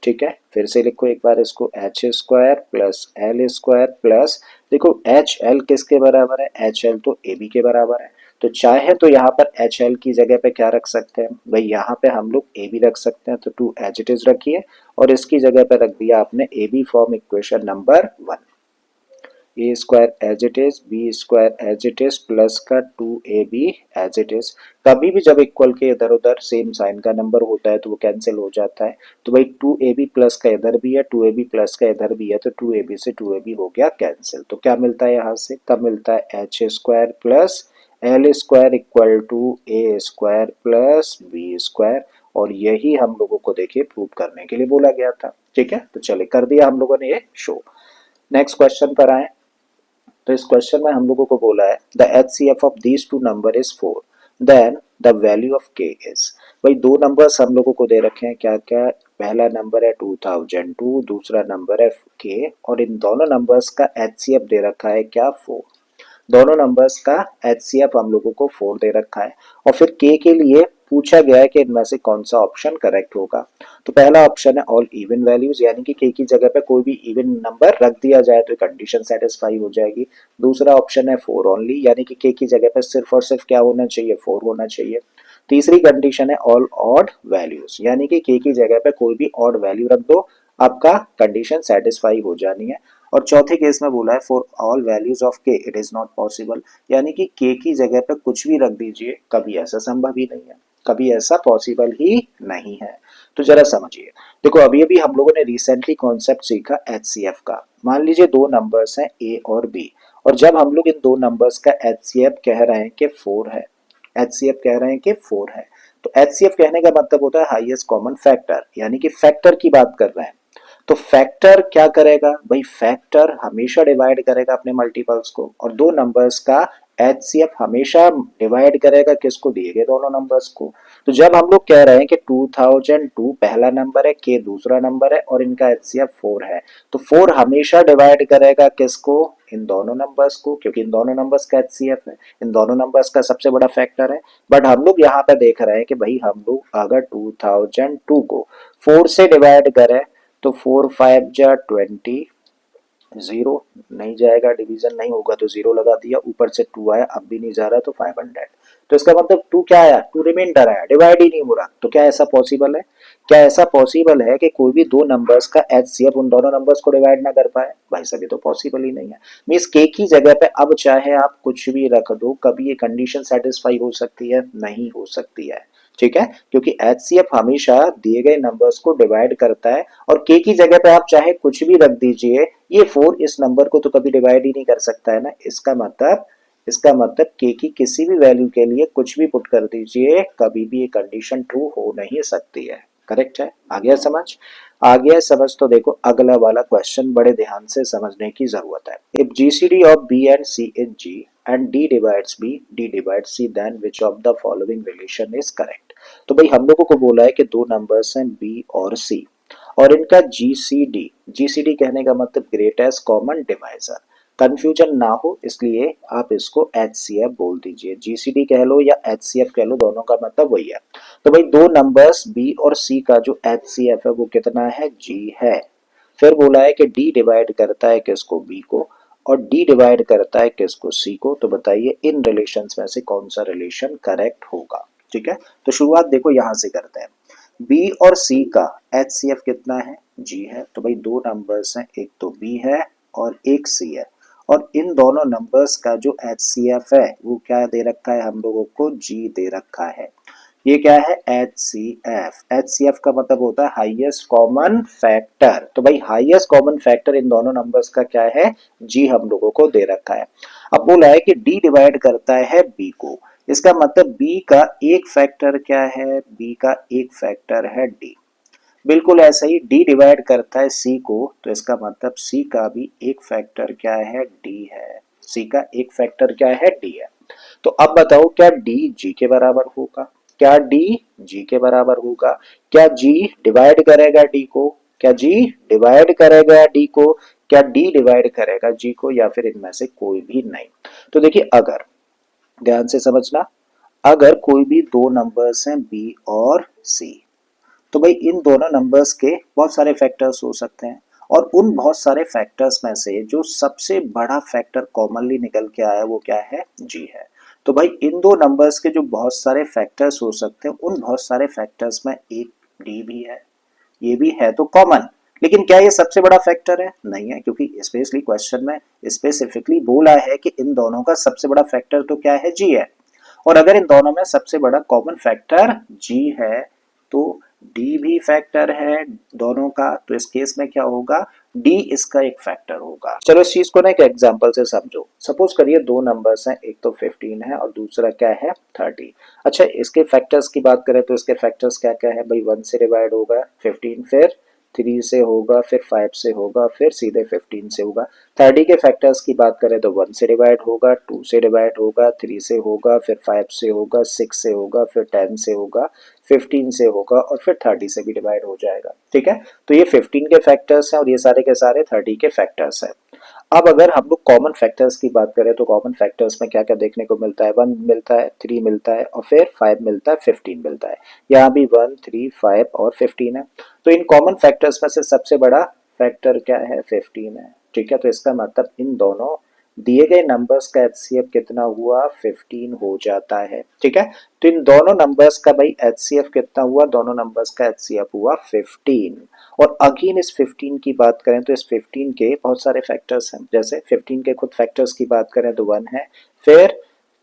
ठीक है, फिर से लिखो एक बार इसको, H square plus L square plus, देखो एच एल किसके बराबर है, एच एल तो ए बी के बराबर है। तो चाहे तो यहाँ पर एच एल की जगह पे क्या रख सकते हैं भाई, यहाँ पे हम लोग ए बी रख सकते हैं, तो 2 एच इट इज रखिए, और इसकी जगह पे रख दिया आपने A B form equation number 1। A square as it is, B square as it is, plus का 2ab एज इट इज। कभी भी जब इक्वल के इधर उधर सेम साइन का नंबर होता है तो वो कैंसिल हो जाता है। तो भाई 2ab प्लस का इधर भी है, 2ab प्लस का इधर भी है, तो 2ab से 2ab हो गया कैंसिल। तो क्या मिलता है यहाँ से, तब मिलता है H square plus L square equal to A square plus B square. और यही हम लोगों को देखिए प्रूव करने के लिए बोला गया था। ठीक है, तो चलिए कर दिया हम लोगों ने ये शो। नेक्स्ट क्वेश्चन पर आए। तो इस क्वेश्चन में हम लोगों को बोला है the HCF of these two number is 4, then the value of k is. भाई दो नंबर्स हम लोगों को दे रखे हैं, क्या क्या, पहला नंबर है 2002, दूसरा नंबर है k, और इन दोनों नंबर्स का HCF दे रखा है क्या, 4। दोनों नंबर्स का HCF हम लोगों को 4 दे रखा है, और फिर k के लिए पूछा गया है कि इनमें से कौन सा ऑप्शन करेक्ट होगा। तो पहला ऑप्शन है ऑल इवन वैल्यूज, यानी कि k की जगह पे कोई भी इवन नंबर रख दिया जाए तो कंडीशन सेटिस्फाई हो जाएगी। दूसरा ऑप्शन है 4 ओनली, यानी कि k की जगह पे सिर्फ और सिर्फ क्या होना चाहिए, 4 होना चाहिए। तीसरी कंडीशन है ऑल ऑड वैल्यूज, यानी कि k की जगह पे कोई भी ऑड वैल्यू रख दो, आपका कंडीशन सेटिस्फाई हो जानी है। और चौथे केस में बोला है for all values of k it is not possible, यानी कि k की जगह पे कुछ भी रख दीजिए, कभी ऐसा संभव ही नहीं है, कभी ऐसा पॉसिबल ही नहीं है। तो जरा समझिए, देखो अभी अभी हम लोगों ने रिसेंटली कॉन्सेप्ट सीखा HCF का। मान लीजिए दो नंबर्स हैं A और B, और जब हम लोग इन दो नंबर्स का HCF कह रहे हैं कि 4 है, HCF कह रहे हैं कि 4 है, तो HCF कहने का मतलब होता है हाईएस्ट कॉमन फैक्टर, यानी कि फैक्टर की बात कर रहे हैं। तो फैक्टर क्या करेगा भाई, फैक्टर हमेशा डिवाइड करेगा अपने मल्टीपल्स को, और दो नंबर्स का HCF हमेशा डिवाइड करेगा किसको, दिए गए दोनों नंबर्स को। तो जब हम लोग कह रहे हैं कि 2002 पहला नंबर है, k दूसरा नंबर है, और इनका HCF 4 है, तो 4 हमेशा डिवाइड करेगा किसको, इन दोनों नंबर्स को, क्योंकि इन दोनों नंबर्स का HCF है, इन दोनों नंबर्स का सबसे बड़ा फैक्टर है। बट हम लोग यहाँ पे देख रहे हैं कि भाई हम लोग अगर 2002 को 4 से डिवाइड करें तो 4 5 जा 20, जीरो नहीं जाएगा, डिवीजन नहीं होगा तो जीरो लगा दिया, ऊपर से 2 आया, अब भी नहीं जा रहा तो 500। तो इसका मतलब 2 क्या आया, 2 रिमाइंडर आया, डिवाइड ही नहीं हो रहा। तो क्या ऐसा पॉसिबल है, क्या ऐसा पॉसिबल है कि कोई भी दो नंबर्स का HCF उन दोनों नंबर्स को डिवाइड ना कर पाए, भाई सभी तो पॉसिबल ही नहीं है। मींस k की जगह पे अब चाहे आप कुछ भी रख दो, कभी ये कंडीशन सेटिस्फाई हो सकती है, नहीं हो सकती है। ठीक है, क्योंकि HCF हमेशा दिए गए नंबर्स को डिवाइड करता है, और k की जगह पे आप चाहे कुछ भी रख दीजिए, ये 4 इस नंबर को तो कभी डिवाइड ही नहीं कर सकता है ना। इसका मतलब k की किसी भी वैल्यू के लिए कुछ भी पुट कर दीजिए, कभी भी ये कंडीशन ट्रू हो नहीं सकती है। करेक्ट है, आ गया समझ, आ गया समझ। तो देखो अगला वाला क्वेश्चन बड़े ध्यान से समझने की जरूरत है। If GCD of B and C is G and D divides B, D divides C, then which of the following relation is correct? तो भाई हम लोगों को बोला है कि दो नंबर्स हैं B और C, और इनका GCD कहने का मतलब ग्रेटेस्ट कॉमन डिवाइजर, कंफ्यूजन ना हो इसलिए आप इसको HCF बोल दीजिए, GCD कह लो या HCF कह लो, दोनों का मतलब वही है। तो भाई दो नंबर्स B और C का जो HCF है वो कितना है, G है। फिर बोला है कि D डिवाइड करता है किसको, B को, और D डिवाइड करता है किसको, C को। तो बताइए इन रिलेशंस में से कौन सा रिलेशन करेक्ट होगा। ठीक है, तो शुरुआत देखो यहां से करते हैं। B और C का HCF कितना है, जी है। तो भाई दो नंबर्स हैं, एक तो बी है और एक सी है, और इन दोनों नंबर्स का जो HCF है वो क्या दे रखा है हम लोगों को, जी दे रखा है। ये क्या है, HCF। HCF का मतलब होता है हाईएस्ट कॉमन फैक्टर। तो भाई हाईएस्ट कॉमन फैक्टर इन दोनों नंबर्स का क्या है, जी हम लोगों को दे रखा है। अब बोला है कि डी डिवाइड करता है बी को, इसका मतलब बी का एक फैक्टर क्या है, बी का एक फैक्टर है डी। बिल्कुल ऐसा ही डी डिवाइड करता है सी को, तो इसका मतलब सी का भी एक फैक्टर क्या है, डी है। सी का एक फैक्टर क्या है, डी है। तो अब बताओ क्या डी जी के बराबर होगा, क्या डी जी के बराबर होगा, क्या जी डिवाइड करेगा डी को, क्या जी डिवाइड करेगा डी को, क्या डी डिवाइड करेगा जी को, या फिर इनमें से कोई भी नहीं। तो देखिए, अगर ध्यान से समझना, अगर कोई भी दो नंबर्स हैं बी और सी, तो भाई इन दोनों नंबर्स के बहुत सारे फैक्टर्स हो सकते हैं, और उन बहुत सारे फैक्टर्स में से जो सबसे बड़ा फैक्टर कॉमनली निकल के आया वो क्या है, जी है। तो भाई इन दो नंबर्स के जो बहुत सारे फैक्टर्स हो सकते हैं, उन बहुत सारे फैक्टर्स में एक डी भी है, ये भी है तो कॉमन। लेकिन क्या ये सबसे बड़ा फैक्टर है, नहीं है, क्योंकि स्पेशली क्वेश्चन में स्पेसिफिकली बोला है कि इन दोनों का सबसे बड़ा फैक्टर तो क्या है, जी है। और अगर इन दोनों में सबसे बड़ा कॉमन फैक्टर जी है, तो डी भी फैक्टर है दोनों का, तो इस केस में क्या होगा, डी इसका एक फैक्टर होगा। चलो इस चीज को ना एक एग्जांपल से समझो। सपोज करिए दो नंबर्स हैं, एक तो 15 है और दूसरा क्या है, 30। अच्छा, इसके फैक्टर्स की बात करें तो इसके फैक्टर्स क्या क्या है भाई, 1 से डिवाइड होगा 15, फिर 3 से होगा, फिर 5 से होगा, फिर सीधे 15 से होगा। 30 के फैक्टर्स की बात करें तो 1 से डिवाइड होगा, 2 से डिवाइड होगा, 3 से होगा, फिर 5 से होगा, 6 से होगा, फिर 10 से होगा, 15 से होगा, और फिर 30 से भी डिवाइड हो जाएगा। ठीक है, तो ये 15 के फैक्टर्स हैं और ये सारे के सारे 30 के फैक्टर्स हैं। अब अगर हम लोग कॉमन फैक्टर्स की बात करें तो कॉमन फैक्टर्स में क्या क्या देखने को मिलता है, 1 मिलता है, 3 मिलता है, और फिर 5 मिलता है, 15 मिलता है। यहाँ भी 1, 3, 5 और 15 है। तो इन कॉमन फैक्टर्स में से सबसे बड़ा फैक्टर क्या है, 15 है। ठीक है, तो इसका मतलब इन दोनों दिए गए नंबर्स का HCF कितना हुआ, 15 हो जाता है। ठीक है, तो इन दोनों नंबर्स का भाई HCF कितना हुआ, दोनों नंबर्स का HCF हुआ 15। और अगेन इस 15 की बात करें तो इस 15 के बहुत सारे फैक्टर्स हैं। जैसे 15 के खुद फैक्टर्स की बात करें तो 1 है, फिर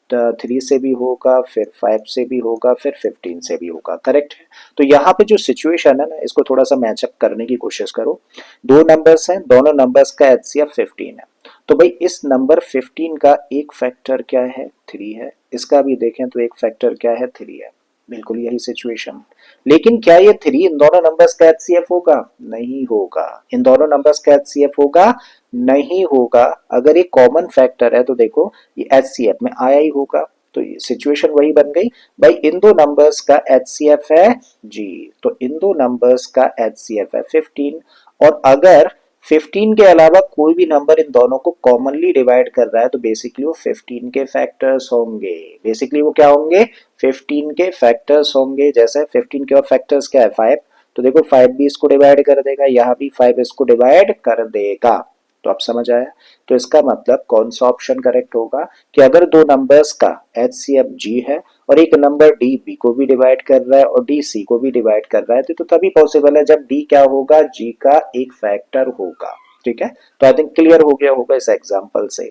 3 से भी होगा, फिर 5 से भी होगा, फिर 15 से भी होगा। करेक्ट है। तो यहाँ पे जो सिचुएशन है ना, इसको थोड़ा सा मैचअप करने की कोशिश करो। दो नंबर्स हैं, दोनों नंबर्स का HCF 15 है। तो भाई इस नंबर 15 का एक फैक्टर क्या है, 3 है। इसका भी देखें तो एक फैक्टर क्या है, 3 है। बिल्कुल यही सिचुएशन। लेकिन क्या ये 3 इन दोनों नंबर्स का HCF होगा, नहीं होगा। इन दोनों नंबर्स का HCF होगा, नहीं होगा। अगर ये कॉमन फैक्टर है तो देखो ये HCF में आया ही होगा। तो सिचुएशन वही बन गई भाई, इन दो नंबर्स का HCF है जी, तो इन दो नंबर्स का HCF है 15। और अगर 15 के अलावा कोई भी नंबर इन दोनों को कॉमनली डिवाइड कर रहा है तो बेसिकली वो 15 के फैक्टर्स होंगे। बेसिकली वो क्या होंगे, 15 के फैक्टर्स होंगे। जैसे 15 के और फैक्टर्स क्या है, 5। तो देखो 5 भी इसको डिवाइड कर देगा, यहाँ भी 5 इसको डिवाइड कर देगा। तो अब समझ आया। तो इसका मतलब कौन सा ऑप्शन करेक्ट होगा, कि अगर दो नंबर्स का HCF G है और एक नंबर D B को भी डिवाइड कर रहा है और D C को भी डिवाइड कर रहा है, तो तभी पॉसिबल है जब D क्या होगा, G का एक फैक्टर होगा। ठीक है, तो आई थिंक क्लियर हो गया होगा इस एग्जांपल से।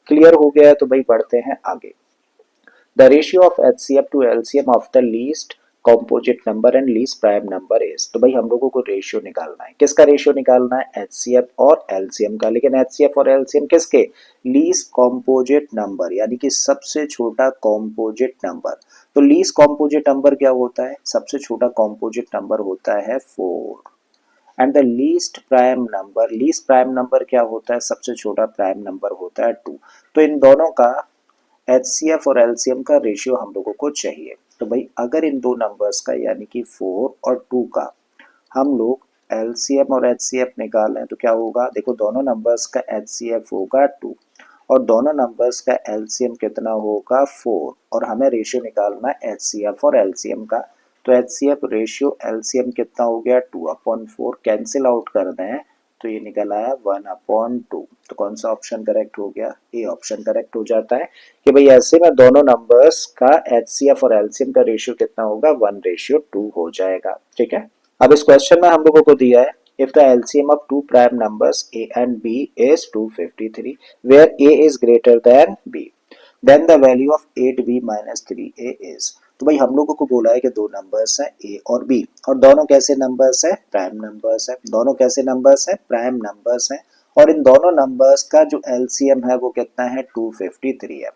क्लियर हो गया है तो भाई बढ़ते हैं आगे। The ratio of HCF to LCM of the least composite number and least prime number is। तो भाई हम लोगों को रेशियो निकालना है। किसका रेशियो निकालना है, HCF और LCM का। लेकिन HCF और LCM किसके, लीस्ट कॉम्पोजिट नंबर, यानी कि सबसे छोटा कॉम्पोजिट नंबर। तो लीस्ट कॉम्पोजिट नंबर क्या होता है, सबसे छोटा कॉम्पोजिट नंबर होता है 4। And the least prime number क्या होता है, सबसे छोटा प्राइम नंबर होता है 2। तो इन दोनों का HCF और LCM का रेशियो हम लोगों को चाहिए। तो भाई अगर इन दो नंबर्स का यानी कि 4 और 2 का हम लोग LCM और HCF निकालें तो क्या होगा, देखो दोनों नंबर्स का HCF होगा 2 और दोनों नंबर्स का LCM कितना होगा, 4। और हमें रेशियो निकालना है HCF और LCM का। तो HCF रेशियो LCM कितना हो गया, 2/4। कैंसिल आउट कर दें तो ये निकल आया 1/2। तो कौन सा ऑप्शन करेक्ट हो गया, ए ऑप्शन करेक्ट हो जाता है कि भाई ऐसे में दोनों नंबर्स का HCF और LCM का रेशियो कितना होगा, 1/2 हो जाएगा। ठीक है, अब इस क्वेश्चन में हम लोगों को दिया है if the LCM of two prime numbers A and B is 253 where A is greater than B then the value of 8B minus 3A is। तो भाई हम लोगों को बोला है कि दो नंबर्स हैं A और B और दोनों कैसे नंबर्स हैं प्राइम नंबर्स हैं दोनों कैसे नंबर्स हैं प्राइम नंबर्स हैं और इन दोनों नंबर्स का जो LCM है वो कितना है 253 है।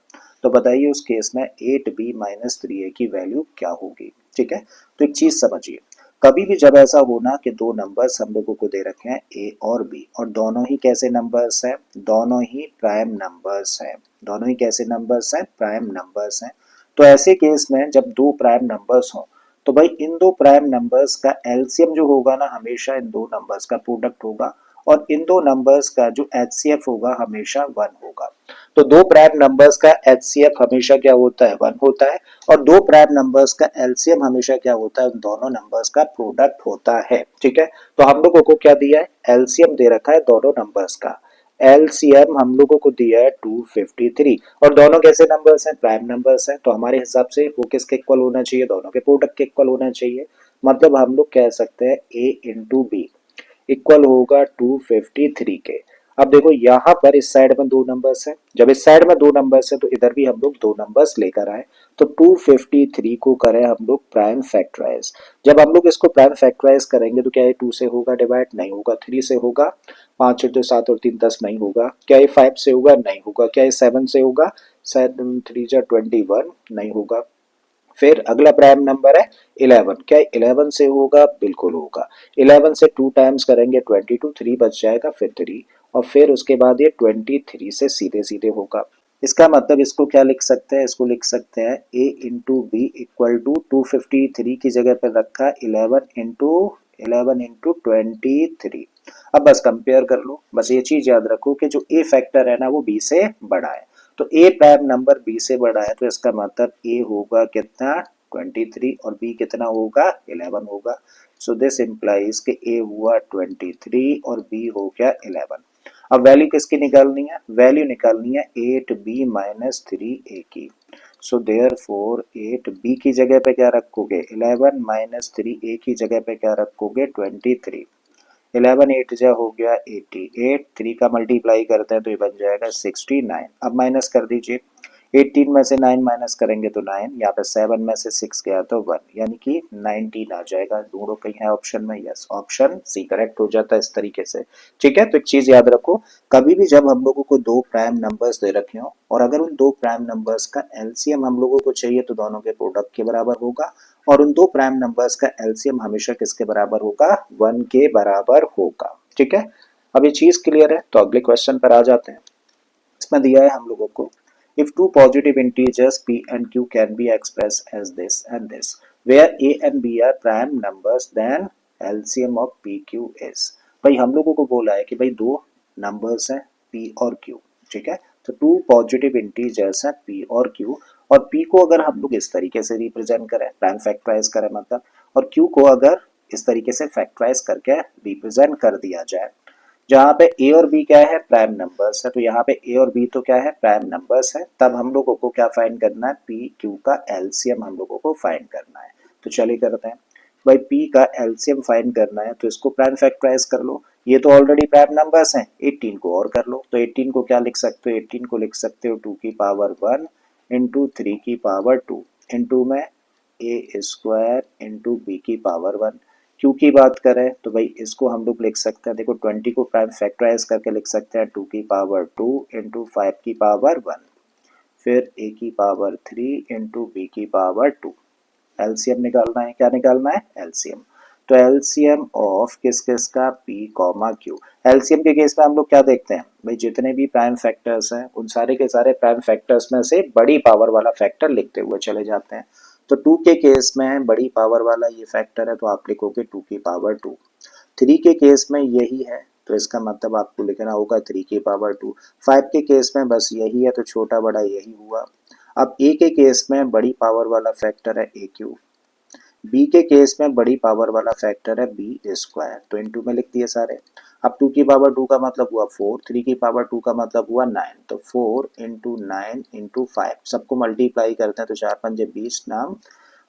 तो बताइए उस केस में 8B माइनस 3A की वैल्यू क्या होगी। ठीक है, तो एक चीज समझिए, कभी भी जब ऐसा हो ना कि दो नंबर्स हम लोगों को दे रखे हैं A और B और दोनों ही कैसे नंबर्स हैं दोनों ही प्राइम नंबर्स हैं दोनों ही कैसे नंबर्स हैं प्राइम नंबर्स हैं। तो ऐसे केस में जब दो प्राइम नंबर्स हों तो भाई इन दो प्राइम नंबर्स का एलसीएम जो होगा ना हमेशा इन दो नंबर्स का प्रोडक्ट होगा और इन दो नंबर्स का जो एचसीएफ होगा हमेशा 1 होगा। तो दो प्राइम नंबर्स का एचसीएफ हमेशा क्या होता है 1 होता है और दो प्राइम नंबर्स का एलसीएम हमेशा क्या होता है उन दोनों नंबर्स का प्रोडक्ट होता है। ठीक है, तो हम लोगों को क्या दिया है एलसीएम दे रखा है दोनों नंबर्स का एलसीएम हम लोगों को दिया है 253 और दोनों कैसे नंबर्स हैं प्राइम नंबर्स हैं तो हमारे हिसाब से वो किसके इक्वल होना चाहिए दोनों के प्रोडक्ट के इक्वल होना चाहिए। मतलब हम लोग कह सकते हैं A इंटू बी इक्वल होगा 253 के। अब देखो यहाँ पर इस साइड में दो नंबर्स हैं जब इस साइड में दो नंबर्स हैं तो इधर भी हम लोग दो नंबर्स लेकर आए तो 253 को करें हम लोग प्राइम फैक्टराइज। जब हम लोग इसको प्राइम फैक्टराइज करेंगे तो क्या ये 2 से होगा डिवाइड नहीं होगा 3 से होगा 5 तो 7 और 3 10 नहीं होगा क्या ये 5 से होगा नहीं होगा क्या ये 7 से होगा 7 3 जा 21 नहीं होगा। फिर अगला प्राइम नंबर है 11 क्या 11 से होगा बिल्कुल होगा 11 से 2 टाइम्स करेंगे 22 3 बच जाएगा फिर 3 और फिर उसके बाद ये 23 से सीधे सीधे होगा। इसका मतलब इसको क्या लिख सकते हैं इसको लिख सकते हैं A into B equal to 253 की जगह पर रखा 11 इंटू 23। अब बस कंपेयर कर लो बस ये चीज याद रखो कि जो A फैक्टर है ना वो B से बड़ा है तो A प्राइम नंबर B से बड़ा है तो इसका मतलब A होगा कितना 23 और B कितना होगा 11 होगा। सो दिस इम्प्लाइज कि A हुआ 23 और B हो गया 11। अब वैल्यू किसकी निकालनी है वैल्यू निकालनी है 8B माइनस 3A की। सो देयर फोर 8B की जगह पे क्या रखोगे 11 माइनस 3A की जगह पे क्या रखोगे 23। 11 8 जा हो गया 88 3 का मल्टीप्लाई करते हैं तो ये बन जाएगा 69। अब माइनस कर दीजिए 18 में से 9 माइनस करेंगे तो 9 यहाँ पे 7 में से 6 गया तो 1 यानी कि 19 आ जाएगा। ढूंढो कहीं है ऑप्शन में यस ऑप्शन सी करेक्ट हो जाता है इस तरीके से। ठीक है, तो एक चीज याद रखो कभी भी जब हम लोगों को दो प्राइम नंबर्स दे रखे हो और अगर उन दो प्राइम नंबर्स का एलसीएम हम लोगों को चाहिए तो दोनों के प्रोडक्ट के बराबर होगा और उन दो प्राइम नंबर्स का एलसीएम हमेशा किसके बराबर होगा 1 के बराबर होगा। ठीक है, अब ये चीज क्लियर है तो अगले क्वेश्चन पर आ जाते हैं। इसमें दिया है हम लोगों को if two positive integers p and q can be expressed as this and this where a and b are prime numbers then LCM of p q is। भाई हम लोगों को बोला है कि भाई दो नंबर्स हैं p और q। ठीक है, तो टू पॉजिटिव इंटीजर्स हैं p और q और p को अगर हम लोग इस तरीके से रिप्रेजेंट करें प्राइम फैक्टराइज करें मतलब और q को अगर इस तरीके से फैक्टराइज करके रिप्रेजेंट कर दिया जाए जहाँ पे ए और बी क्या है प्राइम नंबर्स है तो यहाँ पे ए और बी तो क्या है प्राइम नंबर्स है तब हम लोगों को क्या फाइंड करना है पी क्यू का एलसीएम हम लोगों को फाइंड करना है। तो चलिए करते हैं भाई पी का एलसीएम फाइंड करना है तो इसको प्राइम फैक्टराइज कर लो ये तो ऑलरेडी प्राइम नंबर्स हैं 18 को और कर लो तो 18 को क्या लिख सकते हो 18 को लिख सकते हो 2 की पावर 1 इंटू 3 की पावर 2 इंटू में ए स्क्वायर इंटू बी की पावर 1। क्यू की बात करें तो भाई इसको हम लोग लिख सकते हैं देखो 20 को प्राइम फैक्टराइज करके लिख सकते हैं 2 की पावर 2 इंटू 5 की पावर 1 फिर ए की पावर 3 इंटू बी की पावर 2। एलसीएम निकालना है क्या निकालना है एलसीएम। तो एलसीएम ऑफ किस किस का पी कॉमा क्यू। एलसीएम के केस में हम लोग क्या देखते हैं भाई जितने भी प्राइम फैक्टर्स हैं उन सारे के सारे प्राइम फैक्टर्स में से बड़ी पावर वाला फैक्टर लिखते हुए चले जाते हैं। तो 2 के केस में बड़ी पावर वाला ये फैक्टर है तो आप लिखोगे 2 की पावर 2। 3 के केस में यही है तो इसका मतलब आपको लिखना होगा 3 की पावर 2। 5 के केस में बस यही है तो छोटा बड़ा यही हुआ। अब ए के केस में बड़ी पावर वाला फैक्टर है ए क्यू बी के केस में बड़ी पावर वाला फैक्टर है बी स्क्वायर तो इनटू में लिख दिए सारे। अब 2 की पावर 2 का मतलब हुआ 4 3 की पावर 2 का मतलब हुआ 9 तो 4 इंटू 9 इंटू 5 सबको मल्टीप्लाई करते हैं तो 4 पंजे 20 नाम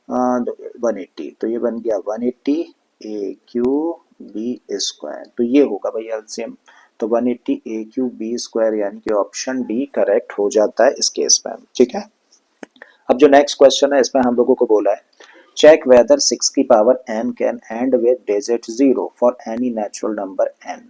180 तो ये बन गया 180 ए क्यू बी स्क्वायर, तो ये होगा भाई एलसीएम। तो 180 ए क्यूब बी स्क्वायर, यानी कि ऑप्शन डी करेक्ट हो जाता है इस केस में। ठीक है, अब जो नेक्स्ट क्वेश्चन है इसमें हम लोगों को बोला है चेक वेदर 6 की power n can and with digit 0 for any natural number n।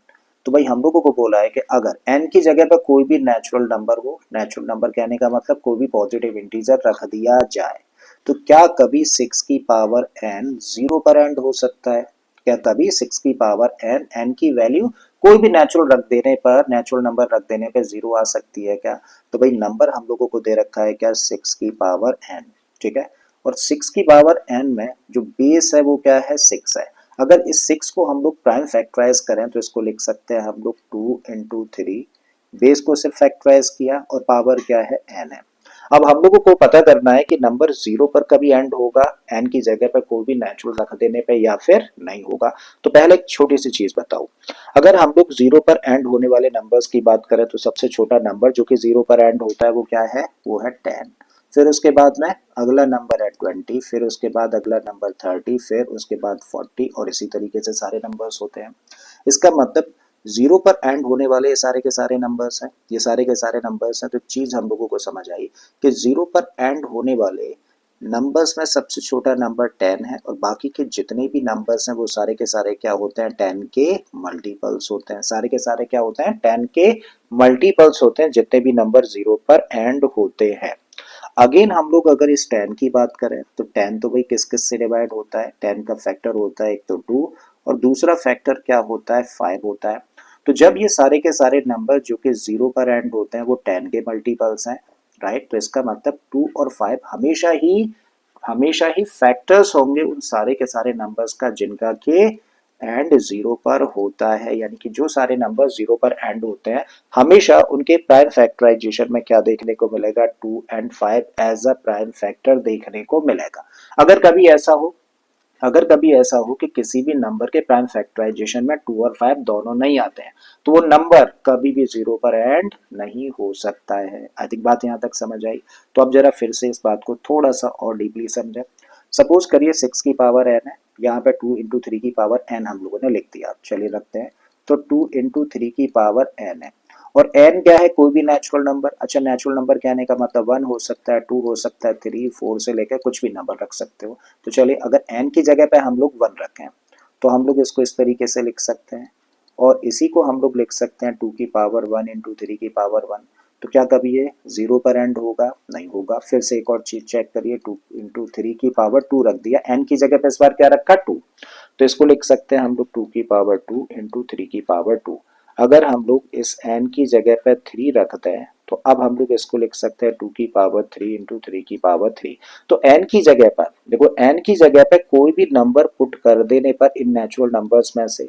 तो भाई हम लोगों को बोला है कि अगर n की जगह पर कोई भी नेचुरल नंबर हो, नेचुरल नंबर कहने का मतलब कोई भी पॉजिटिव इंटीजर रख दिया जाए, तो क्या कभी 6 की पावर n 0 पर एंड हो सकता है? क्या कभी 6 की पावर n की वैल्यू कोई भी नेचुरल रख देने पर, नेचुरल नंबर रख देने पे 0 आ सकती है क्या? तो भाई नंबर हम लोगों को दे रखा है क्या, 6 की पावर n। ठीक है, और 6 की पावर n में जो बेस है वो क्या है, 6 है। अगर इस 6 को हम लोग प्राइम फैक्टराइज करें तो इसको लिख सकते हैं हम लोग 2 इंटू 3, बेस को सिर्फ फैक्टराइज किया और पावर क्या है, n है। अब हम लोगों को पता करना है कि नंबर 0 पर कभी एंड होगा n की जगह पर कोई भी नेचुरल रख देने पे या फिर नहीं होगा। तो पहले एक छोटी सी चीज बताओ, अगर हम लोग 0 पर एंड होने वाले नंबर्स की बात करें तो सबसे छोटा नंबर जो कि 0 पर एंड होता है वो क्या है, वो है 10। फिर उसके बाद में अगला नंबर है 20, फिर उसके बाद अगला नंबर 30, फिर उसके बाद 40, और इसी तरीके से सारे नंबर्स होते हैं। इसका मतलब 0 पर एंड होने वाले ये सारे के सारे नंबर्स हैं, ये सारे के सारे नंबर्स हैं। तो चीज हम लोगों को समझ आई कि 0 पर एंड होने वाले नंबर्स में सबसे छोटा नंबर 10 है, और बाकी के जितने भी नंबर्स हैं वो सारे के सारे क्या होते हैं, 10 के मल्टीपल्स होते हैं। सारे के सारे क्या होते हैं, 10 के मल्टीपल्स होते हैं, जितने भी नंबर 0 पर एंड होते हैं। अगेन हम लोग अगर इस 10 की बात करें तो 10 तो भाई किस किस से डिवाइड होता है, 10 का फैक्टर होता है एक तो 2, और दूसरा फैक्टर क्या होता है, 5 होता है। तो जब ये सारे के सारे नंबर जो कि 0 पर एंड होते हैं वो 10 के मल्टीपल्स हैं, राइट, तो इसका मतलब 2 और 5 हमेशा ही फैक्टर्स होंगे उन सारे के सारे नंबर्स का जिनका के एंड 0 पर होता है। यानी कि जो सारे नंबर 0 पर एंड होते हैं हमेशा उनके प्राइम फैक्टराइजेशन में क्या देखने को मिलेगा, 2 and 5 as a prime factor देखने को मिलेगा। अगर कभी ऐसा हो अगर कभी ऐसा हो कि किसी भी नंबर के प्राइम फैक्टराइजेशन में 2 और 5 दोनों नहीं आते हैं तो वो नंबर कभी भी 0 पर एंड नहीं हो सकता है। आई थिंक बात यहाँ तक समझ आई। तो अब जरा फिर से इस बात को थोड़ा सा और डीपली समझें। सपोज करिए 6 की पावर n है, यहाँ पे 2 इंटू 3 की पावर n हम लोगों ने लिख दिया, चलिए रखते हैं। तो 2 इंटू 3 की पावर n है, और n क्या है, कोई भी नेचुरल नंबर। अच्छा, नेचुरल नंबर कहने का मतलब 1 हो सकता है, 2 हो सकता है, 3 4 से लेकर कुछ भी नंबर रख सकते हो। तो चलिए अगर n की जगह पे हम लोग 1 रखें तो हम लोग इसको इस तरीके से लिख सकते हैं, और इसी को हम लोग लिख सकते हैं 2 की पावर 1 इंटू 3 की पावर 1। तो क्या कभी ये 0 पर एंड होगा, नहीं होगा। फिर से एक और चीज चेक करिए, 2 इंटू 3 की पावर 2 रख दिया, n की जगह पे इस बार क्या रखा, 2। तो इसको लिख सकते हैं हम लोग 2 की पावर 2 इंटू 3 की पावर 2। अगर हम लोग इस n की जगह पे 3 रख दें तो अब हम लोग इसको लिख सकते हैं 2 की पावर 3 इंटू 3 की पावर 3। तो n की जगह पर देखो, n की जगह पे कोई भी नंबर पुट कर देने पर इन नेचुरल नंबर्स में से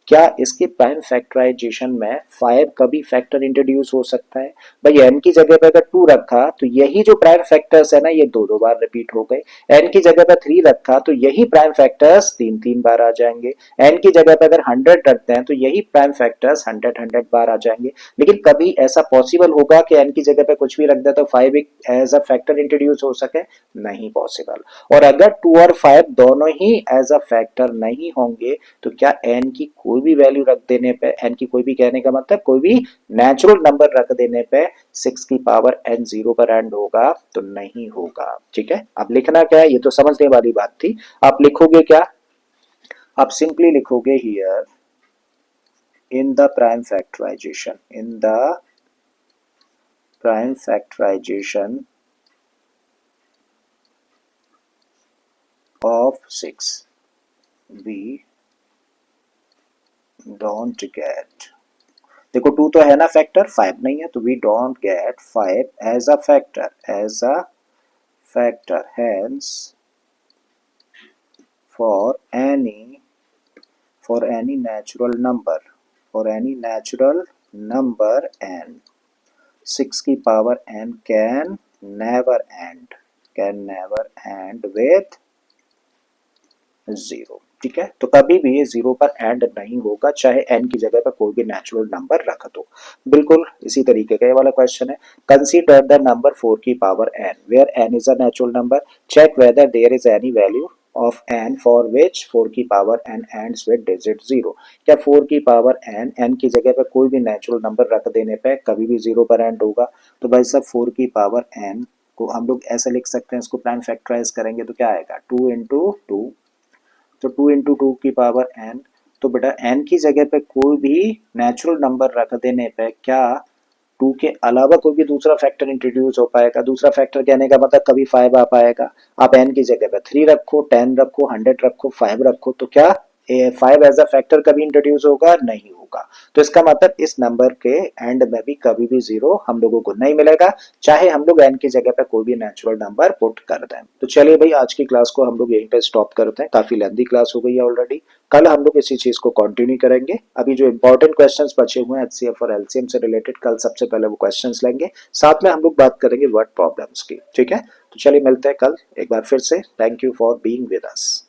क्या इसके प्राइम फैक्टराइजेशन में 5 कभी फैक्टर इंट्रोड्यूस हो सकता है? भाई n की जगह पे अगर 2 रखा तो यही जो प्राइम फैक्टर्स है ना ये दो दो बार रिपीट हो गए। n की जगह पे 3 रखा तो यही प्राइम फैक्टर्स तीन तीन बार आ जाएंगे। n की जगह पे अगर 100 रखते हैं तो यही प्राइम फैक्टर्स 100 बार आ जाएंगे। लेकिन कभी ऐसा पॉसिबल होगा कि n की जगह पे कुछ भी रख दे तो 5 एज अ फैक्टर इंट्रोड्यूस हो सके? नहीं पॉसिबल। और अगर 2 और 5 दोनों ही एज अ फैक्टर नहीं होंगे तो क्या n की कोई भी वैल्यू रख देने पे, n की कोई भी कहने का मतलब कोई भी नेचुरल नंबर रख देने पे 6 की पावर n 0 पर एंड होगा? तो नहीं होगा। ठीक है, अब लिखना क्या है ये तो समझने वाली बात थी। आप लिखोगे क्या, आप सिंपली लिखोगे here in the prime factorization of 6 we don't get, देखो 2 तो है ना फैक्टर, 5 नहीं है, तो we don't get 5 as a factor hence for any natural number n 6 की power n can never end with 0। ठीक है, तो कभी भी ये 0 पर एंड नहीं होगा चाहे n की जगह पर कोई भी नेचुरल नंबर रख दो। बिल्कुल इसी तरीके का ये वाला क्वेश्चन है। कंसीडर द नंबर 4 की power n where n is a natural number, check whether there is any value of n for which 4 की power n ends with digit 0। क्या 4 की पावर n की जगह पे कोई भी नेचुरल नंबर रख देने पे कभी भी 0 पर एंड होगा? तो भाई साहब 4 की पावर n को हम लोग ऐसे लिख सकते हैं, इसको प्राइम फैक्टराइज करेंगे तो क्या आएगा 2 इंटू टू, तो 2 इंटू टू की पावर n। तो बेटा n की जगह पे कोई भी नेचुरल नंबर रख देने पे क्या 2 के अलावा कोई भी दूसरा फैक्टर इंट्रोड्यूस हो पाएगा? दूसरा फैक्टर कहने का मतलब कभी 5 आ पाएगा। आप n की जगह पे 3 रखो, 10 रखो, 100 रखो, 5 रखो, तो क्या 5 एज अ फैक्टर कभी इंट्रोड्यूस होगा? नहीं होगा। तो इसका मतलब इस नंबर के एंड में भी कभी भी 0 हम लोगों को नहीं मिलेगा, चाहे हम लोग n की जगह पे कोई भी नेचुरल नंबर पुट कर दें। तो चलिए भाई आज की क्लास को हम लोग यहीं पे स्टॉप करते हैं, काफी लेंथी क्लास हो गई है ऑलरेडी। कल हम लोग इसी चीज को कंटिन्यू करेंगे। अभी जो इंपॉर्टेंट क्वेश्चंस बचे हुए हैं एचसीएफ और एलसीएम से रिलेटेड, कल सबसे पहले वो क्वेश्चंस लेंगे, साथ में हम लोग बात करेंगे वर्ड प्रॉब्लम्स की। ठीक है, तो चलिए मिलते हैं कल एक बार फिर से। Thank you for being with us.